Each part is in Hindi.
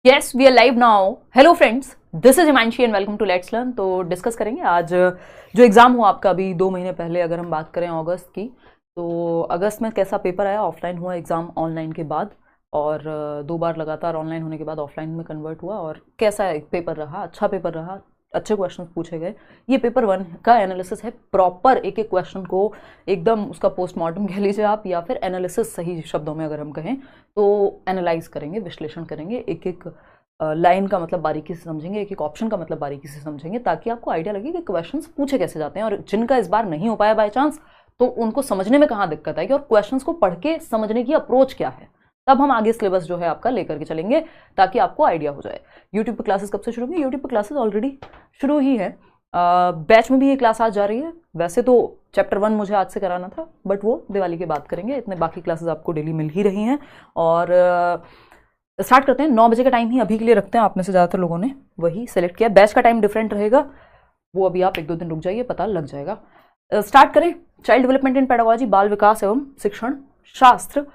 Yes we are live now. Hello friends, this is Himanshi and welcome to let's learn. तो डिस्कस करेंगे आज जो एग्जाम हुआ आपका अभी 2 महीने पहले, अगर हम बात करें अगस्त की, तो अगस्त में कैसा पेपर आया। ऑफलाइन हुआ एग्जाम ऑनलाइन के बाद, और 2 बार लगातार ऑनलाइन होने के बाद ऑफलाइन में कन्वर्ट हुआ, और कैसा पेपर रहा। अच्छा पेपर रहा, अच्छे क्वेश्चन पूछे गए। ये पेपर 1 का एनालिसिस है, प्रॉपर एक एक क्वेश्चन को एकदम उसका पोस्टमार्टम कह लीजिए आप, या फिर एनालिसिस सही शब्दों में अगर हम कहें तो एनालाइज करेंगे, विश्लेषण करेंगे, एक एक लाइन का मतलब बारीकी से समझेंगे, एक एक ऑप्शन का मतलब बारीकी से समझेंगे, ताकि आपको आइडिया लगे कि क्वेश्चंस पूछे कैसे जाते हैं, और जिनका इस बार नहीं हो पाया बाय चांस तो उनको समझने में कहाँ दिक्कत आएगी, और क्वेश्चंस को पढ़ के समझने की अप्रोच क्या है। तब हम आगे सिलेबस जो है आपका लेकर के चलेंगे, ताकि आपको आइडिया हो जाए। यूट्यूब पर क्लासेस कब से शुरू होंगी? यूट्यूब पर क्लासेस ऑलरेडी शुरू ही है। बैच में भी ये क्लास आज जा रही है। वैसे तो चैप्टर 1 मुझे आज से कराना था, बट वो दिवाली के बाद करेंगे। इतने बाकी क्लासेस आपको डेली मिल ही रही हैं। और स्टार्ट करते हैं। 9 बजे का टाइम ही अभी के लिए रखते हैं। आप में से ज़्यादातर लोगों ने वही सेलेक्ट किया। बैच का टाइम डिफरेंट रहेगा, वो अभी आप 1-2 दिन रुक जाइए, पता लग जाएगा। स्टार्ट करें। चाइल्ड डेवलपमेंट इन पेडागोजी, बाल विकास एवं शिक्षण शास्त्र,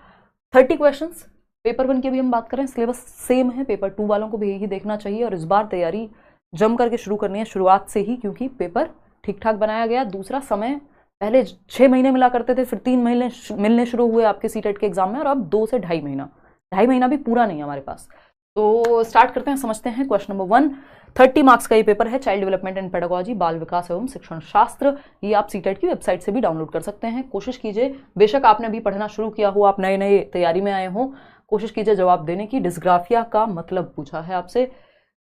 30 क्वेश्चंस। पेपर 1 की भी हम बात करें, सिलेबस सेम है। पेपर 2 वालों को भी यही देखना चाहिए, और इस बार तैयारी जम करके शुरू करनी है शुरुआत से ही, क्योंकि पेपर ठीक ठाक बनाया गया। दूसरा, समय पहले 6 महीने मिला करते थे, फिर 3 महीने मिलने शुरू हुए आपके सीटेट के एग्जाम में, और अब 2 से 2.5 महीना, 2.5 महीना भी पूरा नहीं है हमारे पास। तो स्टार्ट करते हैं, समझते हैं। क्वेश्चन नंबर 1, 30 मार्क्स का ये पेपर है। चाइल्ड डेवलपमेंट एंड पेडागोजी, बाल विकास एवं शिक्षण शास्त्र। ये आप सीटेट की वेबसाइट से भी डाउनलोड कर सकते हैं। कोशिश कीजिए, बेशक आपने अभी पढ़ना शुरू किया हो, आप नए नए तैयारी में आए हो, कोशिश कीजिए जवाब देने की। डिस्ग्राफिया का मतलब पूछा है आपसे,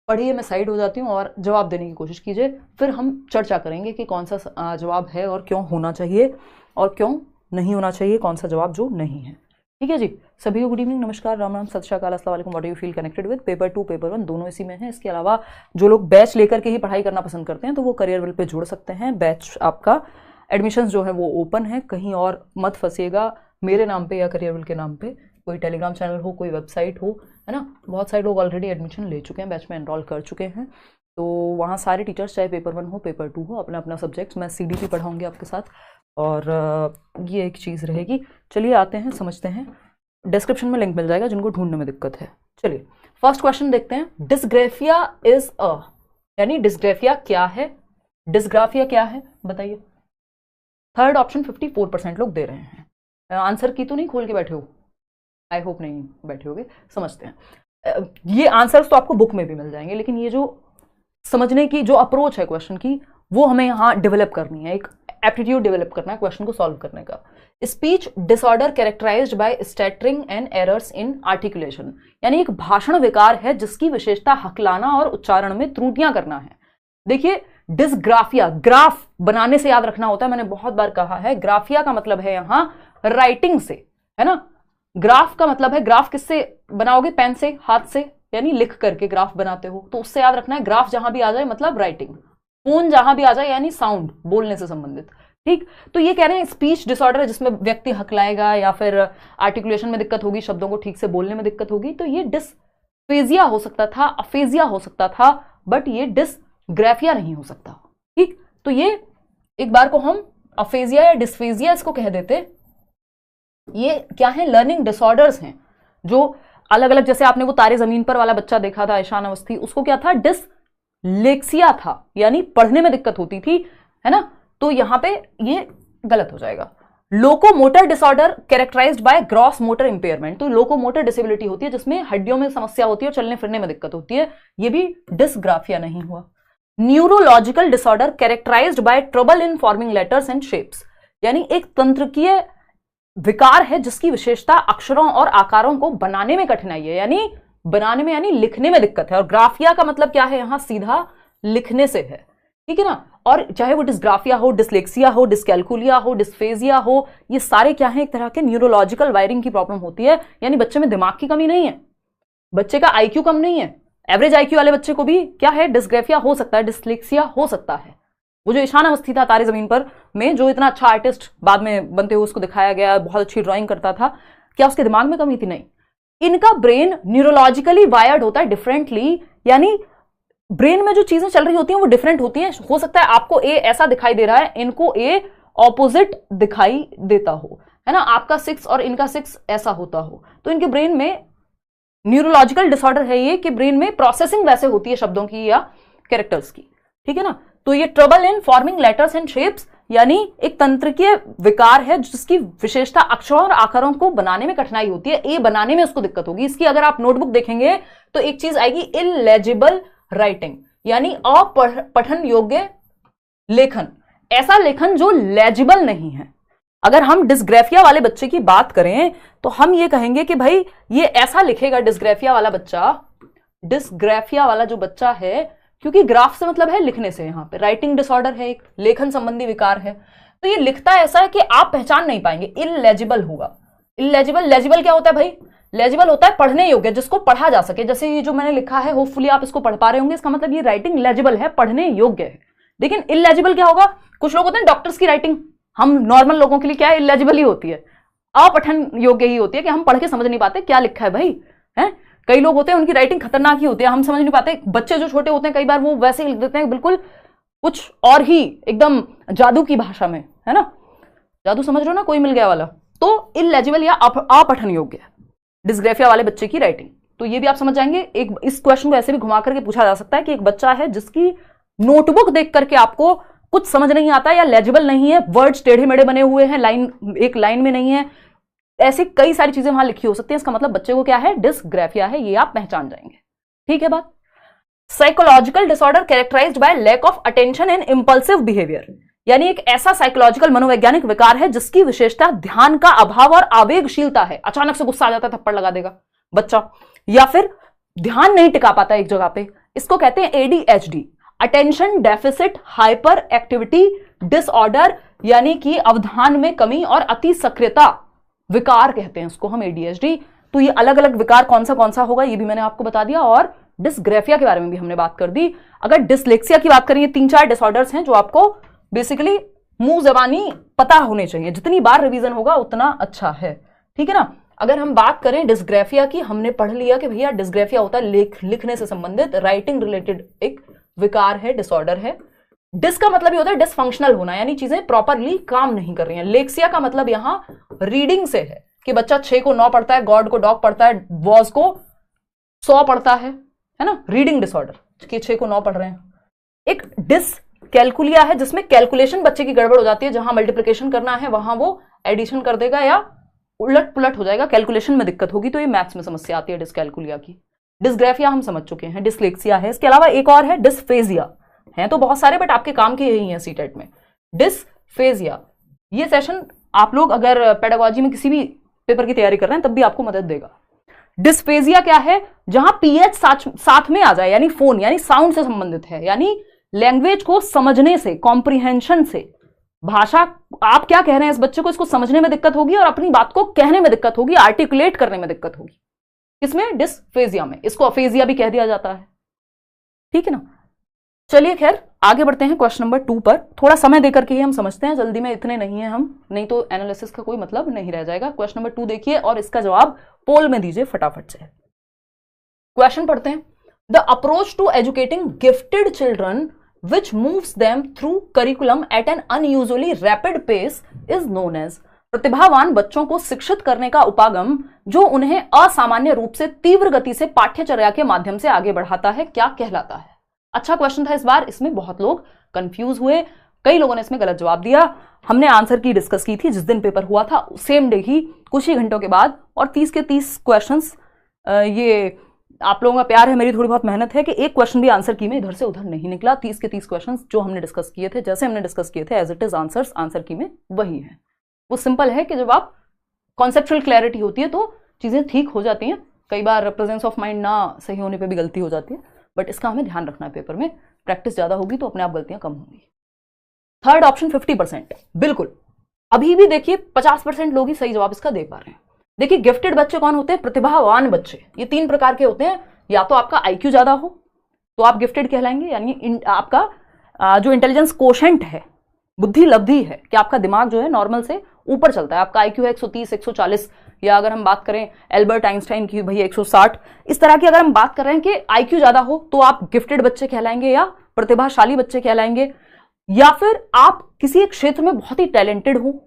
पढ़िए, मैं साइड हो जाती हूँ, और जवाब देने की कोशिश कीजिए। फिर हम चर्चा करेंगे कि कौन सा जवाब है और क्यों होना चाहिए और क्यों नहीं होना चाहिए, कौन सा जवाब जो नहीं है। ठीक है जी। सभी को गुड इवनिंग, नमस्कार, राम राम, सत श्री अकाल, अस्सलाम वालेकुम। What do you feel connected with? Paper 2 paper 1 दोनों इसी में है। इसके अलावा जो लोग बैच लेकर के ही पढ़ाई करना पसंद करते हैं, तो वो करियरविल पे जुड़ सकते हैं। बैच आपका एडमिशन्स जो है वो ओपन है, कहीं और मत फंसिएगा मेरे नाम पे या करियरविल के नाम पे। कोई टेलीग्राम चैनल हो, कोई वेबसाइट हो, है ना। बहुत सारे लोग ऑलरेडी एडमिशन ले चुके हैं, बैच में एनरोल कर चुके हैं। तो वहाँ सारे टीचर्स, चाहे पेपर 1 हो पेपर 2 हो, अपना अपना सब्जेक्ट्स, मैं CDP पढ़ाऊँगी आपके साथ, और ये एक चीज़ रहेगी। चलिए आते हैं, समझते हैं। डिस्क्रिप्शन में लिंक मिल जाएगा जिनको ढूंढने में दिक्कत है। चलिए फर्स्ट क्वेश्चन देखते हैं। डिस्ग्राफिया इज अ, यानी डिस्ग्राफिया क्या है? डिस्ग्राफिया क्या है बताइए। थर्ड ऑप्शन 54% लोग दे रहे हैं। आंसर की तो नहीं खोल के बैठे हो? आई होप नहीं बैठे होगे। समझते हैं। ये आंसर्स तो आपको बुक में भी मिल जाएंगे, लेकिन ये जो समझने की जो अप्रोच है क्वेश्चन की, वो हमें यहाँ डेवलप करनी है। एक एप्टीट्यूड डेवलप करना है क्वेश्चन को सॉल्व करने का। Speech disorder characterised by stuttering and errors in articulation, यानी एक भाषण विकार है जिसकी विशेषता हकलाना और उच्चारण में त्रुटियां करना है। देखिए, डिस्ग्राफिया, ग्राफ बनाने से याद रखना होता है, मैंने बहुत बार कहा है। ग्राफिया का मतलब है यहां राइटिंग से, है ना। ग्राफ का मतलब है, ग्राफ किससे बनाओगे? पेन से, हाथ से, यानी लिख करके ग्राफ बनाते हो, तो उससे याद रखना है ग्राफ जहां भी आ जाए मतलब राइटिंग, फोन जहां भी आ जाए यानी साउंड, बोलने से संबंधित। ठीक, तो ये कह रहे हैं स्पीच डिसऑर्डर है जिसमें व्यक्ति हकलाएगा या फिर आर्टिकुलेशन में दिक्कत होगी, शब्दों को ठीक से बोलने में दिक्कत होगी, तो ये डिस्फेजिया हो सकता था, अफेजिया हो सकता था, बट ये डिस्ग्राफिया नहीं हो सकता। ठीक, तो ये एक बार को हम अफेजिया या डिस्फेजिया इसको कह देते। ये क्या है? लर्निंग डिसऑर्डर्स हैं जो अलग अलग, जैसे आपने वो तारे जमीन पर वाला बच्चा देखा था, ईशान अवस्थी, उसको क्या था? डिसलेक्सिया था, यानी पढ़ने में दिक्कत होती थी, है ना। तो यहां पे ये गलत हो जाएगा। Locomotor disorder characterised by gross motor impairment, तो लोकोमोटर डिसेबिलिटी होती है जिसमें हड्डियों में समस्या होती है और चलने फिरने में दिक्कत होती है, ये भी डिस्ग्राफिया नहीं हुआ। Neurological disorder characterised by trouble in forming letters and shapes, यानी एक तंत्रिकीय विकार है जिसकी विशेषता अक्षरों और आकारों को बनाने में कठिनाई है, यानी बनाने में यानी लिखने में दिक्कत है। और ग्राफिया का मतलब क्या है? यहां सीधा लिखने से है, ठीक है ना। और चाहे वो डिस्ग्राफिया हो, डिसलेक्सिया हो, डिस्कैल्कुलिया हो, डिस्फेजिया हो, ये सारे क्या है? एक तरह के न्यूरोलॉजिकल वायरिंग की प्रॉब्लम होती है, यानी बच्चे में दिमाग की कमी नहीं है, बच्चे का IQ कम नहीं है। एवरेज IQ वाले बच्चे को भी क्या है? डिस्ग्राफिया हो सकता है, डिसलेक्सिया हो सकता है। वो जो ईशान अवस्थी था तारे जमीन पर में, जो इतना अच्छा आर्टिस्ट बाद में बनते हुए उसको दिखाया गया, बहुत अच्छी ड्राइंग करता था, क्या उसके दिमाग में कमी थी? नहीं। इनका ब्रेन न्यूरोलॉजिकली वायर्ड होता है डिफरेंटली, यानी ब्रेन में जो चीजें चल रही होती हैं वो डिफरेंट होती हैं। हो सकता है आपको A ऐसा दिखाई दे रहा है, इनको A ऑपोजिट दिखाई देता हो, है ना। आपका 6 और इनका 6 ऐसा होता हो, तो इनके ब्रेन में न्यूरोलॉजिकल डिसऑर्डर है ये कि ब्रेन में प्रोसेसिंग वैसे होती है शब्दों की या कैरेक्टर्स की, ठीक है ना। तो ये trouble in forming letters and shapes, यानी एक तंत्रिकीय विकार है जिसकी विशेषता अक्षरों और आकारों को बनाने में कठिनाई होती है, ए बनाने में उसको दिक्कत होगी। इसकी अगर आप नोटबुक देखेंगे तो एक चीज आएगी इलेजिबल राइटिंग, यानी अपठन योग्य लेखन, ऐसा लेखन जो लेजिबल नहीं है। अगर हम डिस्ग्राफिया वाले बच्चे की बात करें तो हम ये कहेंगे कि भाई ये ऐसा लिखेगा डिस्ग्राफिया वाला बच्चा, डिस्ग्राफिया वाला जो बच्चा है, क्योंकि ग्राफ से मतलब है लिखने से, यहां पे राइटिंग डिसऑर्डर है, एक लेखन संबंधी विकार है, तो ये लिखता ऐसा है कि आप पहचान नहीं पाएंगे, इलेजिबल होगा। इलेजिबल, लेजिबल क्या होता है भाई? लेजिबल होता है पढ़ने योग्य, जिसको पढ़ा जा सके। जैसे ये जो मैंने लिखा है, होपफुली आप इसको पढ़ पा रहे होंगे, इसका मतलब ये राइटिंग लेजिबल है, पढ़ने योग्य है। लेकिन इलेजिबल क्या होगा? कुछ लोग होते हैं डॉक्टर्स की राइटिंग, हम नॉर्मल लोगों के लिए क्या है, इलेजिबल ही होती है, अपठन योग्य ही होती है, कि हम पढ़ के समझ नहीं पाते क्या लिखा है भाई, है। कई लोग होते हैं उनकी राइटिंग खतरनाक ही होती है, हम समझ नहीं पाते। बच्चे जो छोटे होते हैं कई बार वो वैसे ही लिख देते हैं, बिल्कुल कुछ और ही, एकदम जादू की भाषा में, है ना, जादू समझ रहे हो ना, कोई मिल गया वाला। तो इलेजिबल या अपठन योग्य डिस्ग्राफिया वाले बच्चे की राइटिंग, तो ये भी आप समझ जाएंगे। एक इस क्वेश्चन को ऐसे भी घुमा करके पूछा जा सकता है कि एक बच्चा है जिसकी नोटबुक देख करके आपको कुछ समझ नहीं आता या लेजिबल नहीं है, वर्ड्स टेढ़े मेढ़े बने हुए हैं, लाइन एक लाइन में नहीं है, ऐसी कई सारी चीजें वहां लिखी हो सकती है, इसका मतलब बच्चे को क्या है, डिस्ग्राफिया है, ये आप पहचान जाएंगे, ठीक है बात। Psychological disorder characterised by lack of attention and impulsive behaviour, यानी एक ऐसा साइकोलॉजिकल मनोवैज्ञानिक विकार है जिसकी विशेषता ध्यान का अभाव और आवेगशीलता है। अचानक से गुस्सा आ जाता है, थप्पड़ लगा देगा बच्चा, या फिर ध्यान नहीं टिका पाता एक जगह पे, इसको कहते हैं ADHD, attention deficit hyper activity disorder, यानी कि अवधान में कमी और अति सक्रियता विकार कहते हैं उसको हम, एडीएचडी। तो ये अलग अलग विकार कौन सा होगा ये भी मैंने आपको बता दिया, और डिस्ग्राफिया के बारे में भी हमने बात कर दी। अगर डिसलेक्सिया की बात करें, 3-4 डिसऑर्डर्स हैं जो आपको बेसिकली मुंह जबानी पता होने चाहिए, जितनी बार रिवीजन होगा उतना अच्छा है, ठीक है ना। अगर हम बात करें डिस्ग्राफिया की, हमने पढ़ लिया कि भैया डिस्ग्राफिया होता है लिखने से संबंधित, राइटिंग रिलेटेड एक विकार है, डिसऑर्डर है। डिस का मतलब ये होता है डिसफंक्शनल होना, यानी चीजें प्रॉपरली काम नहीं कर रही हैं। लेक्सिया का मतलब यहां रीडिंग से है कि बच्चा 6 को 9 पढ़ता है, गॉड को डॉग पढ़ता है, वॉज को 100 पढ़ता है ना, रीडिंग डिसऑर्डर कि 6 को 9 पढ़ रहे हैं। एक डिस कैलकुलिया है जिसमें कैलकुलेशन बच्चे की गड़बड़ हो जाती है, जहां मल्टीप्लिकेशन करना है वहां वो एडिशन कर देगा या उलट पुलट हो जाएगा, कैलकुलेशन में दिक्कत होगी, तो ये मैथ्स में समस्या आती है डिसकैलकुलिया की। डिस्ग्राफिया हम समझ चुके हैं, डिसलेक्सिया है, इसके अलावा एक और है डिस्फेजिया, हैं तो बहुत सारे बट आपके काम के यही हैं सीटेट में, डिस्फेजिया। ये सेशन आप लोग अगर पेडागोजी में किसी भी पेपर की तैयारी कर रहे हैं तब भी आपको मदद देगा। डिस्फेजिया क्या है? जहां पीएच साथ में आ जाए, यानी फोन, यानी साउंड से संबंधित है, यानी लैंग्वेज को समझने से, कॉम्प्रिहेंशन से, भाषा आप क्या कह रहे हैं इस बच्चे को, इसको समझने में दिक्कत होगी और अपनी बात को कहने में दिक्कत होगी, आर्टिकुलेट करने में दिक्कत होगी। किसमें? डिस्फेजिया में। इसको अफेजिया भी कह दिया जाता है, ठीक है ना। चलिए खैर आगे बढ़ते हैं क्वेश्चन नंबर 2 पर। थोड़ा समय देकर के ही हम समझते हैं, जल्दी में इतने नहीं है हम, नहीं तो एनालिसिस का कोई मतलब नहीं रह जाएगा। क्वेश्चन नंबर 2 देखिए और इसका जवाब पोल में दीजिए फटाफट से। क्वेश्चन पढ़ते हैं। The approach to educating gifted children which moves them through curriculum at an unusually rapid pace is known as। प्रतिभावान बच्चों को शिक्षित करने का उपागम जो उन्हें असामान्य रूप से तीव्र गति से पाठ्यचर्या के माध्यम से आगे बढ़ाता है, क्या कहलाता है? अच्छा क्वेश्चन था इस बार, इसमें बहुत लोग कंफ्यूज हुए, कई लोगों ने इसमें गलत जवाब दिया। हमने आंसर की डिस्कस की थी जिस दिन पेपर हुआ था, सेम डे ही, कुछ ही घंटों के बाद, और 30 के 30 क्वेश्चंस, ये आप लोगों का प्यार है, मेरी थोड़ी बहुत मेहनत है कि एक क्वेश्चन भी आंसर की में इधर से उधर नहीं निकला। 30 के 30 क्वेश्चंस जो हमने डिस्कस किए थे, जैसे हमने डिस्कस किए थे as it is answers answer की में वही है। वो सिंपल है कि जब आप कॉन्सेप्चुअल क्लैरिटी होती है तो चीजें ठीक हो जाती हैं। कई बार प्रेजेंस ऑफ माइंड ना सही होने पर भी गलती हो जाती है, बट इसका हमें ध्यान रखना है, पेपर में प्रैक्टिस ज्यादा होगी तो अपने आप गलतियां कम होंगी। थर्ड ऑप्शन 50%, बिल्कुल अभी भी देखिए 50% लोग ही सही जवाब इसका दे पा रहे हैं। देखिए गिफ्टेड बच्चे कौन होते हैं? प्रतिभावान बच्चे। ये 3 प्रकार के होते हैं, या तो आपका आईक्यू ज्यादा हो तो आप गिफ्टेड कहलाएंगे, यानी आपका जो इंटेलिजेंस कोशेंट है, बुद्धि लब्धि है, कि आपका दिमाग जो है नॉर्मल से ऊपर चलता है, आपका आईक्यू है 130 140, या अगर हम बात करें एल्बर्ट आइंस्टाइन की भैया 160, इस तरह की अगर हम बात कर रहे हैं कि आईक्यू ज्यादा हो तो आप गिफ्टेड बच्चे कहलाएंगे या प्रतिभाशाली बच्चे कहलाएंगे, या फिर आप किसी एक क्षेत्र में बहुत ही टैलेंटेड हो,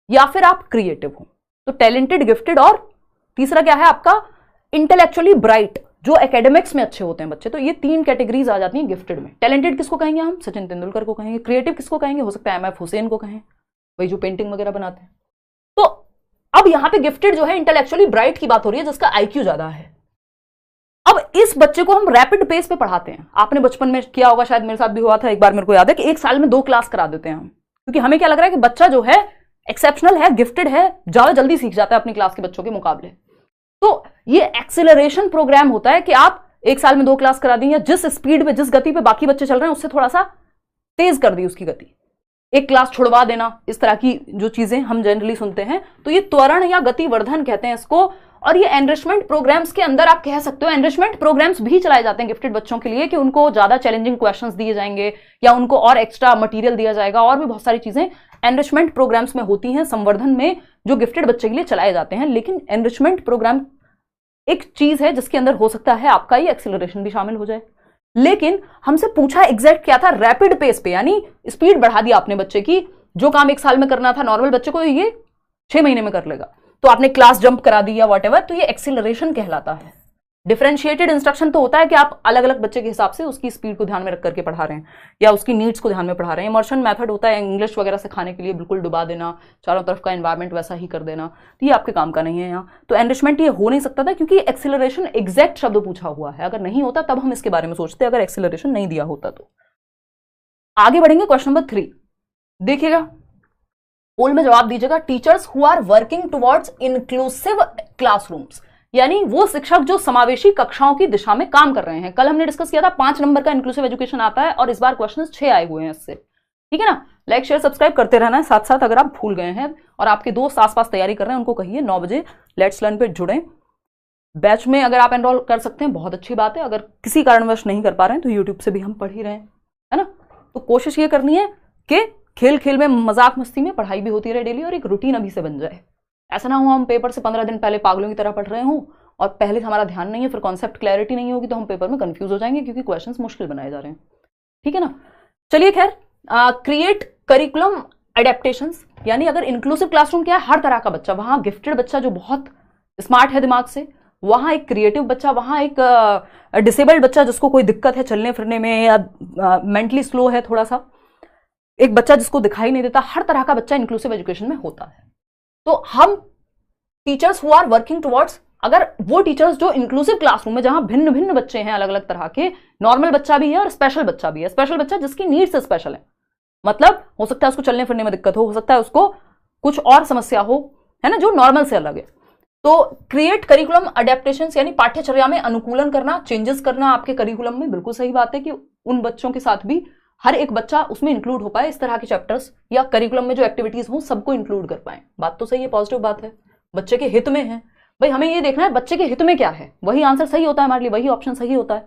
या फिर आप क्रिएटिव हो। तो टैलेंटेड, गिफ्टेड, और तीसरा क्या है आपका इंटेलेक्चुअली ब्राइट, जो एकेडमिक्स में अच्छे होते हैं बच्चे, तो ये 3 कैटेगरीज आ जाती हैं गिफ्टेड में। टैलेंटेड किसको कहेंगे हम? सचिन तेंदुलकर को कहेंगे। क्रिएटिव किसको कहेंगे? हो सकता है MF हुसैन को कहें, वही जो पेंटिंग वगैरह बनाते हैं। तो अब यहां पे गिफ्टेड जो है इंटेलेक्चुअली ब्राइट की बात हो रही है, जिसका IQ ज्यादा है। अब इस बच्चे को हम रैपिड पेस पे पढ़ाते हैं। आपने बचपन में किया होगा, शायद मेरे साथ भी हुआ था एक बार, मेरे को याद है कि 1 साल में 2 क्लास करा देते हैं हम, क्योंकि हमें क्या लग रहा है कि बच्चा जो है एक्सेप्शनल है, गिफ्टेड है, ज्यादा जल्दी सीख जाता है अपनी क्लास के बच्चों के मुकाबले। तो ये एक्सेलरेशन प्रोग्राम होता है कि आप 1 साल में 2 क्लास करा दी, या जिस स्पीड पे, जिस गति पे बाकी बच्चे चल रहे हैं उससे थोड़ा सा तेज कर दी उसकी गति, 1 क्लास छुड़वा देना, इस तरह की जो चीजें हम जनरली सुनते हैं, तो ये त्वरण या गतिवर्धन कहते हैं इसको। और ये एनरिचमेंट प्रोग्राम्स के अंदर आप कह सकते हो, एनरिचमेंट प्रोग्राम्स भी चलाए जाते हैं गिफ्टेड बच्चों के लिए, कि उनको ज्यादा चैलेंजिंग क्वेश्चंस दिए जाएंगे या उनको और एक्स्ट्रा मटेरियल दिया जाएगा, और भी बहुत सारी चीजें एनरिचमेंट प्रोग्राम्स में होती हैं संवर्धन में, जो गिफ्टेड बच्चे के लिए चलाए जाते हैं। लेकिन एनरिचमेंट प्रोग्राम एक चीज है जिसके अंदर हो सकता है आपका ये एक्सेलरेशन भी शामिल हो जाए। लेकिन हमसे पूछा एग्जैक्ट क्या था? रैपिड पेस पे, यानी स्पीड बढ़ा दी आपने बच्चे की। जो काम 1 साल में करना था नॉर्मल बच्चे को, ये 6 महीने में कर लेगा। तो आपने क्लास जंप करा दी या व्हाटएवर, तो ये एक्सेलरेशन कहलाता है। डिफरेंशिएटेड इंस्ट्रक्शन तो होता है कि आप अलग अलग बच्चे के हिसाब से उसकी स्पीड को ध्यान में रख करके पढ़ा रहे हैं या उसकी नीड्स को ध्यान में पढ़ा रहे हैं। इमर्शन मेथड होता है इंग्लिश वगैरह सिखाने के लिए, बिल्कुल डुबा देना, चारों तरफ का एनवायरमेंट वैसा ही कर देना, तो ये आपके काम का नहीं है यहाँ। तो एनरिचमेंट ये हो नहीं सकता था, क्योंकि एक्सेलरेशन एग्जैक्ट शब्द पूछा हुआ है। अगर नहीं होता तब हम इसके बारे में सोचते, अगर एक्सेलरेशन नहीं दिया होता तो। आगे बढ़ेंगे, क्वेश्चन नंबर 3 देखिएगा, पोल में जवाब दीजिएगा। Teachers who are working towards inclusive classrooms, यानी वो शिक्षक जो समावेशी कक्षाओं की दिशा में काम कर रहे हैं। कल हमने डिस्कस किया था 5 नंबर का इंक्लूसिव एजुकेशन आता है, और इस बार क्वेश्चन 6 आए हुए हैं इससे, ठीक है ना। लाइक शेयर सब्सक्राइब करते रहना है साथ साथ। अगर आप भूल गए हैं और आपके दोस्त आसपास तैयारी कर रहे हैं, उनको कहिए 9 बजे लेट्स लर्न पे जुड़ें। बैच में अगर आप एनरोल कर सकते हैं बहुत अच्छी बात है, अगर किसी कारणवश नहीं कर पा रहे हैं तो यूट्यूब से भी हम पढ़ ही रहे हैं, है ना। तो कोशिश ये करनी है कि खेल खेल में, मजाक मस्ती में पढ़ाई भी होती रहे डेली, और एक रूटीन अभी से बन जाए। ऐसा ना हो हम पेपर से 15 दिन पहले पागलों की तरह पढ़ रहे हों और पहले हमारा ध्यान नहीं है, फिर कॉन्सेप्ट क्लैरिटी नहीं होगी तो हम पेपर में कंफ्यूज हो जाएंगे, क्योंकि क्वेश्चंस मुश्किल बनाए जा रहे हैं, ठीक है ना। चलिए खैर, क्रिएट करिकुलम एडेप्टेशंस, यानी अगर इंक्लूसिव क्लासरूम क्या है, हर तरह का बच्चा, वहां गिफ्टेड बच्चा जो बहुत स्मार्ट है दिमाग से, वहां एक क्रिएटिव बच्चा, वहां एक डिसेबल्ड बच्चा जिसको कोई दिक्कत है चलने फिरने में या मेंटली स्लो है थोड़ा सा, एक बच्चा जिसको दिखाई नहीं देता, हर तरह का बच्चा इंक्लूसिव एजुकेशन में होता है। तो हम teachers who are working towards, अगर वो टीचर्स जो इंक्लूसिव क्लासरूम में जहां भिन्न भिन्न बच्चे हैं, अलग अलग तरह के, नॉर्मल बच्चा भी है और स्पेशल बच्चा भी है। स्पेशल बच्चा जिसकी नीड्स स्पेशल है, मतलब हो सकता है उसको चलने फिरने में दिक्कत हो सकता है उसको कुछ और समस्या हो, है ना, जो नॉर्मल से अलग है। तो क्रिएट करिकुलम अडेप्टेशन, यानी पाठ्यचर्या में अनुकूलन करना, चेंजेस करना आपके करिकुलम में। बिल्कुल सही बात है कि उन बच्चों के साथ भी हर एक बच्चा उसमें इंक्लूड हो पाए, इस तरह के चैप्टर्स या करिकुलम में जो एक्टिविटीज हो सबको इंक्लूड कर पाए। बात तो सही है, पॉजिटिव बात है, बच्चे के हित में है। भाई हमें ये देखना है बच्चे के हित में क्या है, वही आंसर सही होता है हमारे लिए, वही ऑप्शन सही होता है।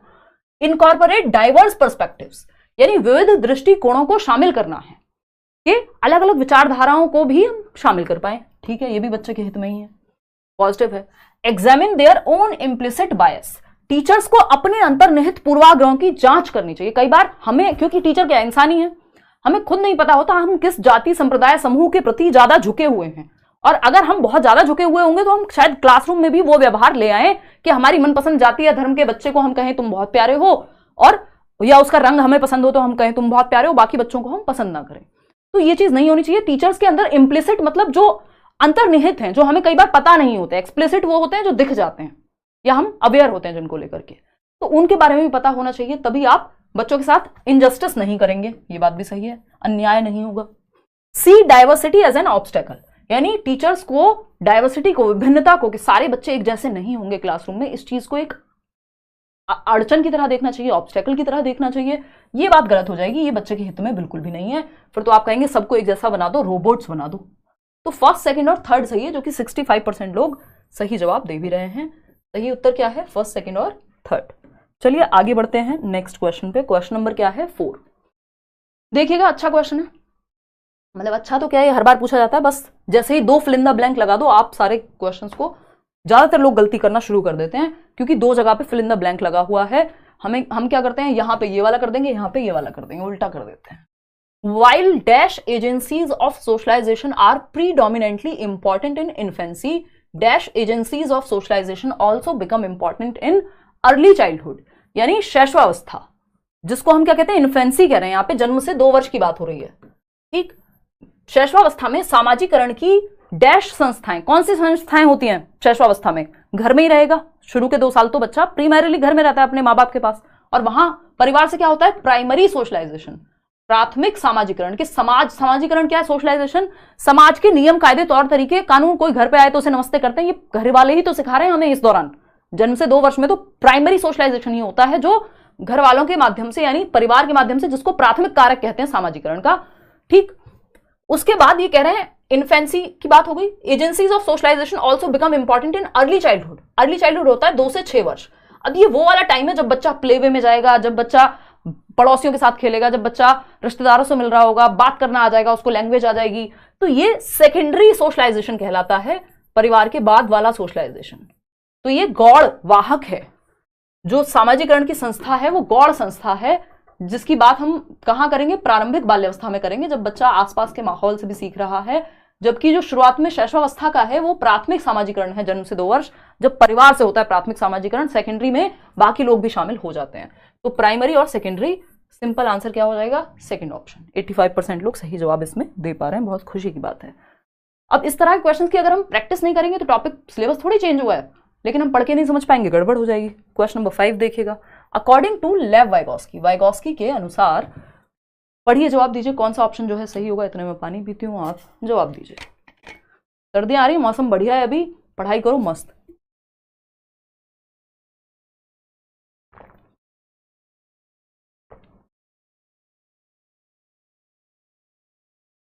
इनकॉर्पोरेट डाइवर्स पर्सपेक्टिव्स, यानी विविध दृष्टिकोणों को शामिल करना है, कि अलग अलग विचारधाराओं को भी हम शामिल कर पाए, ठीक है, ये भी बच्चे के हित में ही है, पॉजिटिव है। Examine their own implicit bias, teachers को अपने अंतर्निहित पूर्वाग्रहों की जांच करनी चाहिए। कई बार हमें, क्योंकि टीचर क्या इंसानी है, हमें खुद नहीं पता होता हम किस जाति संप्रदाय समूह के प्रति ज्यादा झुके हुए हैं, और अगर हम बहुत ज्यादा झुके हुए होंगे तो हम शायद क्लासरूम में भी वो व्यवहार ले आए कि हमारी मनपसंद जाति या धर्म के बच्चे को हम कहें तुम बहुत प्यारे हो, और या उसका रंग हमें पसंद हो तो हम कहें तुम बहुत प्यारे हो, बाकी बच्चों को हम पसंद ना करें। तो ये चीज नहीं होनी चाहिए। टीचर्स के अंदर इम्प्लिसिट मतलब जो अंतर्निहित हैं, जो हमें कई बार पता नहीं होते, एक्सप्लिसिट वो होते हैं जो दिख जाते हैं या हम अवेयर होते हैं जिनको लेकर के, तो उनके बारे में भी पता होना चाहिए, तभी आप बच्चों के साथ इनजस्टिस नहीं करेंगे। ये बात भी सही है, अन्याय नहीं होगा। सी डाइवर्सिटी एज एन ऑब्स्टेकल, यानी टीचर्स को डाइवर्सिटी को, विभिन्नता को, कि सारे बच्चे एक जैसे नहीं होंगे क्लासरूम में, इस चीज को एक अड़चन की तरह देखना चाहिए, ऑब्स्टेकल की तरह देखना चाहिए। ये बात गलत हो जाएगी, ये बच्चे के हित में बिल्कुल भी नहीं है। फिर तो आप कहेंगे सबको एक जैसा बना दो, रोबोट्स बना दो। तो फर्स्ट, सेकंड और थर्ड सही है, जो कि 65% लोग सही जवाब दे भी रहे हैं। सही उत्तर क्या है? फर्स्ट, सेकंड और थर्ड। चलिए आगे बढ़ते हैं नेक्स्ट क्वेश्चन पे। क्वेश्चन नंबर क्या है? 4। देखिएगा, अच्छा क्वेश्चन है, मतलब अच्छा तो क्या है, हर बार पूछा जाता है, बस जैसे ही 2 फिल इन द ब्लैंक लगा दो आप सारे क्वेश्चंस को, ज्यादातर लोग गलती करना शुरू कर देते हैं क्योंकि 2 जगह पे फिल इन द ब्लैंक लगा हुआ है। हम क्या करते हैं, यहां पे ये वाला कर देंगे, यहां पे ये वाला कर देंगे, उल्टा कर देते हैं। While dash agencies of socialization are predominantly important in infancy, dash agencies of socialisation also become important in early childhood, यानी शैशवावस्था, जिसको हम क्या कहते हैं, इन्फेंसी कह रहे हैं, यहाँ पे जन्म से 2 वर्ष की बात हो रही है। ठीक, शैशवावस्था में सामाजिकरण की डैश संस्थाएं, कौन सी संस्थाएं होती हैं शैशवावस्था में? घर में ही रहेगा, शुरू के 2 साल तो बच्चा प्रीमैरिली घर में रहता है अपने माँ बाप के पास, और वहां परिवार से क्या होता है, प्राइमरी सोशलाइजेशन, प्राथमिक सामाजिकरण। कि सामाजिकरण क्या है? सोशलाइजेशन, समाज के नियम कायदे तौर तरीके कानून। कोई घर पे आए तो उसे नमस्ते करते हैं, ये घर वाले ही तो सिखा रहे हैं हमें इस दौरान। जन्म से 2 वर्ष में तो प्राइमरी सोशलाइजेशन ही होता है, जो घर वालों के माध्यम से, यानी परिवार के माध्यम से, जिसको प्राथमिक कारक कहते हैं सामाजिकरण का। ठीक, उसके बाद ये कह रहे हैं इन्फेंसी की बात हो गई। Agencies of socialisation also become important in early childhood. Early childhood होता है 2 से 6 वर्ष। अब ये वो वाला टाइम है जब बच्चा प्ले वे में जाएगा, जब बच्चा पड़ोसियों के साथ खेलेगा, जब बच्चा रिश्तेदारों से मिल रहा होगा, बात करना आ जाएगा, उसको लैंग्वेज आ जाएगी। तो ये सेकेंडरी सोशलाइजेशन कहलाता है, परिवार के बाद वाला सोशलाइजेशन। तो ये गौड़ वाहक है, जो सामाजिकरण की संस्था है वो गौड़ संस्था है, जिसकी बात हम कहां करेंगे? प्रारंभिक बाल्यावस्था में करेंगे, जब बच्चा आसपास के माहौल से भी सीख रहा है। जबकि जो शुरुआत में शैशवावस्था का है वो प्राथमिक सामाजिकरण है, जन्म से 2 वर्ष, जब परिवार से होता है प्राथमिक सामाजिकरण। सेकेंडरी में बाकी लोग भी शामिल हो जाते हैं। तो प्राइमरी और सेकेंडरी, सिंपल आंसर क्या हो जाएगा? Second option. 85% लोग सही जवाब इसमें दे पा रहे हैं, बहुत खुशी की बात है। अब इस तरह के क्वेश्चन की अगर हम प्रैक्टिस नहीं करेंगे तो टॉपिक सिलेबस थोड़ी चेंज हुआ है, लेकिन हम पढ़ के नहीं समझ पाएंगे, गड़बड़ हो जाएगी। क्वेश्चन नंबर 5 देखिएगा। अकॉर्डिंग टू लेव वाइगोस्की, वाइगोस्की के अनुसार, पढ़िए, जवाब दीजिए कौन सा ऑप्शन जो है सही होगा। इतने में पानी पीती हूँ, आप जवाब दीजिए। सर्दियां आ रही, मौसम बढ़िया है, अभी पढ़ाई करो मस्त।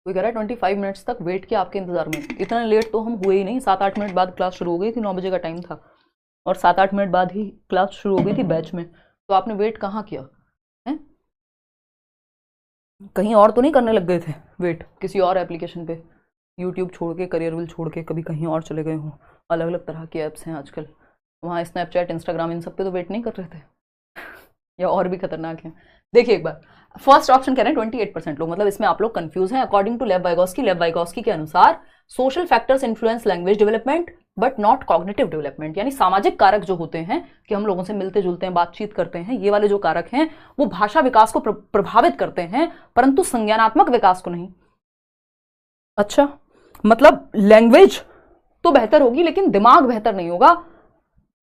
कोई कह रहा है 25 मिनट्स तक वेट किया आपके इंतजार में। इतना लेट तो हम हुए ही नहीं, 7-8 मिनट बाद क्लास शुरू हो गई थी, 9 बजे का टाइम था, और 7-8 मिनट बाद ही क्लास शुरू हो गई थी बैच में। तो आपने वेट कहाँ किया है? कहीं और तो नहीं करने लग गए थे वेट, किसी और एप्लीकेशन पे, यूट्यूब छोड़ के, करियरविल छोड़ के कभी कहीं और चले गए हों? अलग अलग तरह के ऐप्स हैं आजकल, वहाँ स्नैपचैट, इंस्टाग्राम, इन सब पे तो वेट नहीं कर रहे थे या और भी खतरनाक हैं? देखिए एक बार, फर्स्ट ऑप्शन कह रहे हैं 28% लोग, मतलब इसमें आप लोग कंफ्यूज हैं। अकॉर्डिंग टू लेव वाइगोस्की, लेव वाइगोस्की के अनुसार social factors influence language development but not cognitive development, यानी सामाजिक कारक जो होते हैं कि हम लोगों से मिलते जुलते हैं, बातचीत करते हैं, ये वाले जो कारक हैं वो भाषा विकास को प्रभावित करते हैं, परंतु संज्ञानात्मक विकास को नहीं। अच्छा, मतलब लैंग्वेज तो बेहतर होगी लेकिन दिमाग बेहतर नहीं होगा,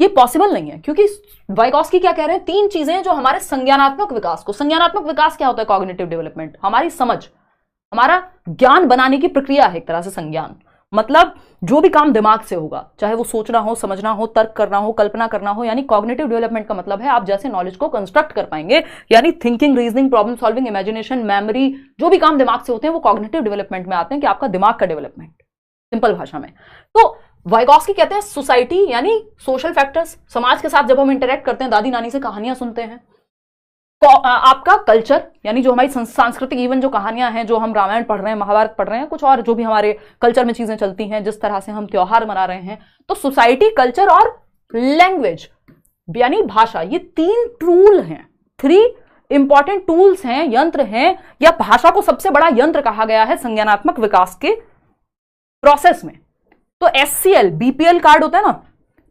ये पॉसिबल नहीं है। क्योंकि वाइगोस्की क्या कह रहे हैं? 3 चीजें जो हमारे संज्ञानात्मक विकास को, संज्ञानात्मक विकास क्या होता है? कॉग्निटिव डेवलपमेंट, हमारी समझ, हमारा ज्ञान बनाने की प्रक्रिया है एक तरह से संज्ञान। मतलब जो भी काम दिमाग से होगा, चाहे वो सोचना हो, समझना हो, तर्क करना हो, कल्पना करना हो, यानी कॉग्निटिव डेवलपमेंट का मतलब है आप जैसे नॉलेज को कंस्ट्रक्ट कर पाएंगे, यानी thinking, reasoning, problem solving, imagination, memory, जो भी काम दिमाग से होते हैं वो कॉग्निटिव डेवलपमेंट में आते हैं, कि आपका दिमाग का डेवलपमेंट, सिंपल भाषा में। तो वाइगोस्की कहते हैं सोसाइटी यानी सोशल फैक्टर्स, समाज के साथ जब हम इंटरेक्ट करते हैं, दादी नानी से कहानियां सुनते हैं, तो आपका कल्चर यानी जो हमारी सांस्कृतिक, इवन जो कहानियां हैं, जो हम रामायण पढ़ रहे हैं, महाभारत पढ़ रहे हैं, कुछ और जो भी हमारे कल्चर में चीजें चलती हैं, जिस तरह से हम त्योहार मना रहे हैं, तो सोसाइटी, कल्चर और लैंग्वेज यानी भाषा, ये 3 टूल हैं, 3 इंपॉर्टेंट टूल्स हैं, यंत्र हैं, या भाषा को सबसे बड़ा यंत्र कहा गया है संज्ञानात्मक विकास के प्रोसेस में। तो SCL, BPL कार्ड होता है ना,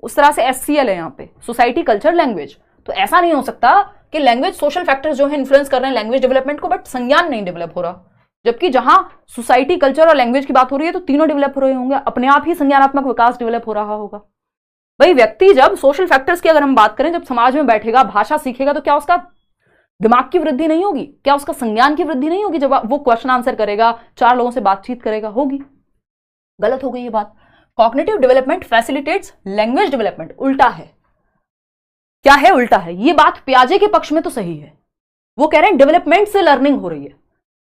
उस तरह से SCL है यहाँ पे, सोसाइटी, कल्चर, लैंग्वेज। तो ऐसा नहीं हो सकता कि लैंग्वेज, सोशल फैक्टर्स जो है इन्फ्लुएंस कर रहे हैं लैंग्वेज डेवलपमेंट को, बट संज्ञान नहीं डेवलप हो रहा। जबकि जहां सोसाइटी, कल्चर और लैंग्वेज की बात हो रही है तो तीनों डेवलप हो रहे होंगे, अपने आप ही संज्ञानात्मक विकास डेवलप हो रहा होगा। भाई व्यक्ति जब सोशल फैक्टर्स की अगर हम बात करें, जब समाज में बैठेगा, भाषा सीखेगा, तो क्या उसका दिमाग की वृद्धि नहीं होगी? क्या उसका संज्ञान की वृद्धि नहीं होगी? जब वो क्वेश्चन आंसर करेगा, 4 लोगों से बातचीत करेगा, होगी। गलत हो गई ये बात। Cognitive development facilitates language development, उल्टा है। क्या है? उल्टा है। ये बात पियाजे के पक्ष में तो सही है, वो कह रहे हैं डेवलपमेंट से लर्निंग हो रही है,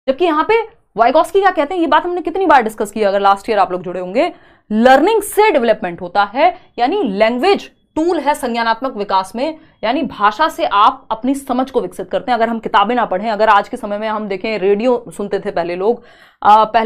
जबकि यहां पे वाइगोस्की क्या कहते हैं, ये बात हमने कितनी बार डिस्कस की, अगर लास्ट ईयर आप लोग जुड़े होंगे, लर्निंग से डेवलपमेंट होता है, यानी लैंग्वेज टूल है संज्ञानात्मक विकास में, यानी भाषा से आप अपनी समझ को विकसित करते हैं। अगर हम किताबें ना पढ़ें, अगर आज के समय में हम देखें, रेडियो सुनते थे पहले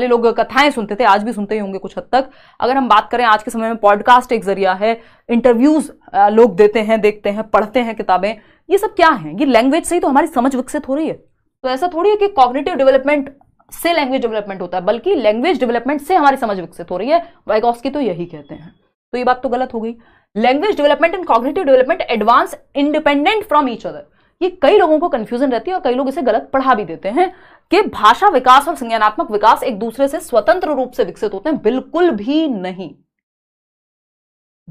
लोग कथाएं सुनते थे, आज भी सुनते ही होंगे कुछ हद तक। अगर हम बात करें आज के समय में, पॉडकास्ट एक जरिया है, इंटरव्यूज लोग देते हैं, देखते हैं, पढ़ते हैं किताबें, ये सब क्या है? ये लैंग्वेज से ही तो हमारी समझ विकसित हो रही है। तो ऐसा थोड़ी है कि कॉग्निटिव डेवलपमेंट से लैंग्वेज डेवलपमेंट होता है, बल्कि लैंग्वेज डेवलपमेंट से हमारी समझ विकसित हो रही है। वाइगोस्की तो यही कहते हैं। तो ये बात तो गलत हो गई। Language development and cognitive development advance independent from each other, ये कई लोगों को कंफ्यूजन रहती है और कई लोग इसे गलत पढ़ा भी देते हैं कि भाषा विकास और संज्ञानात्मक विकास एक दूसरे से स्वतंत्र रूप से विकसित होते हैं। बिल्कुल भी नहीं,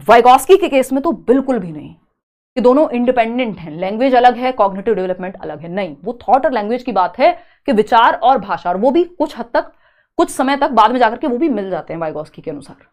वाइगॉस्की के केस में तो बिल्कुल भी नहीं कि दोनों इंडिपेंडेंट हैं, लैंग्वेज अलग है कॉग्निटिव डेवलपमेंट अलग है। नहीं, वो थॉट और लैंग्वेज की बात है कि विचार और भाषा, और वो भी कुछ हद तक, कुछ समय तक बाद में जाकर के वो भी मिल जाते हैं वाइगॉस्की के अनुसार।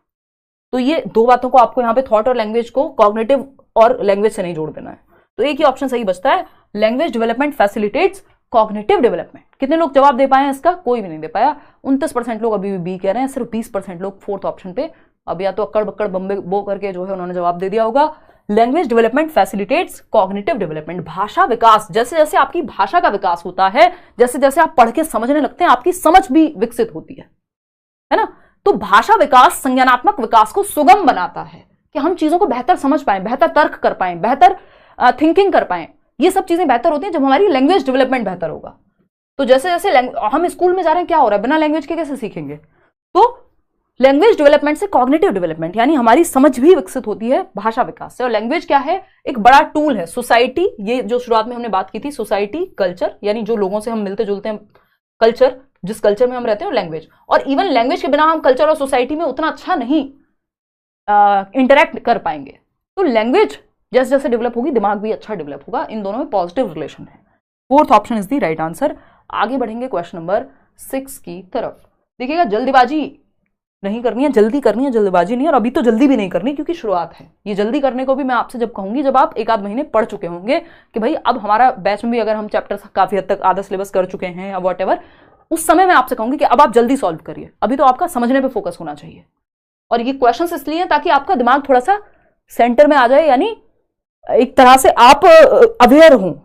तो ये दो बातों को आपको यहां पे थॉट और लैंग्वेज को कॉग्निटिव और लैंग्वेज से नहीं जोड़ देना है। तो एक ही ऑप्शन सही बचता है, language development facilitates cognitive development. कितने लोग जवाब दे पाए हैं इसका? कोई भी नहीं दे पाया। 29% लोग अभी भी बी कह रहे हैं, सिर्फ 20% लोग फोर्थ ऑप्शन पे अब या तो अक्कड़ बक्कड़ बम्बे बो करके जो है उन्होंने जवाब दे दिया होगा। Language development facilitates cognitive development, भाषा विकास, जैसे जैसे आपकी भाषा का विकास होता है, जैसे जैसे आप पढ़ के समझने लगते हैं, आपकी समझ भी विकसित होती है ना। तो भाषा विकास संज्ञानात्मक विकास को सुगम बनाता है कि हम चीजों को बेहतर समझ पाएं, बेहतर तर्क कर पाएं, बेहतर थिंकिंग कर पाएं। ये सब चीजें बेहतर होती हैं जब हमारी लैंग्वेज डेवलपमेंट बेहतर होगा। तो जैसे जैसे हम स्कूल में जा रहे हैं, क्या हो रहा है, बिना लैंग्वेज के कैसे सीखेंगे? तो लैंग्वेज डेवलपमेंट से कॉग्निटिव डेवलपमेंट, यानी हमारी समझ भी विकसित होती है भाषा विकास से। और लैंग्वेज क्या है? एक बड़ा टूल है। सोसाइटी, ये जो शुरुआत में हमने बात की थी, सोसाइटी, कल्चर, यानी जो लोगों से हम मिलते जुलते हैं, कल्चर, जिस कल्चर में हम रहते हैं, लैंग्वेज। और इवन लैंग्वेज के बिना हम कल्चर और सोसाइटी में उतना अच्छा नहीं इंटरेक्ट कर पाएंगे। तो लैंग्वेज जैसे जैसे डेवलप होगी, दिमाग भी अच्छा डेवलप होगा। इन दोनों में पॉजिटिव रिलेशन है। Fourth option is the right answer. आगे बढ़ेंगे क्वेश्चन नंबर 6 की तरफ। देखिएगा, जल्दीबाजी नहीं करनी है, जल्दी करनी है, जल्दबाजी नहीं। और अभी तो जल्दी भी नहीं करनी क्योंकि शुरुआत है। ये जल्दी करने को भी मैं आपसे जब कहूंगी जब आप एक आध महीने पढ़ चुके होंगे कि भाई अब हमारा बैच में भी अगर हम चैप्टर काफी हद तक आधा सिलेबस कर चुके हैं या वॉट एवर, उस समय मैं आपसे कहूंगी कि अब आप जल्दी सॉल्व करिए। अभी तो आपका समझने पे फोकस होना चाहिए। और ये क्वेश्चंस इसलिए हैं ताकि आपका दिमाग थोड़ा सा सेंटर में आ जाए, यानी एक तरह से आप अवेयर हो,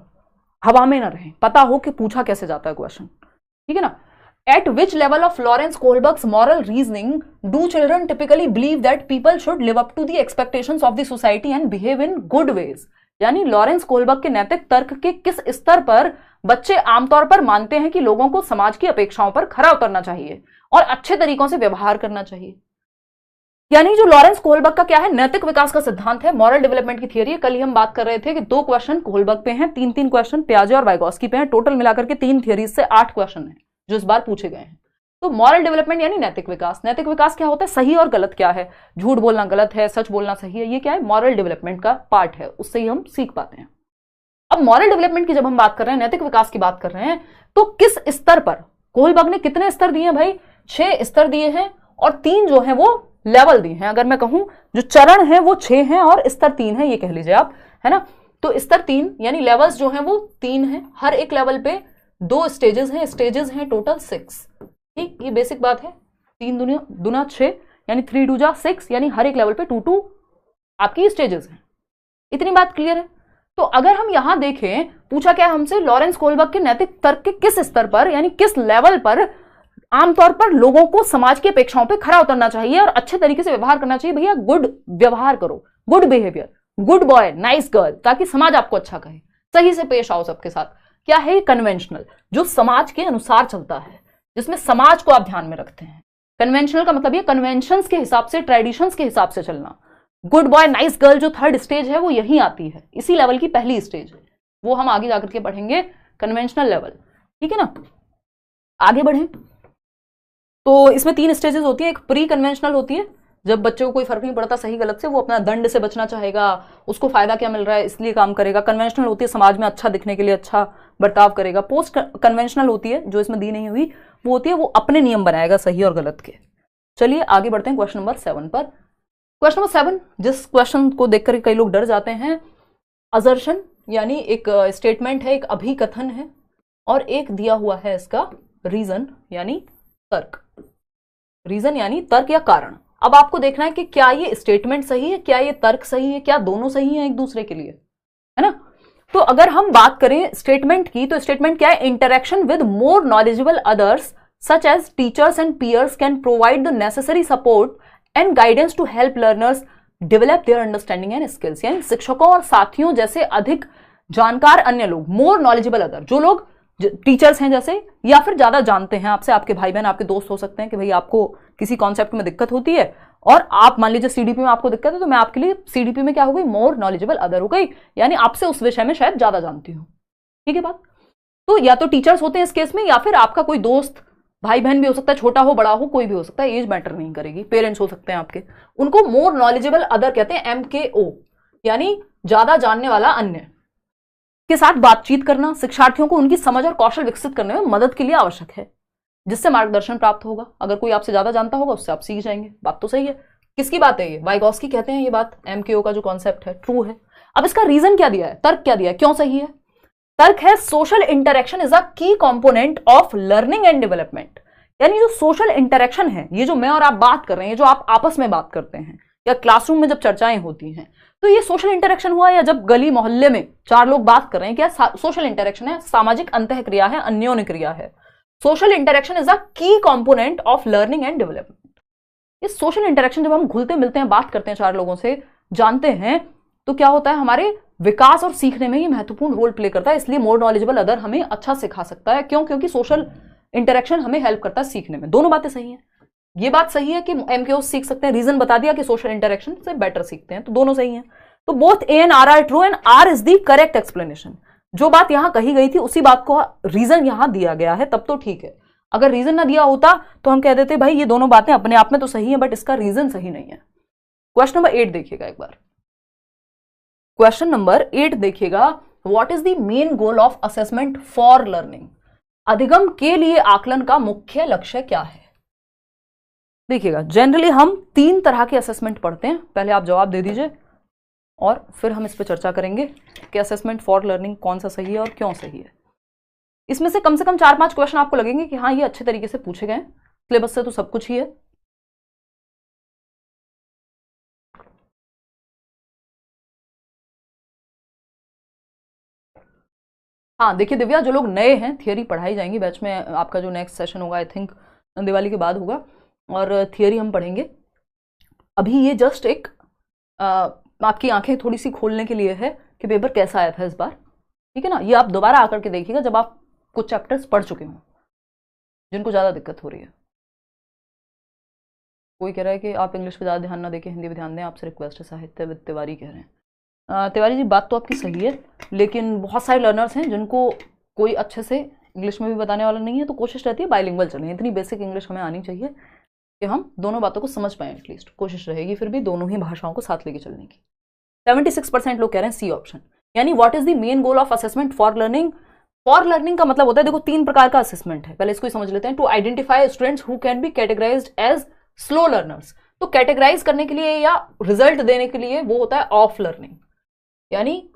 हवा में ना रहें, पता हो कि पूछा कैसे जाता है क्वेश्चन, ठीक है ना। At which level of Lawrence Kohlberg's moral reasoning do children typically believe that people should live up to the expectations of the society and behave in good ways? यानी लॉरेंस कोलबर्ग के नैतिक तर्क के किस स्तर पर बच्चे आमतौर पर मानते हैं कि लोगों को समाज की अपेक्षाओं पर खरा उतरना चाहिए और अच्छे तरीकों से व्यवहार करना चाहिए। यानी जो लॉरेंस कोलबर्ग का क्या है, नैतिक विकास का सिद्धांत है, मॉरल डेवलपमेंट की थियरी है। कल ही हम बात कर रहे थे कि 2 क्वेश्चन कोलबर्ग पे हैं, 3 क्वेश्चन पियाजे और वाइगॉस्की पे हैं। टोटल मिलाकर के 3 थियरीज से 8 क्वेश्चन है जो इस बार पूछे गए हैं। तो मॉरल डेवलपमेंट यानी नैतिक विकास। नैतिक विकास क्या होता है? सही और गलत क्या है, झूठ बोलना गलत है, सच बोलना सही है, ये क्या है? मॉरल डेवलपमेंट का पार्ट है, उससे ही हम सीख पाते हैं। अब मॉरल डेवलपमेंट की जब हम बात कर रहे हैं, नैतिक विकास की बात कर रहे हैं, तो किस स्तर पर? कोहलबर्ग ने कितने स्तर दिए हैं भाई? 6 स्तर दिए हैं और 3 जो है वो लेवल दिए हैं। अगर मैं कहूं जो चरण है वो 6 हैं और स्तर 3 है, ये कह लीजिए आप, है ना। तो स्तर 3 यानी लेवल्स जो हैं वो 3 हैं। हर एक लेवल पे 2 स्टेजेस हैं, स्टेजेस हैं टोटल 6। ठीक, ये बेसिक बात है। 3 दूना 6 यानी 3 2 जा 6, यानी हर एक लेवल पे 2 आपकी स्टेजेस हैं। इतनी बात क्लियर है। तो अगर हम यहां देखें, पूछा क्या हमसे, लॉरेंस कोलबर्ग के नैतिक तर्क के किस स्तर पर यानी किस लेवल पर आमतौर पर लोगों को समाज की अपेक्षाओं पे खरा उतरना चाहिए और अच्छे तरीके से व्यवहार करना चाहिए। भैया गुड व्यवहार करो, good behaviour, good boy, nice girl, ताकि समाज आपको अच्छा कहे, सही से पेश आओ सबके साथ। क्या है? कन्वेंशनल, जो समाज के अनुसार चलता है, जिसमें समाज को आप ध्यान में रखते हैं। कन्वेंशनल का मतलब ये कन्वेंशंस के हिसाब से, ट्रेडिशंस के हिसाब से चलना। गुड बॉय नाइस गर्ल जो 3rd स्टेज है वो यही आती है, इसी लेवल की पहली स्टेज है, वो हम आगे जाकर के पढ़ेंगे, कन्वेंशनल लेवल। ठीक है ना, आगे बढ़ें तो इसमें 3 स्टेजेस होती है। एक प्री कन्वेंशनल होती है, जब बच्चे को कोई फर्क नहीं पड़ता सही गलत से, वो अपना दंड से बचना चाहेगा, उसको फायदा क्या मिल रहा है इसलिए काम करेगा। कन्वेंशनल होती है समाज में अच्छा दिखने के लिए अच्छा बर्ताव करेगा। पोस्ट कन्वेंशनल होती है, जो इसमें दी नहीं हुई, वो होती है वो अपने नियम बनाएगा सही और गलत के। चलिए आगे बढ़ते हैं क्वेश्चन नंबर 7 पर। क्वेश्चन नंबर 7, जिस क्वेश्चन को देखकर कई लोग डर जाते हैं, असर्शन यानी एक स्टेटमेंट है, एक अभिकथन है, और एक दिया हुआ है इसका रीजन यानी तर्क। रीजन यानी तर्क या कारण। अब आपको देखना है कि क्या ये स्टेटमेंट सही है, क्या ये तर्क सही है, क्या दोनों सही हैं एक दूसरे के लिए, है ना। तो अगर हम बात करें स्टेटमेंट की, तो स्टेटमेंट क्या है? Interaction with more knowledgeable others such as teachers and peers can provide the necessary support and guidance to help learners develop their understanding and skills. यानी शिक्षकों और साथियों जैसे अधिक जानकार अन्य लोग, मोर नॉलेजेबल अदर, जो लोग टीचर्स हैं जैसे, या फिर ज्यादा जानते हैं आपसे, आपके भाई बहन, आपके दोस्त हो सकते हैं कि भाई आपको किसी कॉन्सेप्ट में दिक्कत होती है और आप मान लीजिए सीडीपी में आपको दिक्कत है, तो मैं आपके लिए सीडीपी में क्या हो गई, मोर नॉलेजेबल अदर हो गई, यानी आपसे उस विषय में शायद ज्यादा जानती हूँ। ठीक है बात। तो या तो टीचर्स होते हैं इस केस में, या फिर आपका कोई दोस्त, भाई बहन भी हो सकता है, छोटा हो बड़ा हो कोई भी हो सकता है, एज मैटर नहीं करेगी, पेरेंट्स हो सकते हैं आपके, उनको मोर नॉलेजेबल अदर कहते हैं, MKO, यानी ज्यादा जानने वाला अन्य के साथ बातचीत करना शिक्षार्थियों को उनकी समझ और कौशल विकसित करने में मदद के लिए आवश्यक है, जिससे मार्गदर्शन प्राप्त होगा। अगर कोई आपसे ज्यादा जानता होगा उससे आप सीख जाएंगे। बात तो सही है। किसकी बात है ये, वाइगॉस्की कहते हैं ये बात, MKO का जो कॉन्सेप्ट है ट्रू है। अब इसका रीजन क्या दिया है, तर्क क्या दिया है, क्यों सही है? तर्क है सोशल इंटरेक्शन इज अ की component of learning and development, यानी जो सोशल इंटरेक्शन है, ये जो मैं और आप बात कर रहे हैं, जो आप आपस में बात करते हैं या क्लासरूम में जब चर्चाएं होती हैं, तो ये सोशल इंटरेक्शन हुआ, या जब गली मोहल्ले में चार लोग बात कर रहे हैं, क्या सोशल इंटरेक्शन है, सामाजिक अंतःक्रिया है, अन्योन्य क्रिया है। सोशल इंटरेक्शन इज अ की component of learning and development. ये सोशल इंटरेक्शन जब हम घुलते मिलते हैं, बात करते हैं, चार लोगों से जानते हैं, तो क्या होता है, हमारे विकास और सीखने में ये महत्वपूर्ण रोल प्ले करता है। इसलिए मोर नॉलेजेबल अदर हमें अच्छा सिखा सकता है। क्यों? क्योंकि सोशल इंटरेक्शन हमें हेल्प करता है सीखने में। दोनों बातें सही हैं। ये बात सही है कि MKO सीख सकते हैं, रीजन बता दिया कि सोशल इंटरेक्शन से बेटर सीखते हैं, तो दोनों सही हैं। तो both A and R are true and R is the correct explanation. जो बात यहां कही गई थी उसी बात को रीजन यहां दिया गया है, तब तो ठीक है। अगर रीजन ना दिया होता तो हम कह देते भाई ये दोनों बातें अपने आप में तो सही है, बट इसका रीजन सही नहीं है। क्वेश्चन नंबर 8 देखिएगा एक बार। क्वेश्चन नंबर 8 देखिएगा, what is the main goal of assessment for learning? अधिगम के लिए आकलन का मुख्य लक्ष्य क्या है? देखिएगा, जनरली हम 3 तरह के असेसमेंट पढ़ते हैं। पहले आप जवाब दे दीजिए और फिर हम इस पर चर्चा करेंगे कि असेसमेंट फॉर लर्निंग कौन सा सही है और क्यों सही है। इसमें से कम 4-5 क्वेश्चन आपको लगेंगे कि हाँ ये अच्छे तरीके से पूछे गए, सिलेबस से तो सब कुछ ही है। हाँ देखिए दिव्या, जो लोग नए हैं, थियरी पढ़ाई जाएंगी बैच में, आपका जो नेक्स्ट सेशन होगा आई थिंक दिवाली के बाद होगा, और थियरी हम पढ़ेंगे। अभी ये जस्ट एक आपकी आंखें थोड़ी सी खोलने के लिए है कि पेपर कैसा आया था इस बार, ठीक है ना। ये आप दोबारा आकर के देखिएगा जब आप कुछ चैप्टर्स पढ़ चुके हों, जिनको ज़्यादा दिक्कत हो रही है। कोई कह रहा है कि आप इंग्लिश पे ज़्यादा ध्यान ना देके हिंदी पे ध्यान दें, आपसे रिक्वेस्ट है, साहित्य तिवारी कह रहे हैं। तिवारी जी बात तो आपकी सही है, लेकिन बहुत सारे लर्नर्स हैं जिनको कोई अच्छे से इंग्लिश में भी बताने वाला नहीं है, तो कोशिश रहती है बाइलिंगुअल चलें। इतनी बेसिक इंग्लिश हमें आनी चाहिए कि हम दोनों बातों को समझ पाएं, एटलीस्ट कोशिश रहेगी फिर भी दोनों ही भाषाओं को साथ लेके चलने की। 76% लोग कह रहे हैं सी ऑप्शन, यानी what is the main goal of assessment for learning. For learning का मतलब होता है, देखो 3 प्रकार का असेसमेंट है, पहले इसको ही समझ लेते हैं। To identify students who can be categorised as slow learners, तो कैटेगराइज करने के लिए या रिजल्ट देने के लिए वो होता है ऑफ लर्निंग, यानी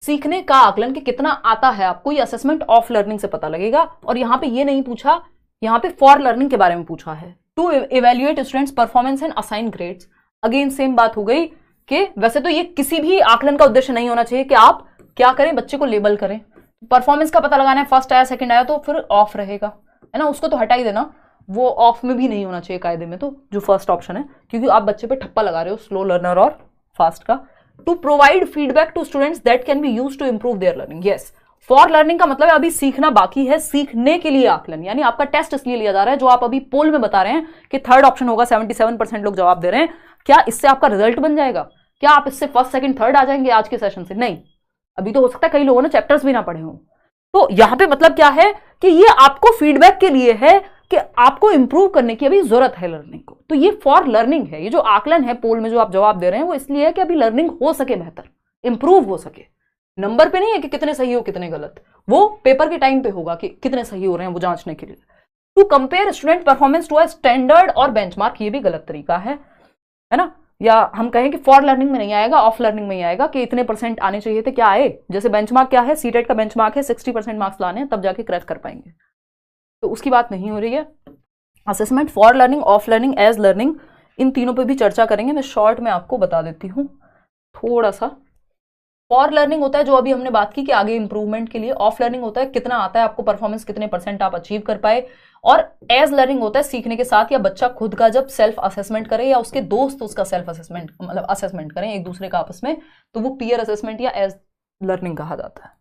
सीखने का आकलन कि कितना आता है आपको, ये असेसमेंट ऑफ लर्निंग से पता लगेगा। और यहां पे ये नहीं पूछा, यहां पे फॉर लर्निंग के बारे में पूछा है। To evaluate students performance and assign grades, again same बात हो गई कि वैसे तो ये किसी भी आकलन का उद्देश्य नहीं होना चाहिए कि आप क्या करें, बच्चे को लेबल करें। परफॉर्मेंस का पता लगाना है, फर्स्ट आया सेकंड आया तो फिर ऑफ रहेगा, है ना, उसको तो हटा ही देना, वो ऑफ में भी नहीं होना चाहिए कायदे में, तो जो फर्स्ट ऑप्शन है, क्योंकि आप बच्चे पे ठप्पा लगा रहे हो स्लो लर्नर और फास्ट का। To provide feedback to students that can be used to improve their learning, yes. For learning का मतलब है अभी सीखना बाकी है, सीखने के लिए आकलन, यानी आपका टेस्ट इसलिए लिया जा रहा है, जो आप अभी पोल में बता रहे हैं कि थर्ड ऑप्शन होगा, 77% लोग जवाब दे रहे हैं, क्या इससे आपका रिजल्ट बन जाएगा? क्या आप इससे फर्स्ट सेकंड थर्ड आ जाएंगे आज के सेशन से? नहीं, अभी तो हो सकता है कई लोगों ने चैप्टर्स भी ना पढ़े हों। तो यहां पे मतलब क्या है कि ये आपको फीडबैक के लिए है कि आपको इंप्रूव करने की अभी जरूरत है लर्निंग को, तो ये फॉर लर्निंग है। ये जो आकलन है पोल में जो आप जवाब दे रहे हैं वो इसलिए है कि अभी लर्निंग हो सके, बेहतर इंप्रूव हो सके। नंबर पे नहीं है कि कितने सही हो कितने गलत, वो पेपर के टाइम पे होगा कि कितने सही हो रहे हैं वो जांचने के लिए। To compare student performance to a standard और बेंचमार्क, ये भी गलत तरीका है ना। या हम कहें कि फॉर लर्निंग में नहीं आएगा, ऑफ लर्निंग में ही आएगा कि इतने % आने चाहिए थे, क्या आए? जैसे बेंचमार्क क्या है, सीटेट का बेंचमार्क है 60% मार्क्स लाने हैं तब जाके क्रैक कर पाएंगे, तो उसकी बात नहीं हो रही है। Assessment for learning, of learning, as learning, इन तीनों पे भी चर्चा करेंगे। मैं शॉर्ट में आपको बता देती हूँ थोड़ा सा। फॉर लर्निंग होता है जो अभी हमने बात की कि आगे इंप्रूवमेंट के लिए, ऑफ लर्निंग होता है कितना आता है आपको परफॉर्मेंस, कितने % आप अचीव कर पाए, और एज लर्निंग होता है सीखने के साथ, या बच्चा खुद का जब सेल्फ असेसमेंट करे या उसके दोस्त उसका सेल्फ असेसमेंट मतलब असेसमेंट करें एक दूसरे का आपस में, तो वो पीयर असेसमेंट या एज लर्निंग कहा जाता है।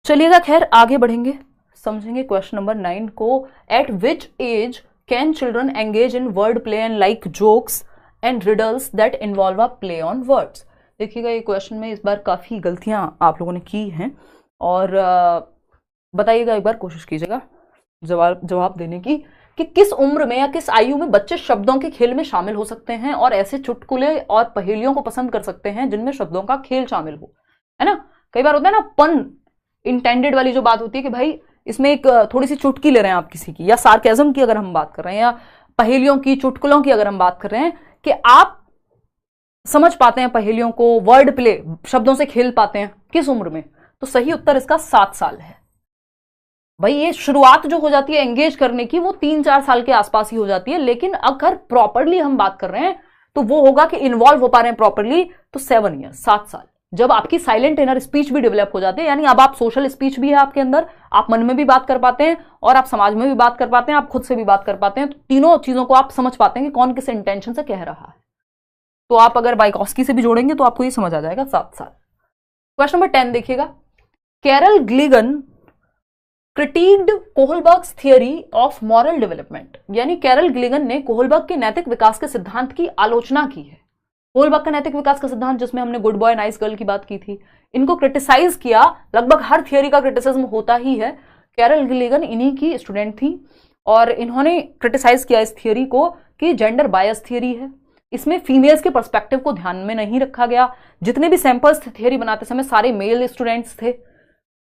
चलिएगा खैर आगे बढ़ेंगे, समझेंगे क्वेश्चन नंबर 9 को। At which age can children engage in word play and like jokes and riddles that involve a play on words. देखिएगा ये क्वेश्चन में इस बार काफी गलतियां आप लोगों ने की हैं और बताइएगा, एक बार कोशिश कीजिएगा जवाब देने की कि किस उम्र में या किस आयु में बच्चे शब्दों के खेल में शामिल हो सकते हैं और ऐसे चुटकुले और पहेलियों को पसंद कर सकते हैं जिनमें शब्दों का खेल शामिल हो, है ना। कई बार होता है ना पन इंटेंडेड वाली जो बात होती है कि भाई इसमें एक थोड़ी सी चुटकी ले रहे हैं आप किसी की, या सार्केज्म की अगर हम बात कर रहे हैं, या पहेलियों की चुटकुलों की अगर हम बात कर रहे हैं कि आप समझ पाते हैं पहेलियों को, वर्ड प्ले शब्दों से खेल पाते हैं, किस उम्र में? तो सही उत्तर इसका 7 साल है। भाई ये शुरुआत जो हो जाती है एंगेज करने की वो 3-4 साल के आसपास ही हो जाती है, लेकिन अगर प्रॉपरली हम बात कर रहे हैं तो वो होगा कि इन्वॉल्व हो पा रहे हैं प्रॉपरली तो 7 ईयर, 7 साल। जब आपकी साइलेंट इनर स्पीच भी डेवलप हो जाती है, यानी अब आप सोशल स्पीच भी है आपके अंदर, आप मन में भी बात कर पाते हैं और आप समाज में भी बात कर पाते हैं, आप खुद से भी बात कर पाते हैं, तो तीनों चीजों को आप समझ पाते हैं कि कौन किस इंटेंशन से कह रहा है। तो आप अगर बाइकॉस्की से भी जोड़ेंगे तो आपको ये समझ आ जाएगा 7 साल। क्वेश्चन नंबर 10 देखिएगा, Carol Gilligan criticized Kohlberg's theory of moral development, यानी कैरल ग्लिगन ने कोहलबर्ग के नैतिक विकास के सिद्धांत की आलोचना की है। कोहलबर्ग का नैतिक विकास का सिद्धांत जिसमें हमने गुड बॉय नाइस गर्ल की बात की थी, इनको क्रिटिसाइज किया। लगभग हर थियरी का क्रिटिसिज्म होता ही है, कैरल ग्लिगन इन्हीं की स्टूडेंट थी और इन्होंने क्रिटिसाइज किया इस थियरी को कि जेंडर बायस थियरी है, इसमें फीमेल्स के पर्सपेक्टिव को ध्यान में नहीं रखा गया। जितने भी सैंपल्स थे थियरी बनाते समय सारे मेल स्टूडेंट्स थे।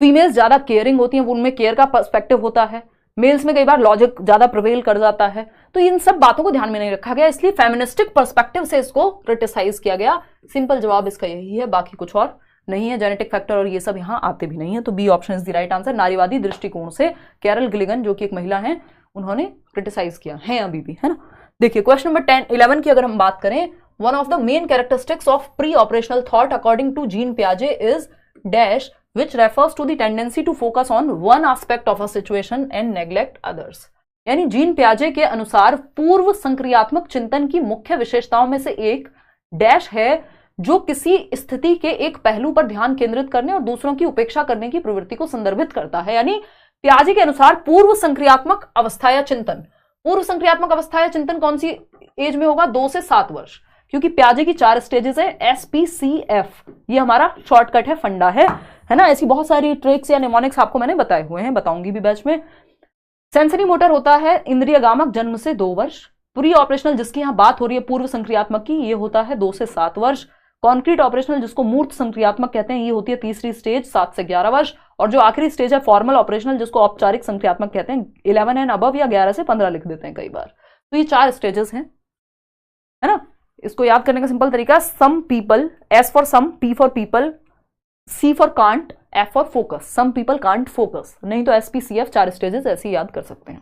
फीमेल्स ज्यादा केयरिंग होती हैं, उनमें केयर का पर्सपेक्टिव होता है, मेल्स में कई बार लॉजिक ज्यादा प्रिवेल कर जाता है, तो इन सब बातों को ध्यान में नहीं रखा गया, इसलिए फेमिनिस्टिक पर्सपेक्टिव से इसको क्रिटिसाइज किया गया। सिंपल जवाब इसका यही है, बाकी कुछ और नहीं है। जेनेटिक फैक्टर और ये सब यहां आते भी नहीं है, तो B option is the right answer. नारीवादी दृष्टिकोण से कैरल ग्लिगन जो कि एक महिला है उन्होंने क्रिटिसाइज किया है अभी भी, है ना। देखिए क्वेश्चन नंबर 11 की अगर हम बात करें, one of the main characteristics of pre operational thought according to Jean पियाजे is dash which refers to the tendency to focus on one aspect of a situation and neglect others। यानी जीन पियाजे के अनुसार पूर्व संक्रियात्मक चिंतन की मुख्य विशेषताओं में से एक डैश है जो किसी स्थिति के एक पहलू पर ध्यान केंद्रित करने और दूसरों की उपेक्षा करने की प्रवृत्ति को संदर्भित करता है। यानी पियाजे के अनुसार पूर्व संक्रियात्मक अवस्था या चिंतन, पूर्व संक्रियात्मक अवस्था या चिंतन कौन सी एज में होगा? 2 से 7 वर्ष, क्योंकि पियाजे की 4 स्टेजेस है, SPCF ये हमारा शॉर्टकट है, फंडा है ना। ऐसी बहुत सारी ट्रिक्स या निमोनिक्स आपको मैंने बताए हुए हैं, बताऊंगी भी बैच में। सेंसरी मोटर होता है इंद्रियगामक जन्म से 2 वर्ष। प्री ऑपरेशनल जिसकी यहां बात हो रही है पूर्व संक्रियात्मक की, ये होता है 2 से 7 वर्ष। कॉन्क्रीट ऑपरेशनल जिसको मूर्त संक्रियात्मक कहते हैं, ये होती है तीसरी स्टेज 7 से 11 वर्ष। और जो आखिरी स्टेज है फॉर्मल ऑपरेशनल जिसको औपचारिक संक्रियात्मक कहते हैं, 11 एंड अबव या 11 से 15 लिख देते हैं कई बार। तो ये 4 स्टेजेस हैं, है ना। इसको याद करने का सिंपल तरीका, some people, S for some, P for people, C for can't, F for focus. Some people can't focus, नहीं तो SPCF 4 स्टेजेस ऐसे याद कर सकते हैं।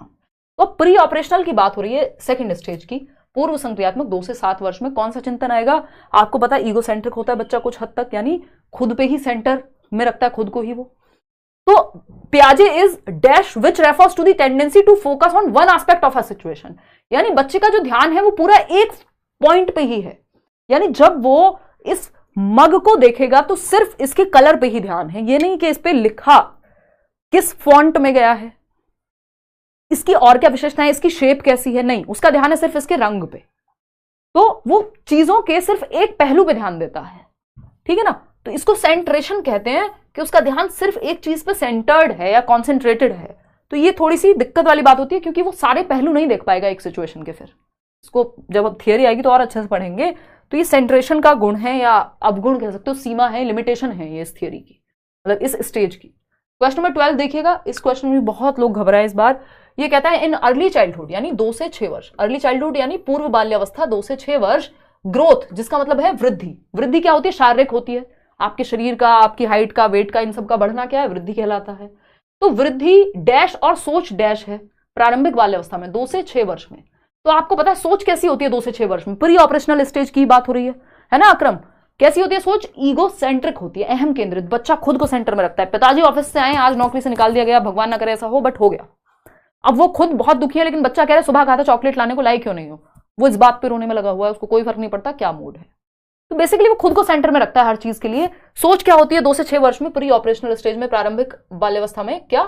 तो प्री ऑपरेशनल की बात हो रही है सेकंड स्टेज की, पूर्व संक्रियात्मक 2 से 7 वर्ष में कौन सा चिंतन आएगा? आपको पता है ईगो सेंट्रिक होता है बच्चा कुछ हद तक, यानी खुद पे ही सेंटर में रखता है खुद को ही वो। तो पियाजे is dash which refers to the tendency to focus on one aspect of a situation, यानी बच्चे का जो ध्यान है वो पूरा एक पॉइंट पे ही है। यानी जब वो इस मग को देखेगा तो सिर्फ इसके कलर पे ही ध्यान है, ये नहीं कि इस पे लिखा किस फॉन्ट में गया है, इसकी और क्या विशेषताएं, इसकी शेप कैसी है, नहीं, उसका ध्यान है सिर्फ इसके रंग पे। तो वो चीजों के सिर्फ एक पहलू पे ध्यान देता है, ठीक है ना। तो इसको सेंट्रेशन कहते हैं कि उसका ध्यान सिर्फ एक चीज पे सेंटर्ड है या कॉन्सेंट्रेटेड है। तो ये थोड़ी सी दिक्कत वाली बात होती है क्योंकि वो सारे पहलू नहीं देख पाएगा एक सिचुएशन के। फिर इसको जब अब थियरी आएगी तो और अच्छे से पढ़ेंगे। तो ये सेंट्रेशन का गुण है या अवगुण कह सकते हो, सीमा है, लिमिटेशन है ये इस थियरी की, मतलब इस स्टेज की। क्वेश्चन नंबर 12 देखिएगा, इस क्वेश्चन में बहुत लोग घबराए इस बार। ये कहता है इन अर्ली चाइल्डहुड यानी 2 से 6 वर्ष, अर्ली चाइल्डहुड यानी पूर्व बाल्यावस्था 2 से 6 वर्ष, ग्रोथ जिसका मतलब है वृद्धि। वृद्धि क्या होती है? शारीरिक होती है, आपके शरीर का, आपकी हाइट का, वेट का, इन सब का बढ़ना क्या है? वृद्धि कहलाता है। तो वृद्धि डैश और सोच डैश है प्रारंभिक बाल्यावस्था में 2 से 6 वर्ष में। तो आपको पता है सोच कैसी होती है 2 से 6 वर्ष में? प्री ऑपरेशनल स्टेज की बात हो रही है ना अक्रम? कैसी होती है सोच? ईगो सेंट्रिक होती है, अहम केंद्रित। बच्चा खुद को सेंटर में रखता है। पिताजी ऑफिस से आए, आज नौकरी से निकाल दिया गया, भगवान ना करे ऐसा हो, बट हो गया। अब वो खुद बहुत दुखी है, लेकिन बच्चा कह रहा है सुबह कहा था चॉकलेट लाने को, लाई क्यों नहीं हो? वो इस बात पे रोने में लगा हुआ है, उसको कोई फर्क नहीं पड़ता क्या मूड है। तो बेसिकली वो खुद को सेंटर में रखता है हर चीज के लिए। सोच क्या होती है 2 से 6 वर्ष में प्री ऑपरेशनल स्टेज में, प्रारंभिक बाल्यावस्था में? क्या?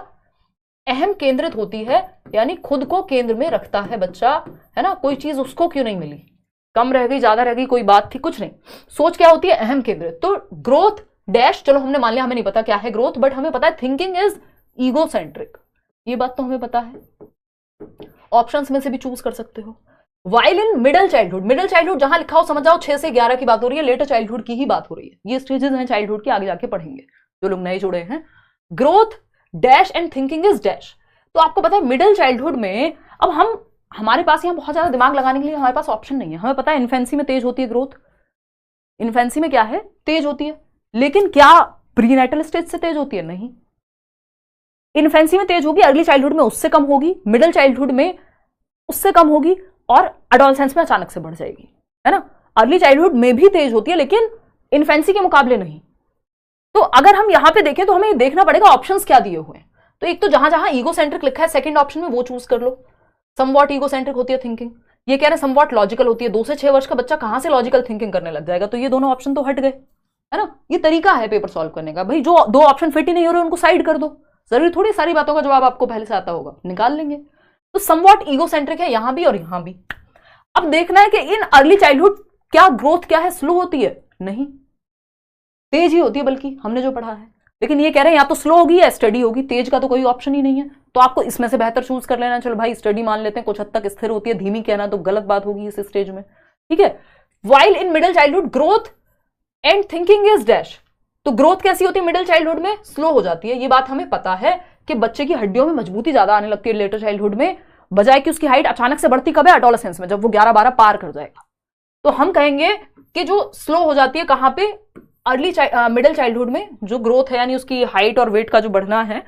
अहम केंद्रित होती है, यानी खुद को केंद्र में रखता है बच्चा, है ना। कोई चीज उसको क्यों नहीं मिली, कम रह गई, ज्यादा रह गई, कोई बात थी, कुछ नहीं। सोच क्या होती है, अहम केंद्रित। तो ग्रोथ डैश, चलो हमने मान लिया, हमें नहीं पता क्या है ग्रोथ, बट हमें पता है थिंकिंग इज ईगोसेंट्रिक, ये बात तो हमें पता है। ऑप्शंस में से भी चूज कर सकते हो। While in middle childhood, middle childhood जहां लिखा हो समझ जाओ 6 से 11 की बात हो रही है, लेटर चाइल्डहुड की ही बात हो रही है। ये स्टेजेस हैं चाइल्डहुड के, आगे जाके पढ़ेंगे जो लोग नए जुड़े हैं। Growth dash and thinking is dash. तो आपको पता है मिडिल चाइल्डहुड में, अब हमारे पास यहां बहुत ज्यादा दिमाग लगाने के लिए हमारे पास ऑप्शन नहीं है। हमें पता है इन्फेंसी में तेज होती है ग्रोथ, इन्फेंसी में क्या है, तेज होती है, लेकिन क्या प्रीनेटल स्टेज से तेज होती है? नहीं। इन्फेंसी में तेज होगी, अर्ली चाइल्डहुड में उससे कम होगी, मिडिल चाइल्डहुड में उससे कम होगी, और एडोलसेंस में अचानक से बढ़ जाएगी, है ना। अर्ली चाइल्डहुड में भी तेज होती है, लेकिन इन्फेंसी के मुकाबले नहीं। तो अगर हम यहां पे देखें तो हमें देखना पड़ेगा ऑप्शंस क्या दिए हुए हैं। तो एक तो जहां जहां ईगोसेंट्रिक लिखा है सेकंड ऑप्शन में, वो चूज कर लो। समवॉट ईगोसेंट्रिक होती है थिंकिंग, ये कह रहे हैं समवॉट लॉजिकल होती है। 2 से 6 वर्ष का बच्चा कहां से लॉजिकल थिंकिंग करने लग जाएगा, तो ये दोनों ऑप्शन तो हट गए, है ना। ये तरीका है पेपर सॉल्व करने का। भाई जो 2 ऑप्शन फिट ही नहीं हो रहे उनको साइड कर दो, जरूरी थोड़ी सारी बातों का जवाब आपको पहले से आता होगा, निकाल लेंगे। तो समवॉट ईगोसेंट्रिक है यहां भी और यहां भी। अब देखना है कि इन अर्ली चाइल्डहुड क्या ग्रोथ क्या है, स्लो होती है? नहीं, तेज ही होती है, बल्कि हमने जो पढ़ा है। लेकिन ये कह रहे हैं या तो स्लो होगी या स्टडी होगी, तेज का तो कोई ऑप्शन ही नहीं है। तो आपको इसमें से बेहतर चूज कर लेना, चलो भाई स्टडी मान लेते हैं, कुछ हद तक स्थिर होती है। धीमी कहना तो गलत बात होगी इस स्टेज में, ठीक है। While in middle childhood growth and thinking is dash. तो ग्रोथ कैसी होती है मिडिल चाइल्डहुड में? स्लो हो जाती है। ये बात हमें पता है कि बच्चे की हड्डियों में मजबूती ज्यादा आने लगती है लेटर चाइल्डहुड में, बजाय कि उसकी हाइट अचानक से बढ़ती कब है? एडोलेसेंस में, जब वो 11-12 पार कर जाएगा। तो हम कहेंगे कि जो स्लो हो जाती है कहां पे? अर्ली मिडिल चाइल्डहुड में जो ग्रोथ है, यानी उसकी हाइट और वेट का जो बढ़ना है,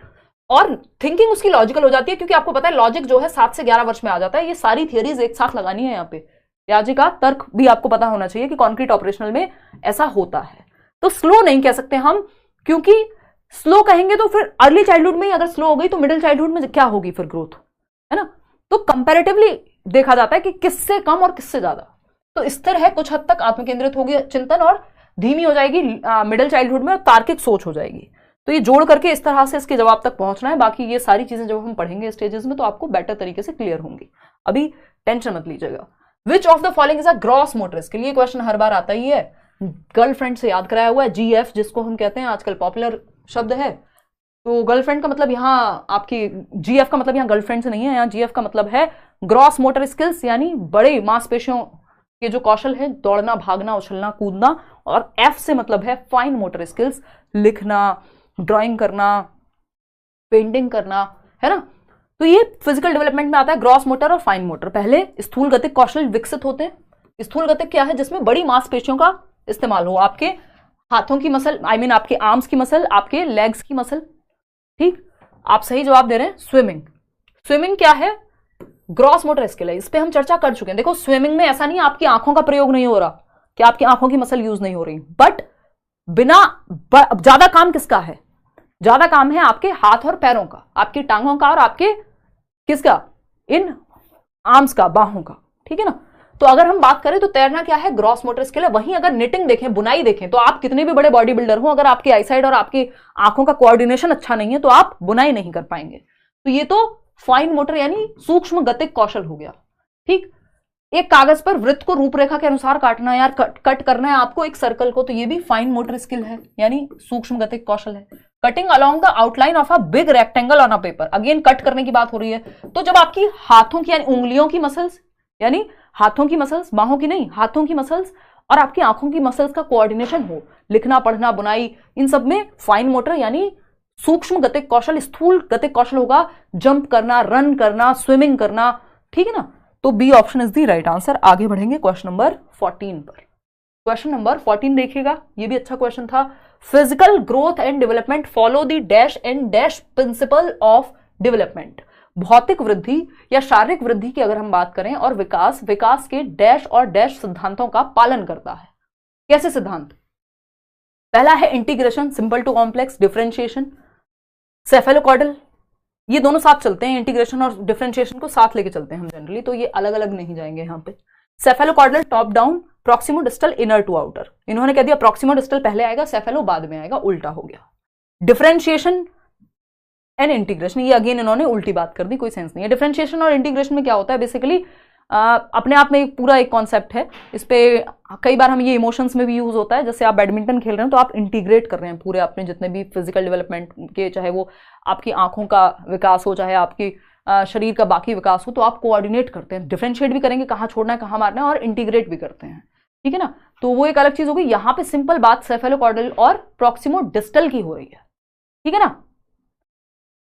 और थिंकिंग उसकी लॉजिकल हो जाती है, क्योंकि आपको पता है लॉजिक जो है 7 से 11 वर्ष में आ जाता है। ये सारी थियरीज एक साथ लगानी है यहाँ पे। ब्याजी का तर्क भी आपको पता होना चाहिए कि कॉन्क्रीट ऑपरेशनल में ऐसा होता है। तो स्लो नहीं कह सकते हम, क्योंकि स्लो कहेंगे तो फिर अर्ली चाइल्डहुड में अगर स्लो हो गई तो मिडिल चाइल्डहुड में क्या होगी फिर ग्रोथ, है ना। तो कंपैरेटिवली देखा जाता है कि किससे कम और किससे ज्यादा। तो स्थिर है, कुछ हद तक आत्मकेंद्रित होगी चिंतन, और धीमी हो जाएगी मिडिल चाइल्डहुड में, और तार्किक सोच हो जाएगी। तो ये जोड़ करके इस तरह से इसके जवाब तक पहुंचना है। बाकी ये सारी चीजें जब हम पढ़ेंगे स्टेजेस में तो आपको बेटर तरीके से क्लियर होंगी, अभी टेंशन मत लीजिएगा। विच of the following is a gross motor skill, ये क्वेश्चन हर बार आता ही है, गर्लफ्रेंड से याद कराया हुआ है। GF जिसको हम कहते हैं आजकल पॉपुलर शब्द है। तो गर्लफ्रेंड का मतलब यहाँ आपकी GF का मतलब यहाँ गर्लफ्रेंड से नहीं है, यहाँ GF का मतलब है ग्रॉस मोटर स्किल्स, यानी बड़े मांसपेशियों के जो कौशल है, दौड़ना, भागना, उछलना, कूदना। और F से मतलब है फाइन मोटर स्किल्स, लिखना, ड्राइंग करना, पेंटिंग करना, है ना। तो ये फिजिकल डेवलपमेंट में आता है, ग्रॉस मोटर और फाइन मोटर। पहले स्थूल गतिक कौशल विकसित होते हैं। स्थूल गतिक क्या है? जिसमें बड़ी मांसपेशियों का इस्तेमाल हो, आपके हाथों की मसल, आपके आर्म्स की मसल, आपके लेग्स की मसल, ठीक। आप सही जवाब दे रहे हैं। स्विमिंग, स्विमिंग क्या है? ग्रॉस मोटर स्किल है, इस पे हम चर्चा कर चुके हैं। देखो स्विमिंग में ऐसा नहीं है आपकी आंखों का प्रयोग नहीं हो रहा, कि आपकी आंखों की मसल यूज नहीं हो रही, बट बिना ज्यादा काम किसका है? ज्यादा काम है आपके हाथ और पैरों का, आपकी टांगों का, और आपके किसका? इन आर्म्स का, बाहों का, ठीक है ना। तो अगर हम बात करें तो तैरना क्या है? ग्रॉस मोटर स्किल है। वहीं अगर निटिंग देखें, बुनाई देखें, तो आप कितने भी बड़े बॉडी बिल्डर हो, अगर आपकी आईसाइट और आपकी आंखों का कोऑर्डिनेशन अच्छा नहीं है तो आप बुनाई नहीं कर पाएंगे। तो ये तो फाइन मोटर यानी सूक्ष्म गतिक कौशल हो गया, ठीक। एक कागज पर वृत्त को रूपरेखा के अनुसार काटना, यार कट करना है आपको एक सर्कल को, तो ये भी फाइन मोटर स्किल है, यानी सूक्ष्म गतिक कौशल है। Cutting along the outline of a big rectangle on a paper, again cut करने की बात हो रही है। तो जब आपकी हाथों की यानी उंगलियों की मसल्स, यानी हाथों की मसल्स, बाहों की नहीं, हाथों की मसल्स और आपकी आंखों की मसल्स का कोऑर्डिनेशन हो, लिखना, पढ़ना, बुनाई, इन सब में फाइन मोटर यानी सूक्ष्म गतिक कौशल। स्थूल गतिक कौशल होगा जंप करना, रन करना, स्विमिंग करना, ठीक है ना। तो B option is the right answer. आगे बढ़ेंगे क्वेश्चन नंबर 14 पर। क्वेश्चन नंबर 14 देखिएगा, ये भी अच्छा क्वेश्चन था। Physical growth and development follow the dash and dash principle of development. भौतिक वृद्धि या शारीरिक वृद्धि की अगर हम बात करें और विकास के डैश और डैश सिद्धांतों का पालन करता है। कैसे सिद्धांत? पहला है integration, simple to complex, differentiation, cephalocaudal, ये दोनों साथ चलते हैं, इंटीग्रेशन और डिफरेंशिएशन को साथ लेके चलते हैं हम जनरली, तो ये अलग अलग नहीं जाएंगे यहाँ पे। Cephalocaudal top down, proximodistal inner to outer. इन्होंने कह दिया प्रॉक्सिमो डिस्टल पहले आएगा, सेफेलो बाद में आएगा, उल्टा हो गया। Differentiation and integration. ये अगेन इन्होंने उल्टी बात कर दी, कोई सेंस नहीं है। डिफरेंशिएशन और इंटीग्रेशन में क्या होता है बेसिकली, अपने आप में एक पूरा एक कॉन्सेप्ट है। इस पे कई बार हम ये इमोशंस में भी यूज होता है। जैसे आप बैडमिंटन खेल रहे हैं तो आप इंटीग्रेट कर रहे हैं पूरे अपने जितने भी फिजिकल डेवलपमेंट के, चाहे वो आपकी आंखों का विकास हो, चाहे आपकी शरीर का बाकी विकास हो, तो आप कोऑर्डिनेट करते हैं। डिफरेंशिएट भी करेंगे, कहाँ छोड़ना है कहाँ मारना है, और इंटीग्रेट भी करते हैं, ठीक है ना। तो वो एक अलग चीज होगी। यहाँ पे सिंपल बात सेफेलोकॉर्डल और प्रॉक्सिमो डिस्टल की हो रही है, ठीक है ना।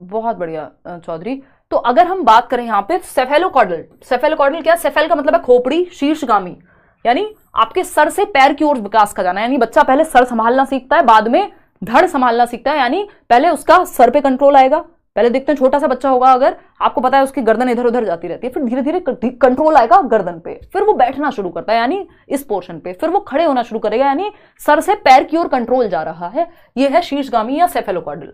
बहुत बढ़िया चौधरी। तो अगर हम बात करें यहाँ पे सेफेलोकॉर्डल, सेफेलोकॉर्डल क्या, सेफेल का मतलब है खोपड़ी, शीर्षगामी यानी आपके सर से पैर की ओर विकास का जाना। यानी बच्चा पहले सर संभालना सीखता है, बाद में धड़ संभालना सीखता है। यानी पहले उसका सर पे कंट्रोल आएगा। पहले देखते हैं छोटा सा बच्चा होगा, अगर आपको पता है उसकी गर्दन इधर उधर जाती रहती है, फिर धीरे धीरे कंट्रोल आएगा गर्दन पे, फिर वो बैठना शुरू करता है यानी इस पोर्शन पे, फिर वो खड़े होना शुरू करेगा यानी सर से पैर की ओर कंट्रोल जा रहा है। ये है शीर्षगामी या सेफेलोकॉर्डल।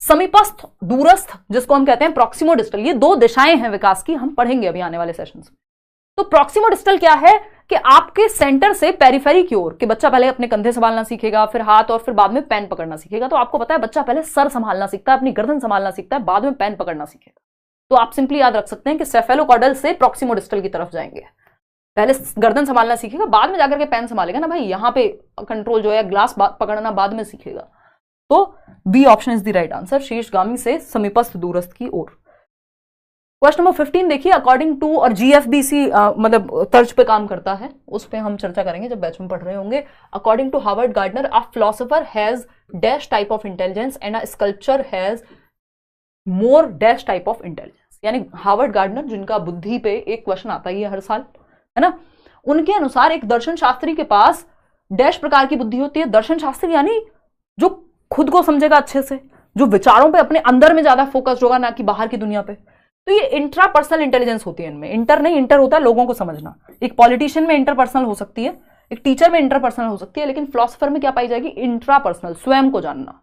समीपस्थ, दूरस्थ जिसको हम कहते हैं प्रॉक्सिमो डिस्टल, ये दो दिशाएं हैं विकास की, हम पढ़ेंगे अभी आने वाले सेशंस में। तो प्रॉक्सिमो डिस्टल क्या है कि आपके सेंटर से पेरिफेरी की ओर, कि बच्चा पहले अपने कंधे संभालना सीखेगा, फिर हाथ, और फिर बाद में पेन पकड़ना सीखेगा। तो आपको पता है बच्चा पहले सर संभालना सीखता है, अपनी गर्दन संभालना सीखता है, बाद में पेन पकड़ना सीखेगा। तो आप सिंपली याद रख सकते हैं कि सेफेलोकॉर्डल से प्रॉक्सिमो डिस्टल की तरफ जाएंगे। पहले गर्दन संभालना सीखेगा, बाद में जाकर के पेन संभालेगा ना भाई, यहां पे कंट्रोल जो है ग्लास पकड़ना बाद में सीखेगा। तो B option is the right answer, शीर्षगामी से समीपस्थ दूरस्थ की ओर। क्वेश्चन नंबर 15 देखिए, अकॉर्डिंग टू, और जीएफबीसी मतलब तर्ज पे काम करता है, उस पे हम चर्चा करेंगे जब बैच में पढ़ रहे होंगे। According to Harvard Gardner, a philosopher has dash type of intelligence and a sculpture has more dash type of intelligence. यानी हार्वर्ड गार्डनर, जिनका बुद्धि पे एक क्वेश्चन आता ही है हर साल, है ना, उनके अनुसार एक दर्शन शास्त्री के पास डैश प्रकार की बुद्धि होती है। दर्शन शास्त्री यानी जो खुद को समझेगा अच्छे से, जो विचारों पे अपने अंदर में ज्यादा फोकस्ड होगा, ना कि बाहर की दुनिया पे। तो ये इंट्रापर्सनल इंटेलिजेंस होती है इनमें। इंटर नहीं, इंटर होता है लोगों को समझना। एक पॉलिटिशियन में इंटरपर्सनल हो सकती है, एक टीचर में इंटरपर्सनल हो सकती है, लेकिन फिलोसोफर में क्या पाई जाएगी, इंट्रापर्सनल, स्वयं को जानना।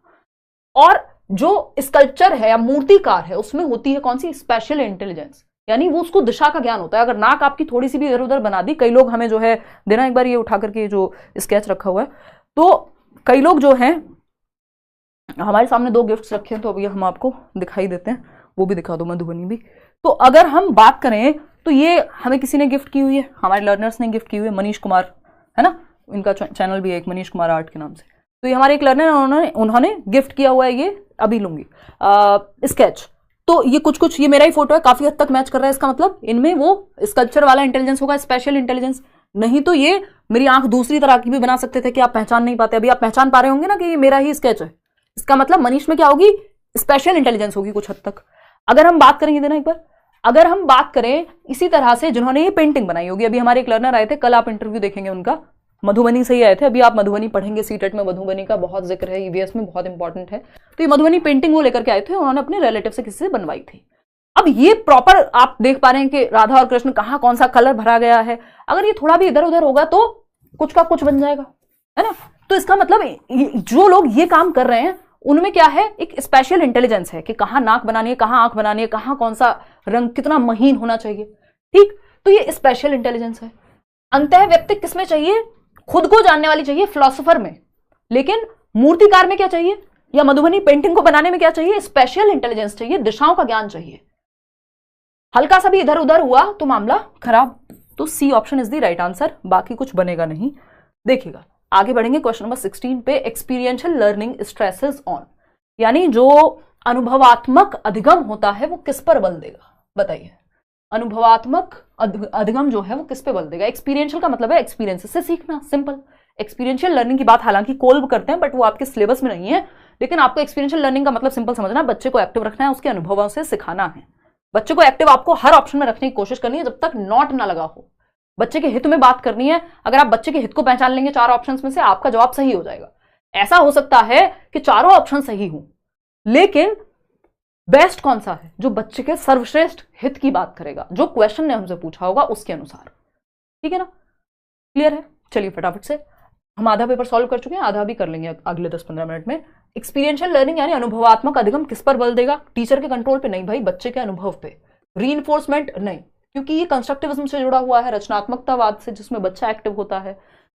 और जो स्कल्पचर है या मूर्तिकार है, उसमें होती है कौन सी, स्पेशल इंटेलिजेंस, यानी वो उसको दिशा का ज्ञान होता है। अगर नाक आपकी थोड़ी सी भी इधर उधर बना दी, कई लोग हमें जो है देना एक बार ये उठा करके जो स्केच रखा हुआ है, तो कई लोग जो है हमारे सामने दो गिफ्ट्स रखे हैं, तो अभी हम आपको दिखाई देते हैं, वो भी दिखा दो, मधुबनी भी। तो अगर हम बात करें तो ये हमें किसी ने गिफ्ट की हुई है, हमारे लर्नर्स ने गिफ्ट की हुई है, मनीष कुमार, है ना, इनका चैनल भी है एक, मनीष कुमार आर्ट के नाम से। तो ये हमारे एक लर्नर उन्होंने गिफ्ट किया हुआ है, ये अभी लूंगी स्केच। तो ये कुछ ये मेरा ही फोटो है, काफी हद तक मैच कर रहा है। इसका मतलब इनमें वो स्कल्पचर वाला इंटेलिजेंस होगा, स्पेशल इंटेलिजेंस। नहीं तो ये मेरी आंख दूसरी तरह की भी बना सकते थे कि आप पहचान नहीं पाते। अभी आप पहचान पा रहे होंगे ना कि ये मेरा ही स्केच है, इसका मतलब मनीष में क्या होगी, स्पेशल इंटेलिजेंस होगी कुछ हद तक। अगर हम बात करेंगे देना एक बार, अगर हम बात करें इसी तरह से जिन्होंने ये पेंटिंग बनाई होगी, अभी हमारे एक लर्नर आए थे, कल आप इंटरव्यू देखेंगे उनका, मधुबनी से ही आए थे। अभी आप मधुबनी पढ़ेंगे, सीटेट में मधुबनी का बहुत जिक्र है, ईवीएस में बहुत इंपॉर्टेंट है। तो ये मधुबनी पेंटिंग वो लेकर के आए थे, उन्होंने अपने रिलेटिव से किसी से बनवाई थी। अब ये प्रॉपर आप देख पा रहे हैं कि राधा और कृष्ण कहाँ कौन सा कलर भरा गया है। अगर ये थोड़ा भी इधर उधर होगा तो कुछ का कुछ बन जाएगा, है ना। तो इसका मतलब जो लोग ये काम कर रहे हैं उनमें क्या है, एक स्पेशल इंटेलिजेंस है कि कहाँ नाक बनानी है, कहाँ आंख बनानी है, कहाँ कौन सा रंग कितना महीन होना चाहिए, ठीक। तो ये स्पेशल इंटेलिजेंस है। अंतः व्यक्ति किसमें चाहिए, खुद को जानने वाली चाहिए फिलोसोफर में, लेकिन मूर्तिकार में क्या चाहिए, या मधुबनी पेंटिंग को बनाने में क्या चाहिए, स्पेशल इंटेलिजेंस चाहिए, दिशाओं का ज्ञान चाहिए। हल्का सा भी इधर उधर हुआ तो मामला खराब। तो C option is the right answer, बाकी कुछ बनेगा नहीं। देखिएगा आगे बढ़ेंगे क्वेश्चन नंबर 16 पे, एक्सपीरियंशियल लर्निंग स्ट्रेसेस ऑन, यानी जो अनुभवात्मक अधिगम होता है वो किस पर बल देगा, बताइए। अनुभवात्मक अधिगम जो है वो किस पे बल देगा। एक्सपीरियंशियल का मतलब है एक्सपीरियंस से सीखना, सिंपल। एक्सपीरियंशियल लर्निंग की बात हालांकि कोल्ब करते हैं, बट वो आपके सिलेबस में नहीं है, लेकिन आपको एक्सपीरियंशियल लर्निंग का मतलब सिंपल समझना, बच्चे को एक्टिव रखना है, उसके अनुभवों से सिखाना है। बच्चे को एक्टिव आपको हर ऑप्शन में रखने की कोशिश करनी है जब तक नॉट ना लगा हो। बच्चे के हित में बात करनी है। अगर आप बच्चे के हित को पहचान लेंगे चार ऑप्शंस में से, आपका जवाब सही हो जाएगा। ऐसा हो सकता है कि चारों ऑप्शन सही हो, लेकिन बेस्ट कौन सा है, जो बच्चे के सर्वश्रेष्ठ हित की बात करेगा, जो क्वेश्चन ने हमसे पूछा होगा उसके अनुसार, ठीक है ना। क्लियर है, चलिए फटाफट से हम आधा पेपर सॉल्व कर चुके हैं, आधा भी कर लेंगे अगले 10-15 मिनट में। एक्सपीरियंशियल लर्निंग यानी अनुभवात्मक अधिगम किस पर बल देगा, टीचर के कंट्रोल पे नहीं भाई, बच्चे के अनुभव पे। रीइंफोर्समेंट नहीं, क्योंकि ये कंस्ट्रक्टिविज्म से जुड़ा हुआ है, रचनात्मकतावाद से, जिसमें बच्चा एक्टिव होता है।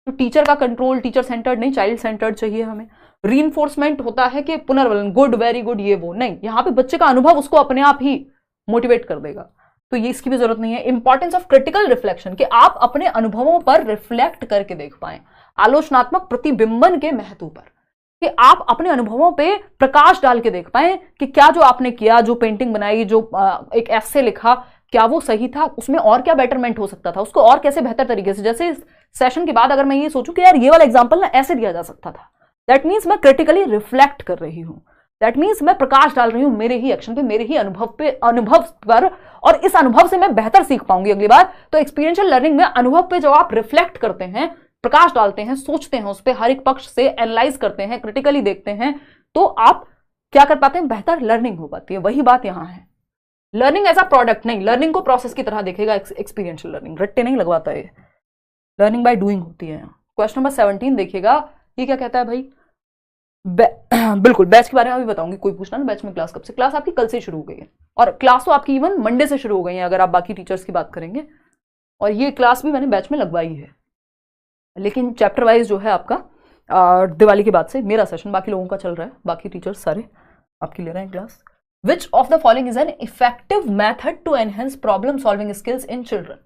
तो टीचर का कंट्रोल, टीचर सेंटर्ड नहीं, चाइल्ड सेंटर्ड चाहिए हमें। रीइंफोर्समेंट होता है कि पुनर्वलन, गुड, वेरी गुड, ये वो नहीं, यहाँ पे बच्चे का अनुभव उसको अपने आप ही मोटिवेट कर देगा, तो ये इसकी भी जरूरत नहीं है। इंपॉर्टेंस ऑफ क्रिटिकल रिफ्लेक्शन, कि आप अपने अनुभवों पर रिफ्लेक्ट करके देख पाए, आलोचनात्मक प्रतिबिंबन के महत्व पर, कि आप अपने अनुभवों पे प्रकाश डाल के देख पाए कि क्या जो आपने किया, जो पेंटिंग बनाई, जो एक एस्से लिखा, क्या वो सही था, उसमें और क्या बेटरमेंट हो सकता था, उसको और कैसे बेहतर तरीके से, जैसे इस सेशन के बाद अगर मैं ये सोचूं कि यार ये वाला एग्जाम्पल ना ऐसे दिया जा सकता था, दैट मीन्स मैं क्रिटिकली रिफ्लेक्ट कर रही हूं, दैट मीन्स मैं प्रकाश डाल रही हूं मेरे ही एक्शन पे, मेरे ही अनुभव पर, और इस अनुभव से मैं बेहतर सीख पाऊंगी अगली बार। तो एक्सपीरियंशियल लर्निंग में अनुभव पे जब आप रिफ्लेक्ट करते हैं, प्रकाश डालते हैं, सोचते हैं उस पर, हर एक पक्ष से एनालाइज करते हैं, क्रिटिकली देखते हैं, तो आप क्या कर पाते हैं, बेहतर लर्निंग हो पाती है। वही बात यहां है, लर्निंग एज अ प्रोडक्ट नहीं, लर्निंग को प्रोसेस की तरह देखेगा एक्सपीरियंशियल लर्निंग, रट्टे नहीं लगवाता है, लर्निंग बाय डूइंग होती है। क्वेश्चन नंबर 17 देखिएगा, ये क्या कहता है भाई, बिल्कुल बैच के बारे में अभी बताऊंगी, कोई पूछना ना बैच में क्लास कब से, क्लास आपकी कल से शुरू हो गई है, और क्लास तो आपकी इवन मंडे से शुरू हो गई है अगर आप बाकी टीचर्स की बात करेंगे, और ये क्लास भी मैंने बैच में लगवाई है, लेकिन चैप्टर वाइज जो है आपका दिवाली के बाद से मेरा सेशन बाकी लोगों का चल रहा है, बाकी टीचर्स सारे आपकी ले रहे हैं class. Which of the following is an effective method to enhance problem solving skills in children,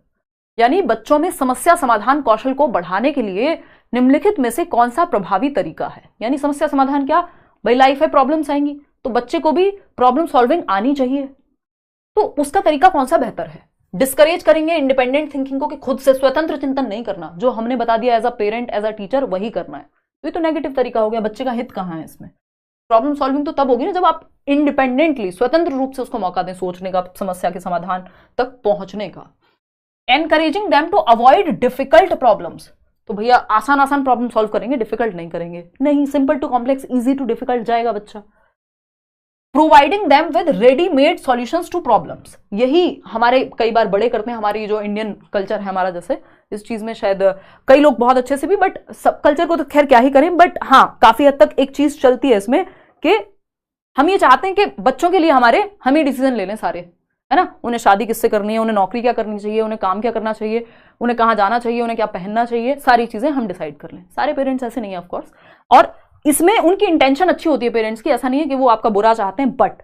यानी बच्चों में समस्या समाधान कौशल को बढ़ाने के लिए निम्नलिखित में से कौन सा प्रभावी तरीका है। यानी समस्या समाधान क्या भाई, लाइफ है, प्रॉब्लम्स आएंगी, तो बच्चे को भी प्रॉब्लम सॉल्विंग आनी चाहिए, तो उसका तरीका कौन सा बेहतर है। डिस्करेज करेंगे इंडिपेंडेंट थिंकिंग को, कि खुद से स्वतंत्र चिंतन नहीं करना, जो हमने बता दिया as a parent as a teacher वही करना है, तो ये तो नेगेटिव तरीका हो गया, बच्चे का हित कहां है इसमें। प्रॉब्लम सॉल्विंग तो तब होगी ना जब आप इंडिपेंडेंटली, स्वतंत्र रूप से उसको मौका दें सोचने का, समस्या के समाधान तक पहुंचने का। Encouraging them to avoid difficult problems, तो भैया आसान आसान प्रॉब्लम सॉल्व करेंगे, डिफिकल्ट नहीं करेंगे, नहीं, simple to complex, easy to difficult जाएगा बच्चा। Providing them with readymade solutions to problems, यही हमारे कई बार बड़े करते हैं, हमारी जो इंडियन कल्चर है हमारा, जैसे इस चीज में शायद कई लोग बहुत अच्छे से भी, बट सब कल्चर को तो खैर क्या ही करें, बट हाँ काफी हद तक एक चीज चलती है इसमें कि हम ये चाहते हैं कि बच्चों के लिए हमारे हम ही डिसीजन ले लें सारे, है ना, उन्हें शादी किससे करनी है, उन्हें नौकरी क्या करनी चाहिए, उन्हें काम क्या करना चाहिए, उन्हें कहाँ जाना चाहिए, उन्हें क्या पहनना चाहिए, सारी चीजें हम डिसाइड कर लें। सारे पेरेंट्स ऐसे नहीं है ऑफकोर्स, और इसमें उनकी इंटेंशन अच्छी होती है पेरेंट्स की, ऐसा नहीं है कि वो आपका बुरा चाहते हैं, बट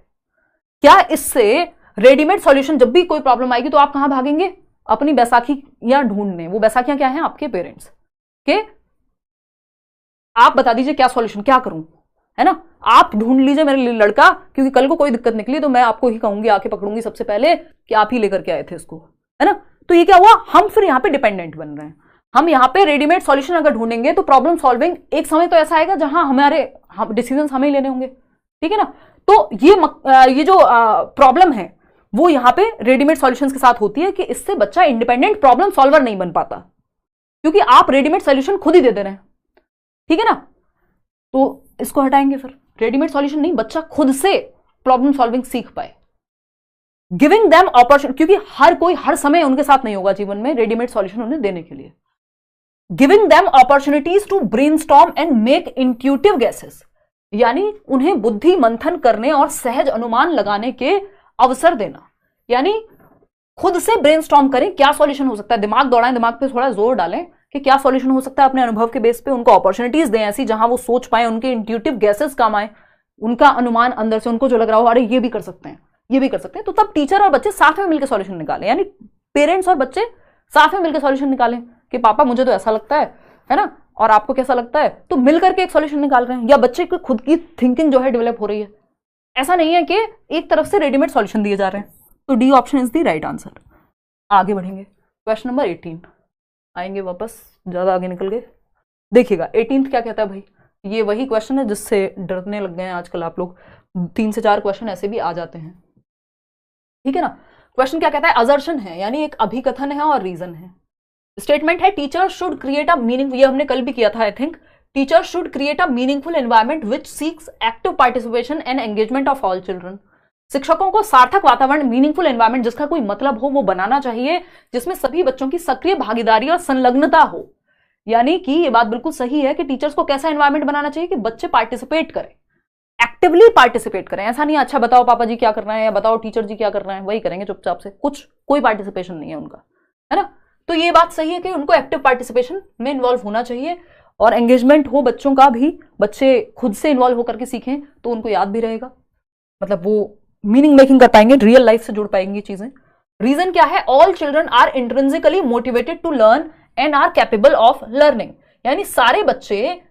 क्या इससे रेडीमेड सॉल्यूशन, जब भी कोई प्रॉब्लम आएगी तो आप कहां भागेंगे, अपनी बैसाखियां ढूंढने। वो बैसाखियां क्या है, आपके पेरेंट्स के, आप बता दीजिए क्या सॉल्यूशन, क्या करूं, है ना, आप ढूंढ लीजिए मेरे लिए लड़का, क्योंकि कल को कोई दिक्कत निकली तो मैं आपको ही कहूंगी, आके पकड़ूंगी सबसे पहले कि आप ही लेकर के आए थे इसको, है ना। तो ये क्या हुआ, हम फिर यहाँ पे डिपेंडेंट बन रहे हैं, हम यहाँ पे रेडीमेड सॉल्यूशन अगर ढूंढेंगे तो प्रॉब्लम सॉल्विंग एक समय तो ऐसा आएगा जहां हमारे डिसीजन हमें ही लेने होंगे, ठीक है ना। तो ये जो प्रॉब्लम है वो यहाँ पे रेडीमेड सॉल्यूशंस के साथ होती है कि इससे बच्चा इंडिपेंडेंट प्रॉब्लम सॉल्वर नहीं बन पाता, क्योंकि आप रेडीमेड सॉल्यूशन खुद ही दे रहे हैं, ठीक है ना। तो इसको हटाएंगे, फिर रेडीमेड सॉल्यूशन नहीं, बच्चा खुद से प्रॉब्लम सॉल्विंग सीख पाए। गिविंग देम अपॉर्चुनिटी, क्योंकि हर कोई हर समय उनके साथ नहीं होगा जीवन में रेडीमेड सॉल्यूशन उन्हें देने के लिए। Giving them opportunities to brainstorm and make intuitive guesses, यानी उन्हें बुद्धि मंथन करने और सहज अनुमान लगाने के अवसर देना, यानी खुद से ब्रेनस्टॉर्म करें क्या सॉल्यूशन हो सकता है, दिमाग दौड़ाएं, दिमाग पे थोड़ा जोर डालें कि क्या सॉल्यूशन हो सकता है, अपने अनुभव के बेस पे उनको अपॉर्चुनिटीज दें ऐसी जहां वो सोच पाए, उनके इंट्यूटिव गेसेस काम आए, उनका अनुमान अंदर से उनको जो लग रहा हो अरे ये भी कर सकते हैं, ये भी कर सकते हैं, तो तब टीचर और बच्चे साथ में मिलकर सॉल्यूशन निकालें, यानी पेरेंट्स और बच्चे साथ में मिलकर सॉल्यूशन निकालें कि पापा मुझे तो ऐसा लगता है ना, और आपको कैसा लगता है, तो मिलकर के एक सॉल्यूशन निकाल रहे हैं, या बच्चे की खुद की थिंकिंग जो है डेवलप हो रही है। ऐसा नहीं है कि एक तरफ से रेडीमेड सॉल्यूशन दिए जा रहे हैं। तो D option is the right answer. आगे बढ़ेंगे, क्वेश्चन नंबर 18 आएंगे वापस, ज्यादा आगे निकल गए। देखिएगा 18 क्या कहता है भाई, ये वही क्वेश्चन है जिससे डरने लग गए हैं आजकल आप लोग, 3 से 4 क्वेश्चन ऐसे भी आ जाते हैं, ठीक है ना। क्वेश्चन क्या कहता है, अजर्शन है, यानी एक अभिकथन है और रीजन है। स्टेटमेंट है teacher should create a meaning, ये हमने कल भी किया था I think, teacher should create a meaningful environment which seeks active participation and engagement of all children. शिक्षकों को सार्थक वातावरण, मीनिंगफुल एनवायरमेंट जिसका कोई मतलब हो वो बनाना चाहिए, जिसमें सभी बच्चों की सक्रिय भागीदारी और संलग्नता हो। यानी कि ये बात बिल्कुल सही है कि टीचर्स को कैसा एनवायरमेंट बनाना चाहिए कि बच्चे पार्टिसिपेट करें, एक्टिवली पार्टिसिपेट करें। ऐसा नहीं अच्छा बताओ पापा जी क्या करना है या बताओ टीचर जी क्या करना है, वही करेंगे चुपचाप से, कोई पार्टिसिपेशन नहीं है उनका, है ना। तो ये बात सही है कि उनको एक्टिव पार्टिसिपेशन में इन्वॉल्व होना चाहिए और एंगेजमेंट हो बच्चों का भी, बच्चे खुद से इन्वॉल्व होकर के सीखें तो उनको याद भी रहेगा, मतलब वो मीनिंग मेकिंग कर पाएंगे, रियल लाइफ से जुड़ पाएंगी चीजें। रीजन क्या है? All children are intrinsically motivated to learn and are capable of learning. यानी सारे बच्चे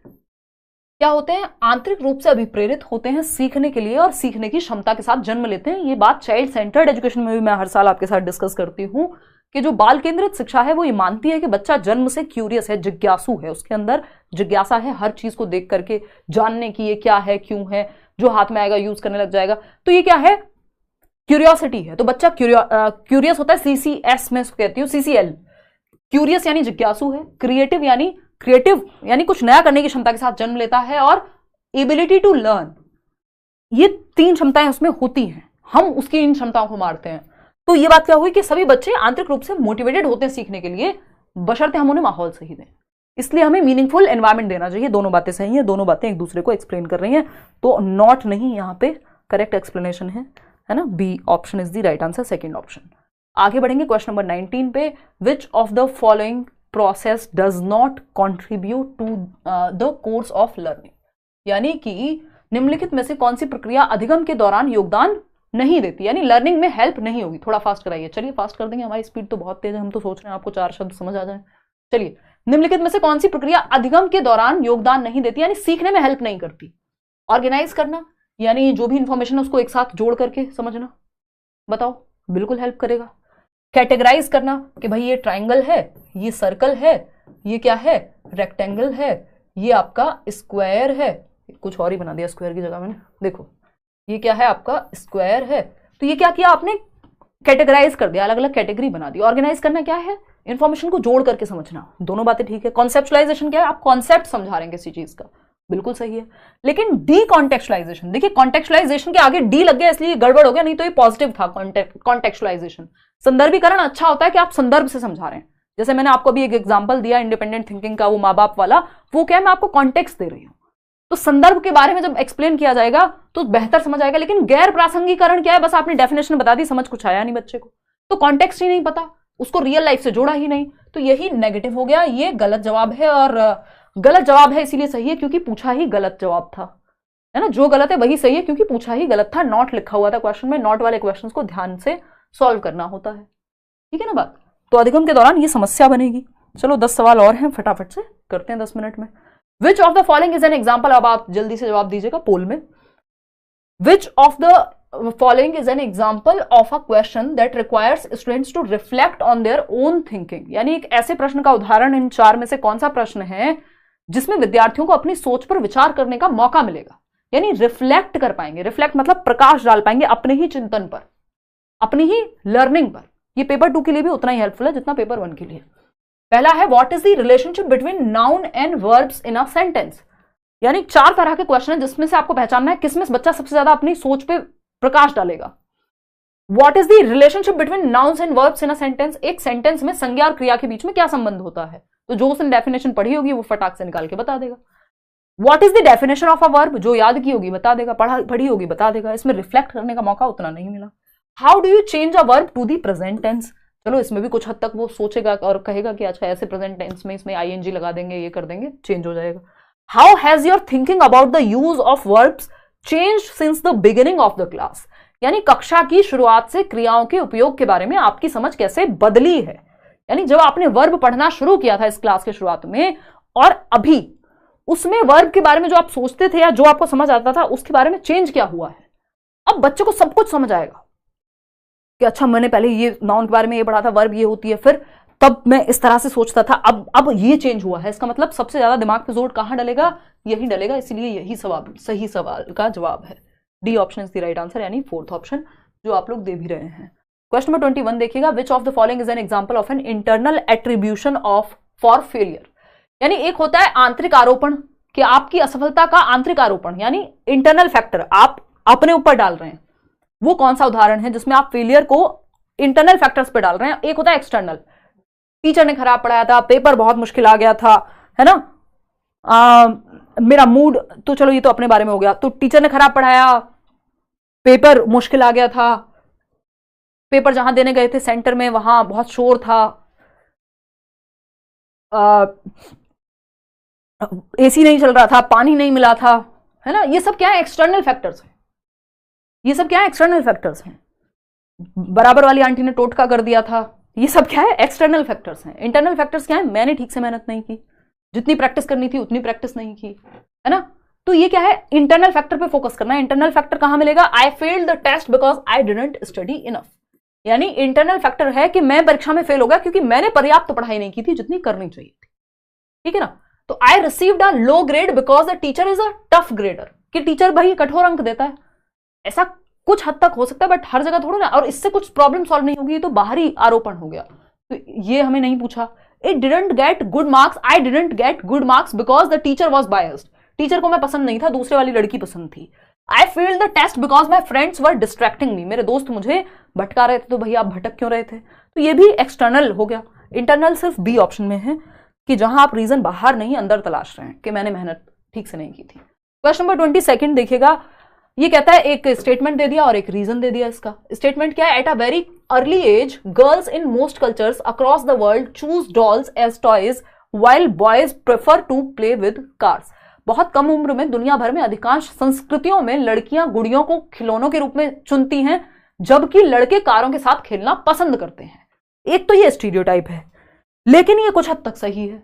क्या होते हैं? आंतरिक रूप से अभिप्रेरित होते हैं सीखने के लिए और सीखने की क्षमता के साथ जन्म लेते हैं। ये बात चाइल्ड सेंटर्ड एजुकेशन में भी मैं हर साल आपके साथ डिस्कस करती हूं कि जो बाल केंद्रित शिक्षा है वो ये मानती है कि बच्चा जन्म से क्यूरियस है, जिज्ञासु है, उसके अंदर जिज्ञासा है हर चीज को देख करके जानने की, ये क्या है, क्यों है, जो हाथ में आएगा यूज करने लग जाएगा। तो ये क्या है? क्यूरियोसिटी है। तो बच्चा क्यूरियस होता है, सीसीएस में कहती हूँ, सीसीएल। क्यूरियस यानी जिज्ञासु है, क्रिएटिव यानी कुछ नया करने की क्षमता के साथ जन्म लेता है, और एबिलिटी टू लर्न, ये 3 क्षमताएं उसमें होती हैं, हम उसकी इन क्षमताओं को मारते हैं। तो ये बात क्या हुई कि सभी बच्चे आंतरिक रूप से मोटिवेटेड होते हैं सीखने के लिए, बशर्ते हम उन्हें माहौल सही दें। इसलिए हमें मीनिंगफुल एनवायरमेंट देना चाहिए। दोनों बातें सही हैं, दोनों बातें एक दूसरे को एक्सप्लेन कर रही हैं, तो नॉट नहीं, यहां पे करेक्ट एक्सप्लेनेशन है ना, B option is the right answer, second option. आगे बढ़ेंगे क्वेश्चन नंबर 19 पे। Which of the following process does not contribute to the course of learning? यानी कि निम्नलिखित में से कौन सी प्रक्रिया अधिगम के दौरान योगदान नहीं देती, यानी लर्निंग में हेल्प नहीं होगी। थोड़ा फास्ट कराइए, चलिए फास्ट कर देंगे, हमारी स्पीड तो बहुत तेज है, हम तो सोच रहे हैं आपको 4 शब्द समझ आ जाए। चलिए, निम्नलिखित में से कौन सी प्रक्रिया अधिगम के दौरान योगदान नहीं देती, यानी सीखने में हेल्प नहीं करती? ऑर्गेनाइज करना, यानी जो भी इंफॉर्मेशन है उसको एक साथ जोड़ करके समझना, बताओ, बिल्कुल हेल्प करेगा। कैटेगराइज करना कि भाई ये ट्राइंगल है, ये सर्कल है, ये क्या है, रेक्टेंगल है, ये आपका स्क्वायर है, कुछ और ही बना दिया स्क्वायर की जगह मैंने, देखो ये क्या है, आपका स्क्वायर है। तो ये क्या किया आपने? कैटेगराइज कर दिया, अलग अलग कैटेगरी बना दी। ऑर्गेनाइज करना क्या है? इंफॉर्मेशन को जोड़ करके समझना। दोनों बातें ठीक है। कॉन्सेप्चुलाइजेशन क्या है? आप कॉन्सेप्ट समझा रहे हैं किसी चीज का, बिल्कुल सही है। लेकिन डी कॉन्टेक्चुलाइजेशन, देखिए कॉन्टेक्चुलाइजेशन के आगे डी लग गया इसलिए गड़बड़ हो गया, नहीं तो ये पॉजिटिव था। कॉन्टेक्चुलाइजेशन, संदर्भीकरण अच्छा होता है कि आप संदर्भ से समझा रहे हैं। जैसे मैंने आपको अभी एक एग्जांपल दिया इंडिपेंडेंट थिंकिंग का, वो माँ बाप वाला, वो क्या है, मैं आपको कॉन्टेक्स्ट दे रही हूँ। तो संदर्भ के बारे में जब एक्सप्लेन किया जाएगा तो बेहतर समझ आएगा। लेकिन गैर प्रासंगिकरण क्या है? बस आपने डेफिनेशन बता दी, समझ कुछ आया नहीं बच्चे को, तो कॉन्टेक्स्ट ही नहीं पता, उसको रियल लाइफ से जोड़ा ही नहीं, तो यही नेगेटिव हो गया, ये गलत जवाब है। और गलत जवाब है इसीलिए सही है क्योंकि पूछा ही गलत जवाब था, है ना। जो गलत है वही सही है क्योंकि पूछा ही गलत था, नॉट लिखा हुआ था क्वेश्चन में। नॉट वाले क्वेश्चन को ध्यान से सॉल्व करना होता है, ठीक है ना बात। तो अधिगम के दौरान ये समस्या बनेगी। चलो 10 सवाल और हैं, फटाफट से करते हैं 10 मिनट में। Which of the following is an example, अब आप जल्दी से जवाब दीजिएगा पोल में। Which of the following is an example of a question that requires students to reflect on their own thinking? यानी एक ऐसे प्रश्न का उदाहरण इन 4 में से कौन सा प्रश्न है जिसमें विद्यार्थियों को अपनी सोच पर विचार करने का मौका मिलेगा, यानी रिफ्लेक्ट कर पाएंगे। रिफ्लेक्ट मतलब प्रकाश डाल पाएंगे अपने ही चिंतन पर, अपनी ही लर्निंग पर। ये पेपर 2 के लिए भी उतना ही हेल्पफुल है जितना पेपर 1 के लिए। पहला है what is the relationship between noun and verbs in a sentence? यानी 4 तरह के क्वेश्चन है जिसमें से आपको पहचानना है किसमें बच्चा सबसे ज्यादा अपनी सोच पे प्रकाश डालेगा। What is the relationship between nouns and verbs in a sentence? एक सेंटेंस में संज्ञा और क्रिया के बीच में क्या संबंध होता है? तो जो उसने डेफिनेशन पढ़ी होगी वो फटाक से निकाल के बता देगा। What is the definition of a verb? जो याद की होगी बता देगा, पढ़ी होगी बता देगा। इसमें रिफ्लेक्ट करने का मौका उतना नहीं मिला। How do you change a verb to the present tense? चलो इसमें भी कुछ हद तक वो सोचेगा और कहेगा कि अच्छा ऐसे प्रेजेंट टेंस में इसमें आईएनजी लगा देंगे, ये कर देंगे, चेंज हो जाएगा। How has your thinking about the use of verbs change since the beginning of the class? यानी कक्षा की शुरुआत से क्रियाओं के उपयोग के बारे में आपकी समझ कैसे बदली है? यानी जब आपने वर्ब पढ़ना शुरू किया था इस क्लास के शुरुआत में और अभी, उसमें वर्ब के बारे में जो आप सोचते थे या जो आपको समझ आता था उसके बारे में चेंज क्या हुआ है? अब बच्चे को सब कुछ समझ आएगा कि अच्छा मैंने पहले ये नाउन के बारे में ये पढ़ा था, वर्ब ये होती है, फिर तब मैं इस तरह से सोचता था, अब ये चेंज हुआ है। इसका मतलब सबसे ज्यादा दिमाग पे जोर कहां डलेगा? यही डलेगा। इसलिए यही सही सवाल का जवाब है। D option is the right answer, यानी 4th ऑप्शन जो आप लोग दे भी रहे हैं। क्वेश्चन नंबर 21 देखिएगा। विच of the following is an example of an internal attribution of for failure? यानी एक होता है आंतरिक आरोपण कि आपकी असफलता का आंतरिक आरोपण, यानी इंटरनल फैक्टर आप अपने ऊपर डाल रहे हैं। वो कौन सा उदाहरण है जिसमें आप फेलियर को इंटरनल फैक्टर्स पे डाल रहे हैं? एक होता है एक्सटर्नल, टीचर ने खराब पढ़ाया था, पेपर बहुत मुश्किल आ गया था, है ना, मेरा मूड, तो चलो ये तो अपने बारे में हो गया। तो टीचर ने खराब पढ़ाया, पेपर मुश्किल आ गया था, पेपर जहां देने गए थे सेंटर में वहां बहुत शोर था, एसी नहीं चल रहा था, पानी नहीं मिला था, है ना, ये सब क्या है, एक्सटर्नल फैक्टर्स हैं। ये सब क्या है, एक्सटर्नल फैक्टर्स हैं। बराबर वाली आंटी ने टोटका कर दिया था, ये सब क्या है, एक्सटर्नल फैक्टर्स हैं। इंटरनल फैक्टर्स क्या है, मैंने ठीक से मेहनत नहीं की, जितनी प्रैक्टिस करनी थी उतनी प्रैक्टिस नहीं की, है ना। तो ये क्या है, इंटरनल फैक्टर पे फोकस करना है। इंटरनल फैक्टर कहां मिलेगा, I failed the test because I didn't study enough. यानी इंटरनल फैक्टर है कि मैं परीक्षा में फेल हो गया क्योंकि मैंने पर्याप्त पढ़ाई नहीं की थी जितनी करनी चाहिए थी, ठीक है ना। तो I received a low grade because the teacher is a tough grader, कि टीचर भाई कठोर अंक देता है, ऐसा कुछ हद तक हो सकता है, बट हर जगह थोड़ा ना, और इससे कुछ प्रॉब्लम सॉल्व नहीं होगी, तो बाहरी आरोपण हो गया। तो ये हमें नहीं पूछा। It didn't get good marks, I didn't get good marks because the teacher was biased. Teacher को मैं पसंद नहीं था, दूसरे वाली लड़की पसंद थी। I failed the test because my friends were distracting me, मेरे दोस्त मुझे भटका रहे थे, तो भैया आप भटक क्यों रहे थे। तो ये भी एक्सटर्नल हो गया। इंटरनल सिर्फ बी ऑप्शन में है, कि जहां आप रीजन बाहर नहीं अंदर तलाश रहे हैं कि मैंने मेहनत ठीक से नहीं की थी। क्वेश्चन नंबर 22 देखिएगा। ये कहता है, एक स्टेटमेंट दे दिया और एक रीजन दे दिया। इसका स्टेटमेंट क्या है, at a very early age girls in most cultures across the world choose dolls as toys while boys prefer to play with cars. बहुत कम उम्र में दुनिया भर में अधिकांश संस्कृतियों में लड़कियां गुड़ियों को खिलौनों के रूप में चुनती हैं, जबकि लड़के कारों के साथ खेलना पसंद करते हैं। एक तो ये स्टीरियोटाइप है, लेकिन ये कुछ हद तक सही है।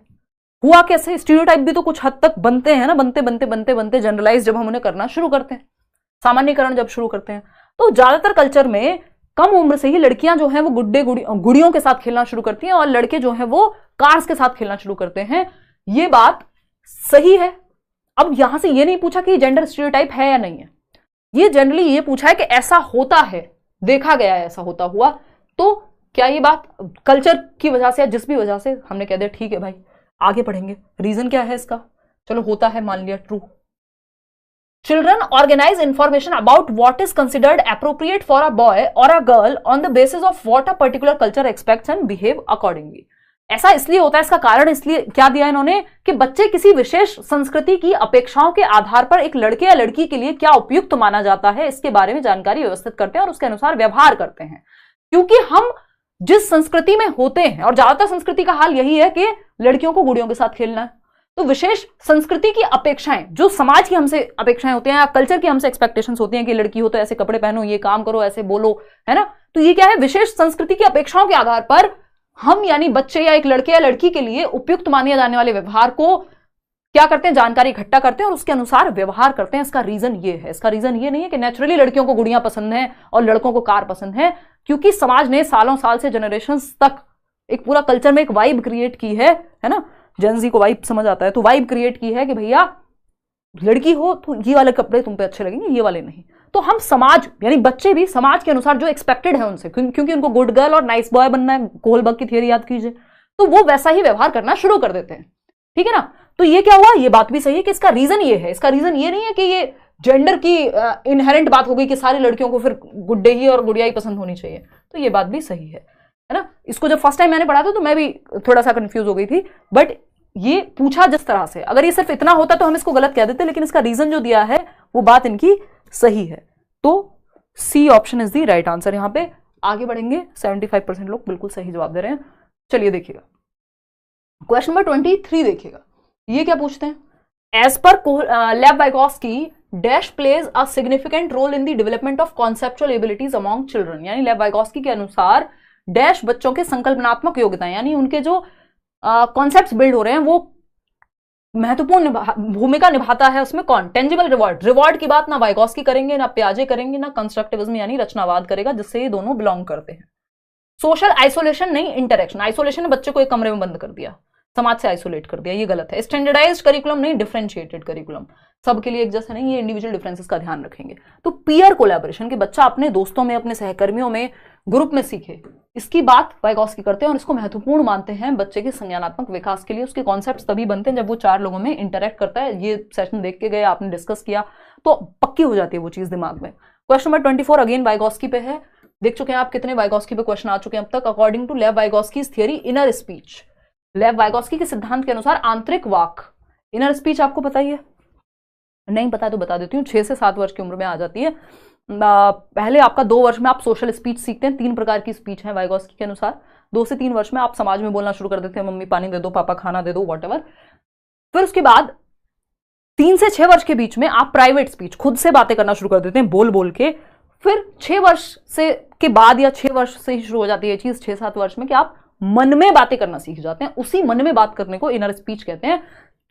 हुआ कैसे, स्टीरियोटाइप भी तो कुछ हद तक बनते हैं ना, बनते बनते बनते बनते जनरलाइज जब हम उन्हें करना शुरू करते हैं, सामान्यकरण जब शुरू करते हैं, तो ज्यादातर कल्चर में कम उम्र से ही लड़कियां जो हैं वो गुड़ियों के साथ खेलना शुरू करती हैं और लड़के जो हैं वो कार्स के साथ खेलना शुरू करते हैं। ये बात सही है। अब यहां से ये नहीं पूछा कि जेंडर स्टीरियोटाइप है या नहीं है, ये जनरली ये पूछा है कि ऐसा होता है, देखा गया है ऐसा होता हुआ। तो क्या ये बात कल्चर की वजह से या जिस भी वजह से, हमने कह दिया ठीक है भाई, आगे पढ़ेंगे। रीजन क्या है इसका, चलो होता है, मान लिया true. Children organize information about what is considered appropriate for a boy or a girl on the basis of what a particular culture expects and behave accordingly. ऐसा इसलिए होता है, इसका कारण इसलिए क्या दिया इन्होंने कि बच्चे किसी विशेष संस्कृति की अपेक्षाओं के आधार पर एक लड़के या लड़की के लिए क्या उपयुक्त माना जाता है इसके बारे में जानकारी व्यवस्थित करते हैं और उसके अनुसार व्यवहार करते हैं। क्योंकि हम जिस संस्कृति में होते हैं, और ज्यादातर संस्कृति का हाल यही है कि लड़कियों को गुड़ियों के साथ खेलना है, तो विशेष संस्कृति की अपेक्षाएं, जो समाज की हमसे अपेक्षाएं होती हैं या कल्चर की हमसे एक्सपेक्टेशंस होती हैं कि लड़की हो तो ऐसे कपड़े पहनो, ये काम करो, ऐसे बोलो, है ना। तो ये क्या है, विशेष संस्कृति की अपेक्षाओं के आधार पर हम यानी बच्चे या एक लड़के या लड़की के लिए उपयुक्त माने जाने वाले व्यवहार को क्या करते हैं, जानकारी इकट्ठा करते हैं और उसके अनुसार व्यवहार करते हैं। इसका रीजन ये है। इसका रीजन ये नहीं है कि नेचुरली लड़कियों को गुड़ियां पसंद है और लड़कों को कार पसंद है, क्योंकि समाज ने सालों साल से जनरेशंस तक एक पूरा कल्चर में एक वाइब क्रिएट की है ना। जेनजी को वाइब समझ आता है, तो वाइब क्रिएट की है कि भैया लड़की हो तो ये वाले कपड़े तुम पे अच्छे लगेंगे, ये वाले नहीं। तो हम समाज यानी बच्चे भी समाज के अनुसार जो एक्सपेक्टेड है उनसे, क्योंकि उनको गुड गर्ल और नाइस बॉय बनना है, कोहलबर्ग की थियरी याद कीजिए, तो वो वैसा ही व्यवहार करना शुरू कर देते हैं, ठीक है ना। तो ये क्या हुआ, ये बात भी सही है कि इसका रीजन ये है। इसका रीजन ये नहीं है कि ये जेंडर की इनहेरेंट बात हो गई कि सारी लड़कियों को फिर गुड्डे ही और गुड़िया ही पसंद होनी चाहिए, तो ये बात भी सही है ना। इसको जब फर्स्ट टाइम मैंने पढ़ा था तो मैं भी थोड़ा सा कंफ्यूज हो गई थी, बट ये पूछा जिस तरह से, अगर ये सिर्फ इतना होता तो हम इसको गलत कह देते, लेकिन इसका रीजन जो दिया है वो बात इनकी सही है। तो C option is the right answer. यहां पे आगे बढ़ेंगे, 75% लोग बिल्कुल सही जवाब दे रहे हैं। चलिए देखिएगा क्वेश्चन नंबर 23 देखिएगा। ये क्या पूछते हैं, as per Lev Vygotsky dash plays a significant role in the development of conceptual abilities among children. यानी लेव वाइगोस्की के अनुसार डैश बच्चों के संकल्पनात्मक योग्यताएं, यानी उनके जो कॉन्सेप्ट्स बिल्ड हो रहे हैं वो महत्वपूर्ण भूमिका निभाता है उसमें कौन, टेंजिबल रिवॉर्ड। रिवॉर्ड की बात ना वाइगोस्की करेंगे, ना पियाजे करेंगे, ना कंस्ट्रक्टिविज्म यानी रचनावाद करेगा, जिससे ये दोनों बिलोंग करते हैं। सोशल आइसोलेशन नहीं, इंटरेक्शन। आइसोलेशन ने बच्चे को एक कमरे में बंद कर दिया, समाज से आइसोलेट कर दिया, ये गलत है। स्टैंडर्डाइज्ड करिकुलम नहीं, डिफरेंशिएटेड करिकुलम। सबके लिए एक जैसा नहीं, ये इंडिविजुअल डिफरेंसेस का ध्यान रखेंगे। तो पीयर कोलैबोरेशन, कि बच्चा अपने दोस्तों में, अपने सहकर्मियों में, ग्रुप में सीखे, इसकी बात वाइगोस्की करते हैं और इसको महत्वपूर्ण मानते हैं बच्चे के संज्ञानात्मक विकास के लिए। उसके कॉन्सेप्ट्स तभी बनते हैं जब वो 4 लोगों में इंटरेक्ट करता है। ये सेशन देख के गए, आपने डिस्कस किया तो पक्की हो जाती है वो चीज दिमाग में। क्वेश्चन नंबर 24 अगेन वाइगोस्की पे है। देख चुके हैं आप कितने वाइगोस्की पे क्वेश्चन आ चुके हैं अब तक। अकॉर्डिंग टू लेव वाइगोस्की थियरी इनर स्पीच, लेव वाइगोस्की के सिद्धांत के अनुसार आंतरिक वाक, इनर स्पीच आपको पता ही है, नहीं पता तो बता देती हूँ, 6 से 7 वर्ष की उम्र में आ जाती है। पहले आपका 2 वर्ष में आप सोशल स्पीच सीखते हैं। 3 प्रकार की स्पीच है वाइगोस्की के अनुसार। 2 से 3 वर्ष में आप समाज में बोलना शुरू कर देते हैं, मम्मी पानी दे दो, पापा खाना दे दो, वॉट एवर। फिर उसके बाद 3 से 6 वर्ष के बीच में आप प्राइवेट स्पीच खुद से बातें करना शुरू कर देते हैं, बोल बोल के। फिर 6 वर्ष से के बाद या 6 वर्ष से ही शुरू हो जाती है चीज, 6-7 वर्ष में, कि आप मन में बातें करना सीख जाते हैं। उसी मन में बात करने को इनर स्पीच कहते हैं।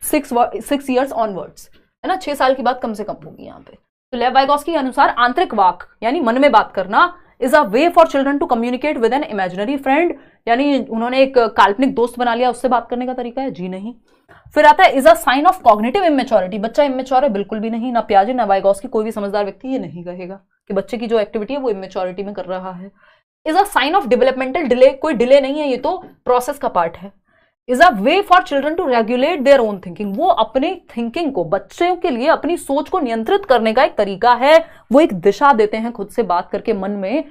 6 ईयर्स ऑनवर्ड्स, है ना, 6 साल की बात कम से कम होगी यहाँ पे। तो लेव वाइगोस्की के अनुसार आंतरिक वाक यानी मन में बात करना is a way for children to communicate with an imaginary friend, यानी उन्होंने एक काल्पनिक दोस्त बना लिया, उससे बात करने का तरीका है। जी नहीं। फिर आता है is a sign of cognitive immaturity, बच्चा इमेच्योर है, बिल्कुल भी नहीं। ना पियाजे ना वाइगोस्की, कोई भी समझदार व्यक्ति ये नहीं कहेगा कि बच्चे की जो एक्टिविटी है वो इमेच्योरिटी में कर रहा है। Is a sign of developmental delay, कोई डिले नहीं है, ये तो प्रोसेस का पार्ट है। Is a way for children to regulate their own thinking, वो अपने थिंकिंग को, बच्चों के लिए अपनी सोच को नियंत्रित करने का एक तरीका है। वो एक दिशा देते हैं खुद से बात करके मन में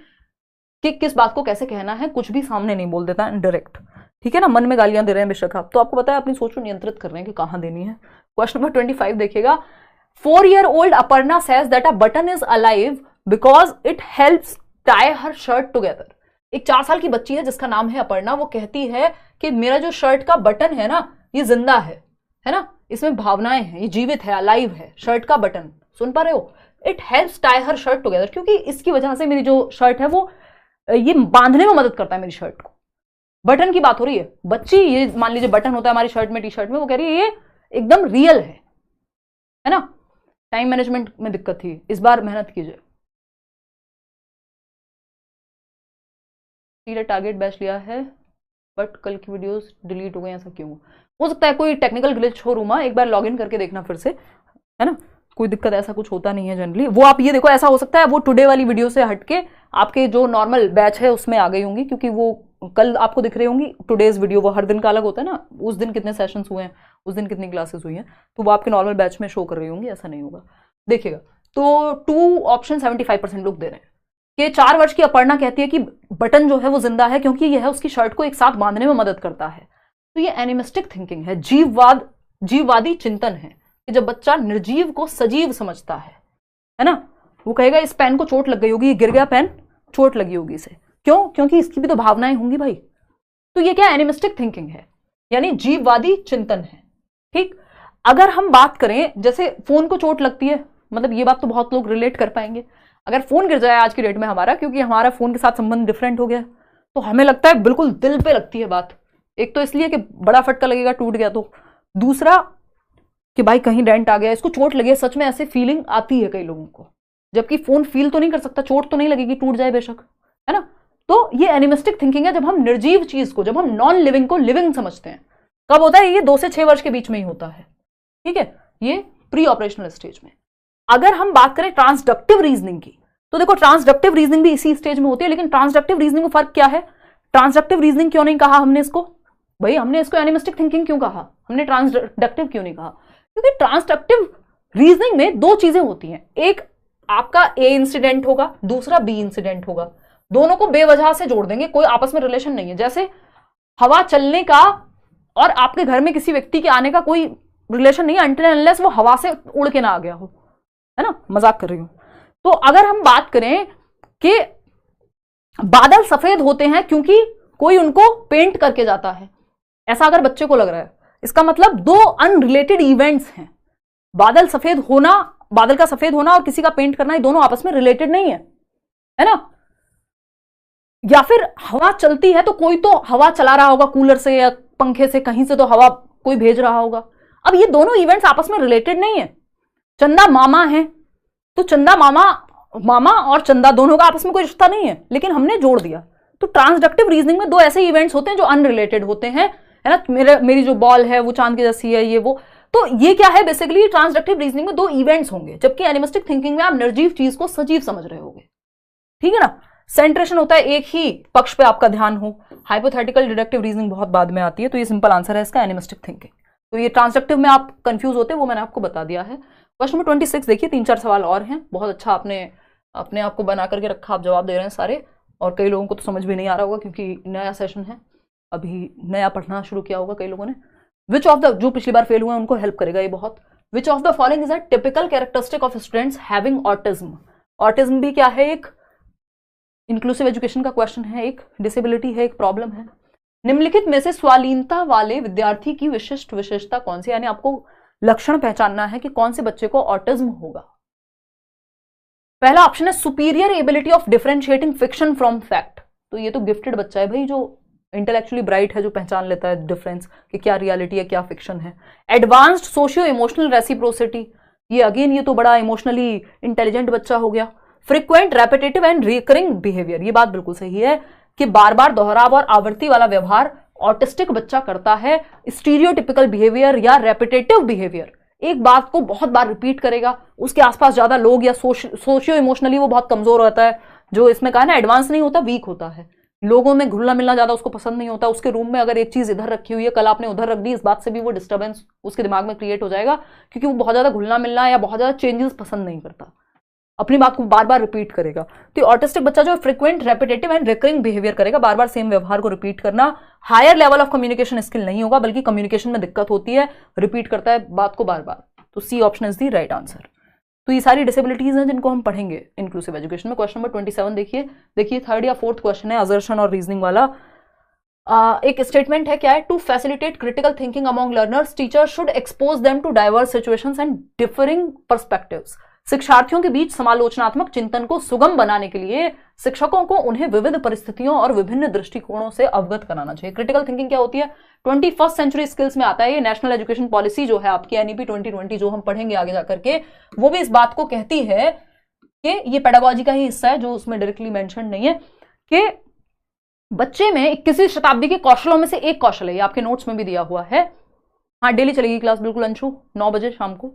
कि किस बात को कैसे कहना है, कुछ भी सामने नहीं बोल देता डायरेक्ट, ठीक है ना। मन में गालियां दे रहे हैं बेशक आप, तो आपको पता है अपनी सोच को नियंत्रित कर रहे हैं कि कहां देनी है। क्वेश्चन नंबर 25 देखिएगा। 4-year-old Aparna says that a button is alive because it helps tie her shirt together. एक 4 साल की बच्ची है जिसका नाम है अपर्णा, वो कहती है कि मेरा जो शर्ट का बटन है ना, ये जिंदा है ना, इसमें भावनाएं हैं, ये जीवित है, अलाइव है। शर्ट का बटन, सुन पा रहे हो? It helps tie her shirt together, क्योंकि इसकी वजह से मेरी जो शर्ट है वो ये बांधने में मदद करता है मेरी शर्ट को। बटन की बात हो रही है। बच्ची, ये मान लीजिए बटन होता है हमारी शर्ट में, टी शर्ट में, वो कह रही है ये एकदम रियल है ना। टाइम मैनेजमेंट में दिक्कत थी, इस बार मेहनत कीजिए। टारगेट बैच लिया है बट कल की वीडियोस डिलीट हो गई, ऐसा क्यों? हो सकता है कोई टेक्निकल ग्लिच हो रूमा, एक बार लॉग इन करके देखना फिर से, है ना। कोई दिक्कत ऐसा कुछ होता नहीं है जनरली। वो आप ये देखो, ऐसा हो सकता है वो टुडे वाली वीडियो से हटके आपके जो नॉर्मल बैच है उसमें आ गई होंगी, क्योंकि वो कल आपको दिख रही होंगी टुडेज वीडियो। वो हर दिन का अलग होता है ना, उस दिन कितने सेशंस हुए हैं, उस दिन कितनी क्लासेस हुई हैं, तो वो आपके नॉर्मल बैच में शो कर रही होंगी, ऐसा नहीं होगा। देखिएगा, तो 2 ऑप्शन 75% लोग दे रहे हैं कि 4 वर्ष की अपर्णा कहती है कि बटन जो है वो जिंदा है क्योंकि यह उसकी शर्ट को एक साथ बांधने में मदद करता है। तो ये एनिमिस्टिक थिंकिंग है, जीववादी चिंतन है कि जब बच्चा निर्जीव को सजीव समझता है ना। वो कहेगा इस पेन को चोट लग गई होगी, गिर गया पेन, चोट लगी होगी इसे, क्यों? क्योंकि इसकी भी तो भावनाएं होंगी भाई। तो ये क्या एनिमिस्टिक थिंकिंग है, यानी जीववादी चिंतन है। ठीक। अगर हम बात करें जैसे फोन को चोट लगती है, मतलब ये बात तो बहुत लोग रिलेट कर पाएंगे। अगर फोन गिर जाए आज की डेट में हमारा, क्योंकि हमारा फोन के साथ संबंध डिफरेंट हो गया, तो हमें लगता है बिल्कुल दिल पे लगती है बात। एक तो इसलिए कि बड़ा फटका लगेगा टूट गया तो, दूसरा कि भाई कहीं डेंट आ गया, इसको चोट लगी है, सच में ऐसे फीलिंग आती है कई लोगों को। जबकि फोन फील तो नहीं कर सकता, चोट तो नहीं लगेगी, टूट जाए बेशक, है ना। तो ये एनिमिस्टिक थिंकिंग है, जब हम निर्जीव चीज को, जब हम नॉन लिविंग को लिविंग समझते हैं। कब होता है ये? 2 से 6 वर्ष के बीच में ही होता है, ठीक है, ये प्री ऑपरेशनल स्टेज में। अगर हम बात करें ट्रांसडक्टिव रीजनिंग की, तो देखो ट्रांसडक्टिव रीजनिंग भी इसी स्टेज में होती है, लेकिन ट्रांसडक्टिव रीजनिंग में फर्क क्या है? ट्रांसडक्टिव रीजनिंग क्यों नहीं कहा हमने इसको? भाई हमने इसको एनिमिस्टिक थिंकिंग क्यों कहा, हमने ट्रांसडक्टिव क्यों नहीं कहा? क्योंकि ट्रांसडक्टिव रीजनिंग में 2 चीजें होती हैं, एक आपका ए इंसिडेंट होगा, दूसरा बी इंसिडेंट होगा। दोनों को बेवजह से जोड़ देंगे, कोई आपस में रिलेशन नहीं है। जैसे हवा चलने का और आपके घर में किसी व्यक्ति के आने का कोई रिलेशन नहीं है, अनटिल अनलेस वो हवा से उड़ के ना आ गया हो, है ना, मजाक कर रही हूं। तो अगर हम बात करें कि बादल सफेद होते हैं क्योंकि कोई उनको पेंट करके जाता है, ऐसा अगर बच्चे को लग रहा है, इसका मतलब 2 अनरिलेटेड इवेंट्स हैं। बादल सफेद होना, बादल का सफेद होना और किसी का पेंट करना, ये दोनों आपस में रिलेटेड नहीं है ना। या फिर हवा चलती है तो कोई तो हवा चला रहा होगा, कूलर से या पंखे से, कहीं से तो हवा कोई भेज रहा होगा। अब ये दोनों इवेंट्स आपस में रिलेटेड नहीं है। चंदा मामा है तो चंदा मामा और चंदा दोनों का आपस में कोई रिश्ता नहीं है, लेकिन हमने जोड़ दिया। तो ट्रांसडक्टिव रीजनिंग में 2 ऐसे इवेंट्स होते हैं जो अनरिलेटेड होते हैं, है ना। मेरी जो बॉल है वो चांद की जैसी है, ये वो। तो ये क्या है? बेसिकली ट्रांसडक्टिव रीजनिंग में 2 इवेंट्स होंगे, जबकि एनिमिस्टिक थिंकिंग में आप निर्जीव चीज को सजीव समझ रहे होगे, ठीक है ना। सेंट्रेशन होता है, एक ही पक्ष पे आपका ध्यान हो। हाइपोथेटिकल डिडक्टिव रीजनिंग बहुत बाद में आती है, तो ये सिंपल आंसर है इसका, एनिमिस्टिक थिंकिंग। तो ये ट्रांसडक्टिव में आप कंफ्यूज होते हैं, वो मैंने आपको बता दिया है। क्वेश्चन नंबर 26 देखिए, 3-4 सवाल और हैं। बहुत अच्छा आपने अपने आप को बना करके रखा, आप जवाब दे रहे हैं सारे, और कई लोगों को तो समझ भी नहीं आ रहा होगा क्योंकि नया सेशन है, अभी नया पढ़ना शुरू किया होगा कई लोगों ने। विच ऑफ द, जो पिछली बार फेल हुए हैं उनको हेल्प करेगा ये बहुत। विच of the following is a typical characteristic of students having autism. Autism भी क्या है? एक इंक्लूसिव एजुकेशन का क्वेश्चन है, एक डिसेबिलिटी है, एक प्रॉब्लम है। निम्नलिखित में से स्वालीनता वाले विद्यार्थी की विशिष्ट विशेषता कौन सी, यानी आपको लक्षण पहचानना है कि कौन से बच्चे को ऑटिज्म होगा। पहला ऑप्शन है superior ability of differentiating fiction from fact. तो ये तो गिफ्टेड बच्चा है भाई, जो इंटेलेक्चुअली ब्राइट है, जो पहचान लेता है डिफरेंस कि क्या रियलिटी है क्या फिक्शन है। एडवांस्ड सोशियो इमोशनल रेसिप्रोसिटी, ये अगेन ये तो बड़ा इमोशनली इंटेलिजेंट बच्चा हो गया। Frequent repetitive and recurring behaviour, ये बात बिल्कुल सही है कि बार बार दोहराव और आवृत्ति वाला व्यवहार ऑटिस्टिक बच्चा करता है। स्टीरियोटिपिकल बिहेवियर या रेपिटेटिव बिहेवियर, एक बात को बहुत बार रिपीट करेगा, उसके आसपास ज्यादा लोग या सोशियो इमोशनली वो बहुत कमजोर होता है, जो इसमें कहा ना एडवांस नहीं होता, वीक होता है। लोगों में घुलना मिलना ज्यादा उसको पसंद नहीं होता। उसके रूम में अगर एक चीज इधर रखी हुई है, कल आपने उधर रख दी, इस बात से भी वो डिस्टर्बेंस उसके दिमाग में क्रिएट हो जाएगा, क्योंकि वो बहुत ज्यादा घुलना मिलना या बहुत ज्यादा चेंजेस पसंद नहीं करता, अपनी बात को बार बार रिपीट करेगा। तो ऑटिस्टिक बच्चा जो frequent repetitive and recurring behaviour करेगा, बार बार सेम व्यवहार को रिपीट करना। Higher level of communication skill नहीं होगा, बल्कि कम्युनिकेशन में दिक्कत होती है, रिपीट करता है बात को बार बार। तो C option is the right answer. तो ये सारी डिसेबिलिटीज हैं जिनको हम पढ़ेंगे इंक्लूसिव एजुकेशन में। क्वेश्चन नंबर 27 देखिए थर्ड या फोर्थ क्वेश्चन है, असर्शन और रीजनिंग वाला। एक स्टेटमेंट है, क्या है, to facilitate critical thinking among learners teacher should expose them to diverse situations and differing perspectives. शिक्षार्थियों के बीच समालोचनात्मक चिंतन को सुगम बनाने के लिए शिक्षकों को उन्हें विविध परिस्थितियों और विभिन्न दृष्टिकोणों से अवगत कराना चाहिए। क्रिटिकल थिंकिंग क्या होती है, 21st सेंचुरी स्किल्स में आता है ये। नेशनल एजुकेशन पॉलिसी जो है आपकी एनईपी 2020 जो हम पढ़ेंगे आगे जाकर के, वो भी इस बात को कहती है कि ये पेडागोजी का ही हिस्सा है, जो उसमें डायरेक्टली मेंशन नहीं है, कि बच्चे में 21वीं शताब्दी के कौशलों में से एक कौशल है, ये आपके नोट्स में भी दिया हुआ है। हाँ, डेली चलेगी क्लास बिल्कुल अंशु, 9 बजे शाम को,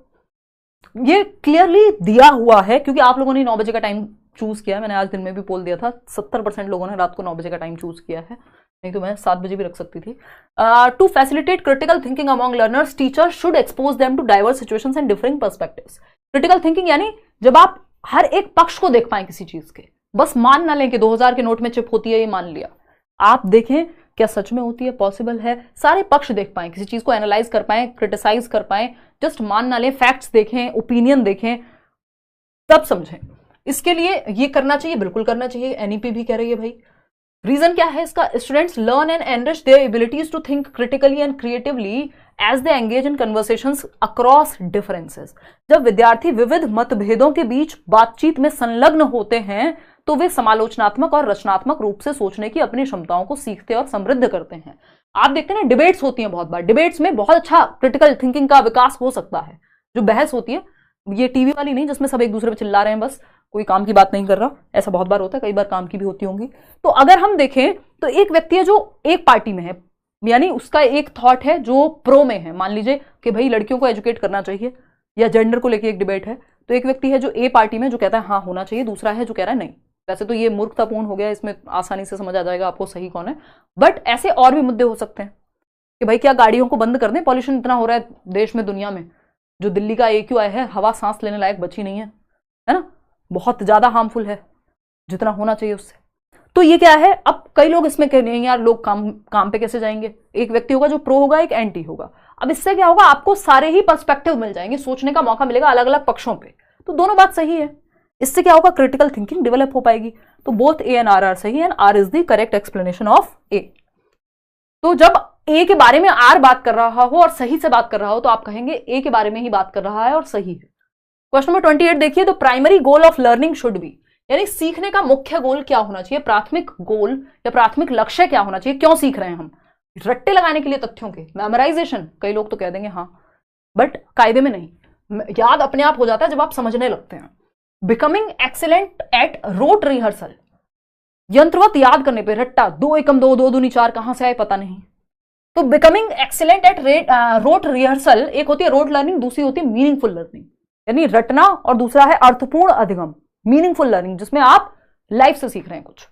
ये क्लियरली दिया हुआ है, क्योंकि आप लोगों ने 9 बजे का टाइम चूज किया है। मैंने आज दिन में भी पोल दिया था, 70% लोगों ने रात को 9 बजे का टाइम चूज किया है, नहीं तो मैं 7 बजे भी रख सकती थी। To facilitate critical thinking among learners teacher should expose them to diverse situations and differing perspectives. Critical thinking यानी जब आप हर एक पक्ष को देख पाए किसी चीज के, बस मान ना लें कि 2000 के नोट में चिप होती है, ये मान लिया, आप देखें क्या सच में होती है, पॉसिबल है, सारे पक्ष देख पाएं, किसी चीज को एनालाइज कर पाएं, क्रिटिसाइज कर पाएं, जस्ट मान ना लें, फैक्ट्स देखें, ओपिनियन देखें, तब समझें। इसके लिए ये करना चाहिए, बिल्कुल करना चाहिए, एनईपी भी कह रही है भाई। रीजन क्या है इसका, students learn and enrich their abilities to think critically and creatively as they engage in conversations across differences. जब विद्यार्थी विविध मतभेदों के बीच बातचीत में संलग्न होते हैं तो वे समालोचनात्मक और रचनात्मक रूप से सोचने की अपनी क्षमताओं को सीखते और समृद्ध करते हैं। आप देखते हैं ना, डिबेट्स होती हैं बहुत बार, डिबेट्स में बहुत अच्छा क्रिटिकल थिंकिंग का विकास हो सकता है। जो बहस होती है, ये टीवी वाली नहीं जिसमें सब एक दूसरे पे चिल्ला रहे हैं, बस कोई काम की बात नहीं कर रहा, ऐसा बहुत बार होता है, कई बार काम की भी होती होंगी। तो अगर हम देखें तो एक व्यक्ति है जो एक पार्टी में है, यानी उसका एक थॉट है जो प्रो में है, मान लीजिए कि भाई लड़कियों को एजुकेट करना चाहिए या जेंडर को लेकर एक डिबेट है, तो एक व्यक्ति है जो ए पार्टी में जो कहता है हाँ होना चाहिए, दूसरा है जो कह रहा है नहीं। वैसे तो ये मूर्खतापूर्ण हो गया, इसमें आसानी से समझ आ जाएगा आपको सही कौन है, बट ऐसे और भी मुद्दे हो सकते हैं कि भाई क्या गाड़ियों को बंद कर दें, पॉल्यूशन इतना हो रहा है देश में, दुनिया में, जो दिल्ली का AQI है, हवा सांस लेने लायक बची नहीं है ना, बहुत ज्यादा हार्मफुल है जितना होना चाहिए उससे। तो ये क्या है, अब कई लोग इसमें कह रहे हैं यार लोग काम पे कैसे जाएंगे, एक व्यक्ति होगा जो प्रो होगा, एक एंटी होगा। अब इससे क्या होगा, आपको सारे ही पर्सपेक्टिव मिल जाएंगे, सोचने का मौका मिलेगा अलग अलग पक्षों पे, तो दोनों बात सही है। इससे क्या होगा, क्रिटिकल थिंकिंग डेवलप हो पाएगी। तो both A and R are सही है, R is the correct explanation of A. तो जब ए के बारे में आर बात कर रहा हो और सही से बात कर रहा हो, तो आप कहेंगे ए के बारे में ही बात कर रहा है और सही है। क्वेश्चन नंबर 28 देखिए, तो primary goal of learning should B, यानी सीखने का मुख्य गोल क्या होना चाहिए, प्राथमिक गोल या प्राथमिक लक्ष्य क्या होना चाहिए, क्यों सीख रहे हैं हम, रट्टे लगाने के लिए तथ्यों के, मेमोराइजेशन, कई लोग तो कह देंगे हाँ, बट कायदे में नहीं, याद अपने आप हो जाता है जब आप समझने लगते हैं। Becoming excellent at rote rehearsal, यंत्रवत याद करने पे, रट्टा 2 एकम 2 2 दूनी 4 कहां से आए पता नहीं। तो becoming excellent at rote rehearsal, एक होती है रोट लर्निंग, दूसरी होती है मीनिंगफुल लर्निंग, यानी रटना, और दूसरा है अर्थपूर्ण अधिगम, मीनिंगफुल लर्निंग, जिसमें आप लाइफ से सीख रहे हैं कुछ,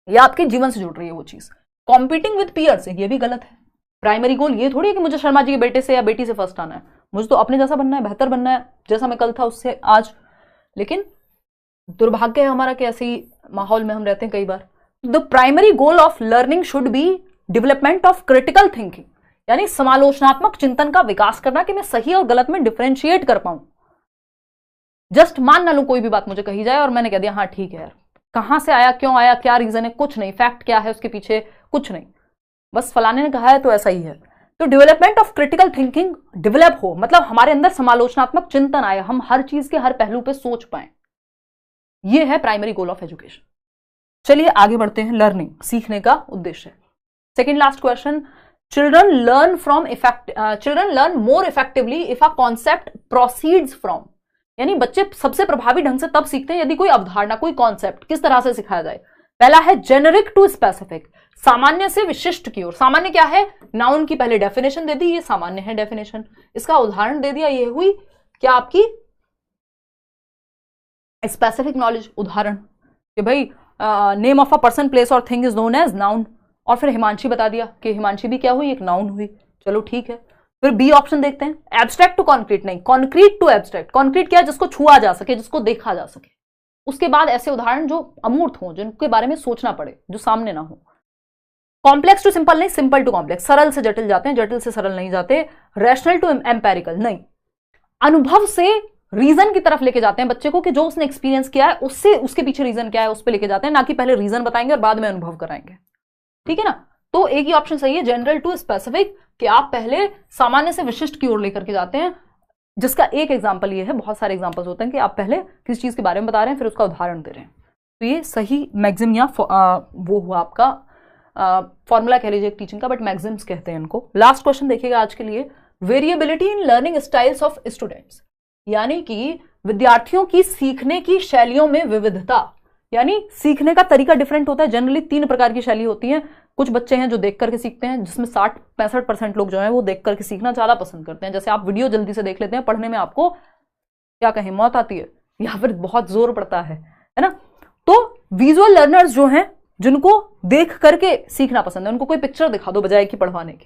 या आपके जीवन से जुड़ रही है वो चीज। कॉम्पीटिंग विद पीयर्स, ये भी गलत है। प्राइमरी गोल ये थोड़ी है कि मुझे शर्मा जी के बेटे से या बेटी से फर्स्ट आना है, मुझे तो अपने जैसा बनना है, बेहतर बनना है, जैसा मैं कल था उससे आज। लेकिन दुर्भाग्य है हमारा कि ऐसे ही माहौल में हम रहते हैं कई बार। The primary goal of learning should be development of critical thinking, यानी समालोचनात्मक चिंतन का विकास करना, कि मैं सही और गलत में डिफरेंशिएट कर पाऊं। जस्ट मान ना लूं कोई भी बात मुझे कही जाए और मैंने कह दिया हाँ ठीक है यार, कहां से आया, क्यों आया, क्या रीजन है, कुछ नहीं, फैक्ट क्या है उसके पीछे, कुछ नहीं, बस फलाने ने कहा है तो ऐसा ही है। तो development of critical thinking develop हो, मतलब हमारे अंदर समालोचनात्मक चिंतन आए, हम हर चीज के हर पहलू पे सोच पाए, ये है प्राइमरी गोल ऑफ एजुकेशन। चलिए आगे बढ़ते हैं। लर्निंग, सीखने का उद्देश्य। Second last question, children learn more effectively if a concept proceeds from, यानी बच्चे सबसे प्रभावी ढंग से तब सीखते हैं यदि कोई अवधारणा, कोई कॉन्सेप्ट किस तरह से सिखाया जाए। पहला है जेनेरिक टू स्पेसिफिक, सामान्य से विशिष्ट की ओर। सामान्य क्या है, नाउन की पहले डेफिनेशन दे दी, ये सामान्य है डेफिनेशन, इसका उदाहरण दे दिया, ये हुई क्या आपकी स्पेसिफिक नॉलेज। उदाहरण कि भाई name of a person place और thing is known as noun, और फिर हिमांशी बता दिया कि हिमांशी भी क्या हुई, एक नाउन हुई, चलो ठीक है। फिर बी ऑप्शन देखते हैं, एब्स्ट्रैक्ट टू कॉन्क्रीट नहीं, कॉन्क्रीट टू एब्स्ट्रैक्ट। कॉन्क्रीट क्या है, जिसको छुआ जा सके, जिसको देखा जा सके। उसके बाद ऐसे उदाहरण जो अमूर्त हो, जिनके बारे में सोचना पड़े, जो सामने ना हो। कॉम्प्लेक्स टू सिंपल नहीं, सिंपल टू कॉम्प्लेक्स, सरल से जटिल जाते हैं, जटिल से सरल नहीं जाते। रैशनल टू एम्पेरिकल नहीं, अनुभव से रीजन की तरफ लेके जाते हैं बच्चे को, कि जो उसने एक्सपीरियंस किया है उससे उसके पीछे रीजन क्या है उस पर लेके जाते हैं, ना कि पहले रीजन बताएंगे और बाद में अनुभव कराएंगे। ठीक है ना। तो एक ही ऑप्शन सही है, जनरल टू स्पेसिफिक, कि आप पहले सामान्य से विशिष्ट की ओर लेकर के जाते हैं, जिसका एक एग्जाम्पल ये है, बहुत सारे एग्जाम्पल्स होते हैं कि आप पहले किसी चीज के बारे में बता रहे हैं फिर उसका उदाहरण दे रहे हैं। तो ये सही मैक्सिम या वो हुआ आपका फॉर्मूला कह लीजिए टीचिंग का, बट मैक्सिम्स कहते हैं इनको। लास्ट क्वेश्चन देखिएगा आज के लिए, variability in learning styles of students, यानी कि विद्यार्थियों की सीखने की शैलियों में विविधता, यानी सीखने का तरीका डिफरेंट होता है। जनरली 3 प्रकार की शैली होती है। कुछ बच्चे हैं जो देख करके सीखते हैं, जिसमें 60-65% लोग जो हैं वो देख करके सीखना ज्यादा पसंद करते हैं। जैसे आप वीडियो जल्दी से देख लेते हैं, पढ़ने में आपको क्या कहें मौत आती है या फिर बहुत जोर पड़ता है ना। तो विजुअल लर्नर्स जो हैं, जिनको देख करके सीखना पसंद है, उनको कोई पिक्चर दिखा दो बजाय कि पढ़वाने के,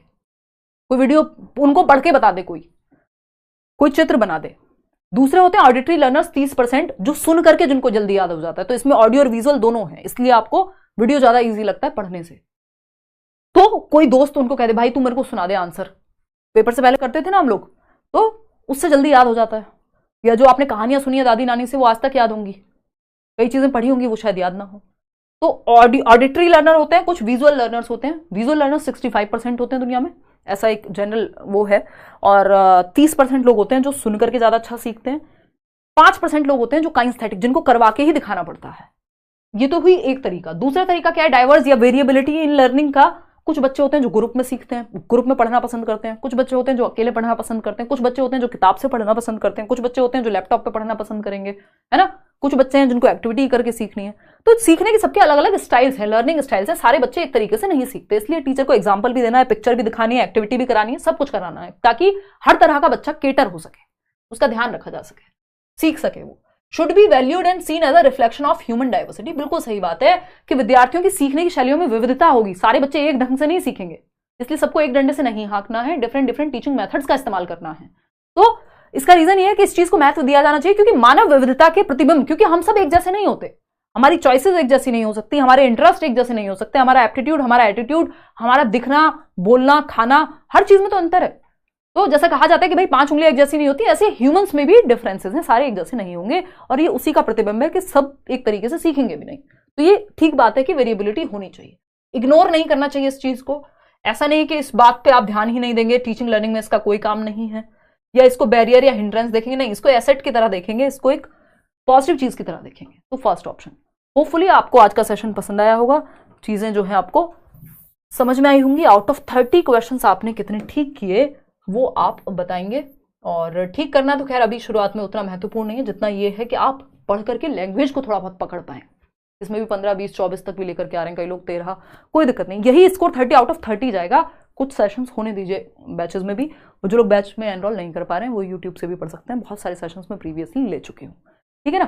कोई वीडियो उनको पढ़ के बता दे, कोई चित्र बना दे। दूसरे होते हैं ऑडिटरी लर्नर्स 30%, जो सुन करके जिनको जल्दी याद हो जाता है। तो इसमें ऑडियो और विजुअल दोनों हैं, इसलिए आपको वीडियो ज्यादा इजी लगता है पढ़ने से। तो कोई दोस्त उनको कह दे भाई तू मेरे को सुना दे आंसर, पेपर से पहले करते थे ना हम लोग, तो उससे जल्दी याद हो जाता है। या जो आपने कहानियां सुनी है दादी नानी से, वो आज तक याद होंगी, कई चीजें पढ़ी होंगी वो शायद याद ना हो। तो ऑडिटरी लर्नर होते हैं, कुछ विजुअल लर्नर्स होते हैं। विजुअल लर्नर 65% होते हैं दुनिया में, ऐसा एक जनरल वो है। और 30% लोग होते हैं जो सुन करके ज्यादा अच्छा सीखते हैं। 5% लोग होते हैं जो काइंस्थेटिक, जिनको करवा के ही दिखाना पड़ता है। ये तो हुई एक तरीका। दूसरा तरीका क्या है, डाइवर्स या वेरिएबिलिटी इन लर्निंग का। कुछ बच्चे होते हैं जो ग्रुप में सीखते हैं, ग्रुप में पढ़ना पसंद करते हैं। कुछ बच्चे होते हैं जो अकेले पढ़ना पसंद करते हैं। कुछ बच्चे होते हैं जो किताब से पढ़ना पसंद करते हैं। कुछ बच्चे होते हैं जो लैपटॉप पे पढ़ना पसंद करेंगे, है ना। कुछ बच्चे हैं जिनको एक्टिविटी करके सीखनी है। तो सीखने की सबके अलग अलग स्टाइल्स हैं, लर्निंग स्टाइल्स हैं। सारे बच्चे एक तरीके से नहीं सीखते, इसलिए टीचर को एग्जाम्पल भी देना है, पिक्चर भी दिखानी है, एक्टिविटी भी करानी है, सब कुछ कराना है, ताकि हर तरह का बच्चा केटर हो सके, उसका ध्यान रखा जा सके, सीख सके। वो should be valued and seen as a reflection of human diversity. बिल्कुल सही बात है कि विद्यार्थियों की सीखने की शैलियों में विविधता होगी। सारे बच्चे एक ढंग से नहीं सीखेंगे, इसलिए सबको एक डंडे से नहीं हाँकना है, डिफरेंट डिफरेंट टीचिंग मेथड्स का इस्तेमाल करना है। तो इसका रीजन ये है कि इस चीज को महत्व दिया जाना चाहिए, क्योंकि मानव विविधता के प्रतिबिंब, क्योंकि हम सब एक जैसे नहीं होते, हमारी चॉइसेस एक जैसी नहीं हो सकती, हमारे इंटरेस्ट एक जैसे नहीं हो सकते, हमारा एप्टीट्यूड, हमारा एटीट्यूड, हमारा दिखना, बोलना, खाना, हर चीज में तो अंतर है। तो जैसा कहा जाता है कि भाई 5 उंगलियां एक जैसी नहीं होती, ऐसे ह्यूमंस में भी डिफरेंसेस हैं, सारे एक जैसे नहीं होंगे। और ये उसी का प्रतिबिंब है कि सब एक तरीके से सीखेंगे भी नहीं। तो ये ठीक बात है कि वेरिएबिलिटी होनी चाहिए, इग्नोर नहीं करना चाहिए इस चीज को। ऐसा नहीं कि इस बात पे आप ध्यान ही नहीं देंगे, टीचिंग लर्निंग में इसका कोई काम नहीं है, या इसको बैरियर या हिंड्रेंस देखेंगे, नहीं, इसको एसेट की तरह देखेंगे, इसको एक पॉजिटिव चीज की तरह देखेंगे। तो फर्स्ट ऑप्शन। होपफुली आपको आज का सेशन पसंद आया होगा, चीजें जो है आपको समझ में आई होंगी। आउट ऑफ 30 क्वेश्चंस आपने कितने ठीक किए वो आप बताएंगे। और ठीक करना तो खैर अभी शुरुआत में उतना महत्वपूर्ण नहीं है, जितना ये है कि आप पढ़ करके लैंग्वेज को थोड़ा बहुत पकड़ पाए। इसमें भी 15, 20, 24 तक भी लेकर के आ रहे हैं कई लोग, 13, कोई दिक्कत नहीं। यही स्कोर 30 आउट ऑफ 30 जाएगा। कुछ सेशंस होने दीजिए बैचेस में भी, और जो लोग बैच में एनरोल नहीं कर पा रहे हैं वो यूट्यूब से भी पढ़ सकते हैं। बहुत सारे सेशंस में प्रीवियसली ले चुकी हूँ, ठीक है ना।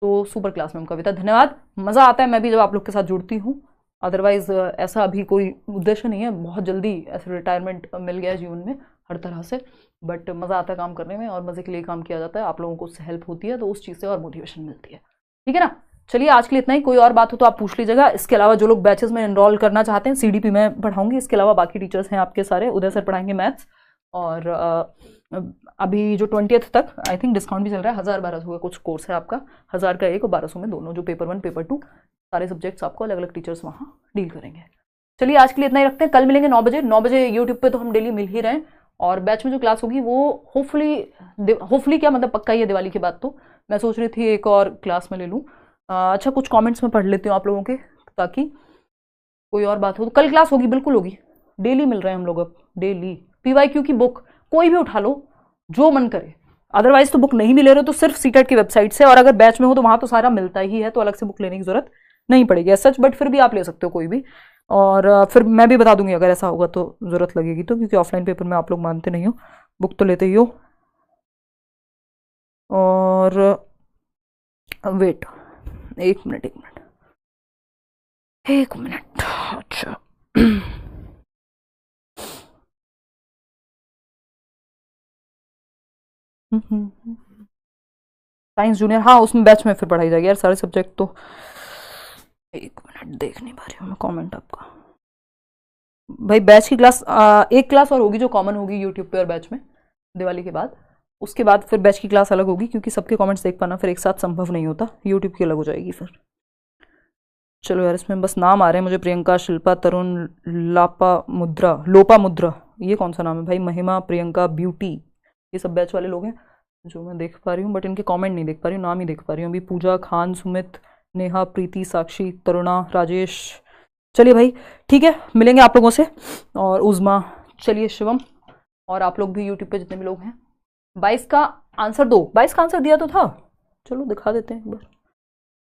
तो सुपर क्लास मैम कविता, धन्यवाद। मजा आता है मैं भी जब आप लोग के साथ जुड़ती हूँ, अदरवाइज ऐसा अभी कोई उद्देश्य नहीं है। बहुत जल्दी ऐसे रिटायरमेंट मिल गया जीवन में हर तरह से, बट मजा आता है काम करने में, और मजे के लिए काम किया जाता है। आप लोगों को उससे हेल्प होती है, तो उस चीज़ से और मोटिवेशन मिलती है, ठीक है ना। चलिए आज के लिए इतना ही। कोई और बात हो तो आप पूछ लीजिएगा। इसके अलावा जो लोग बैचेस में एनरोल करना चाहते हैं, सीडीपी में पढ़ाऊंगी। इसके अलावा बाकी टीचर्स हैं आपके सारे, उदय सर पढ़ाएंगे मैथ्स, और अभी जो 20th तक आई थिंक डिस्काउंट भी चल रहा है। 1000-1200 का कुछ कोर्स है आपका, 1000 का एक और 1200 में दोनों, जो पेपर 1 पेपर 2 सारे सब्जेक्ट्स आपको अलग अलग टीचर्स वहाँ डील करेंगे। चलिए आज के लिए इतना ही रखते हैं, कल मिलेंगे 9 बजे। 9 बजे यूट्यूब पे तो हम डेली मिल ही रहे हैं, और बैच में जो क्लास होगी वो होपफुली क्या मतलब पक्का ही है दिवाली के बाद। तो मैं सोच रही थी एक और क्लास में ले लूँ। अच्छा कुछ कमेंट्स में पढ़ लेती हूँ आप लोगों के, ताकि कोई और बात हो तो कल क्लास होगी, बिल्कुल होगी। डेली मिल रहे हैं हम लोग अब, डेली। PYQ की बुक कोई भी उठा लो, जो मन करे, अदरवाइज तो बुक नहीं भी ले रहे हो तो सिर्फ सीटेट की वेबसाइट से, और अगर बैच में हो तो वहां तो सारा मिलता ही है, तो अलग से बुक लेने की जरूरत नहीं पड़ेगी सच, बट फिर भी आप ले सकते हो कोई भी। और फिर मैं भी बता दूंगी अगर ऐसा होगा तो जरूरत लगेगी तो, क्योंकि ऑफलाइन पेपर में आप लोग मानते नहीं हो, बुक तो लेते ही हो। और वेट, एक मिनट अच्छा साइंस जूनियर, हाँ उसमें बैच में फिर पढ़ाई जाएगी यार सारे सब्जेक्ट तो। एक मिनट देख नहीं पा रही हूँ मैं कमेंट आपका। भाई बैच की क्लास एक क्लास और होगी जो कॉमन होगी यूट्यूब पे और बैच में दिवाली के बाद, उसके बाद फिर बैच की क्लास अलग होगी, क्योंकि सबके कमेंट्स देख पाना फिर एक साथ संभव नहीं होता, यूट्यूब की अलग हो जाएगी फिर। चलो यार इसमें बस नाम आ रहे हैं मुझे, प्रियंका, शिल्पा, तरुण, लोपा मुद्रा, ये कौन सा नाम है भाई, महिमा, प्रियंका, ब्यूटी, ये सब बैच वाले लोग हैं जो मैं देख पा रही हूँ, बट इनके कमेंट नहीं देख पा रही हूँ, नाम ही देख पा रही हूँ अभी। पूजा, खान, सुमित, नेहा, प्रीति, साक्षी, तरुणा, राजेश। चलिए भाई ठीक है, मिलेंगे आप लोगों से, और उज़मा, चलिए शिवम, और आप लोग भी यूट्यूब पे जितने भी लोग हैं। 22 का आंसर दो, 22 का आंसर दिया तो था, चलो दिखा देते हैं एक बार।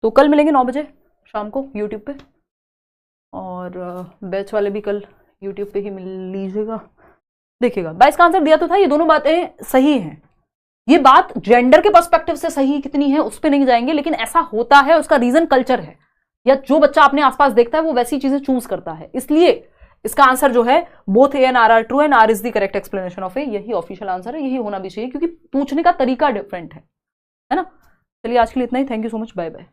तो कल मिलेंगे 9 बजे शाम को यूट्यूब पे, और बैच वाले भी कल यूट्यूब पे ही मिल लीजिएगा, देखिएगा। 22 का आंसर दिया तो था, ये दोनों बातें सही हैं। ये बात जेंडर के पर्सपेक्टिव से सही कितनी है उस पर नहीं जाएंगे, लेकिन ऐसा होता है, उसका रीजन कल्चर है, या जो बच्चा अपने आसपास देखता है वो वैसी चीजें चूज करता है, इसलिए इसका आंसर जो है both A and R are true and R is the correct explanation of A, यही ऑफिशियल आंसर है, यही होना भी चाहिए, क्योंकि पूछने का तरीका डिफरेंट है ना। चलिए आज के लिए इतना ही, thank you so much, bye bye.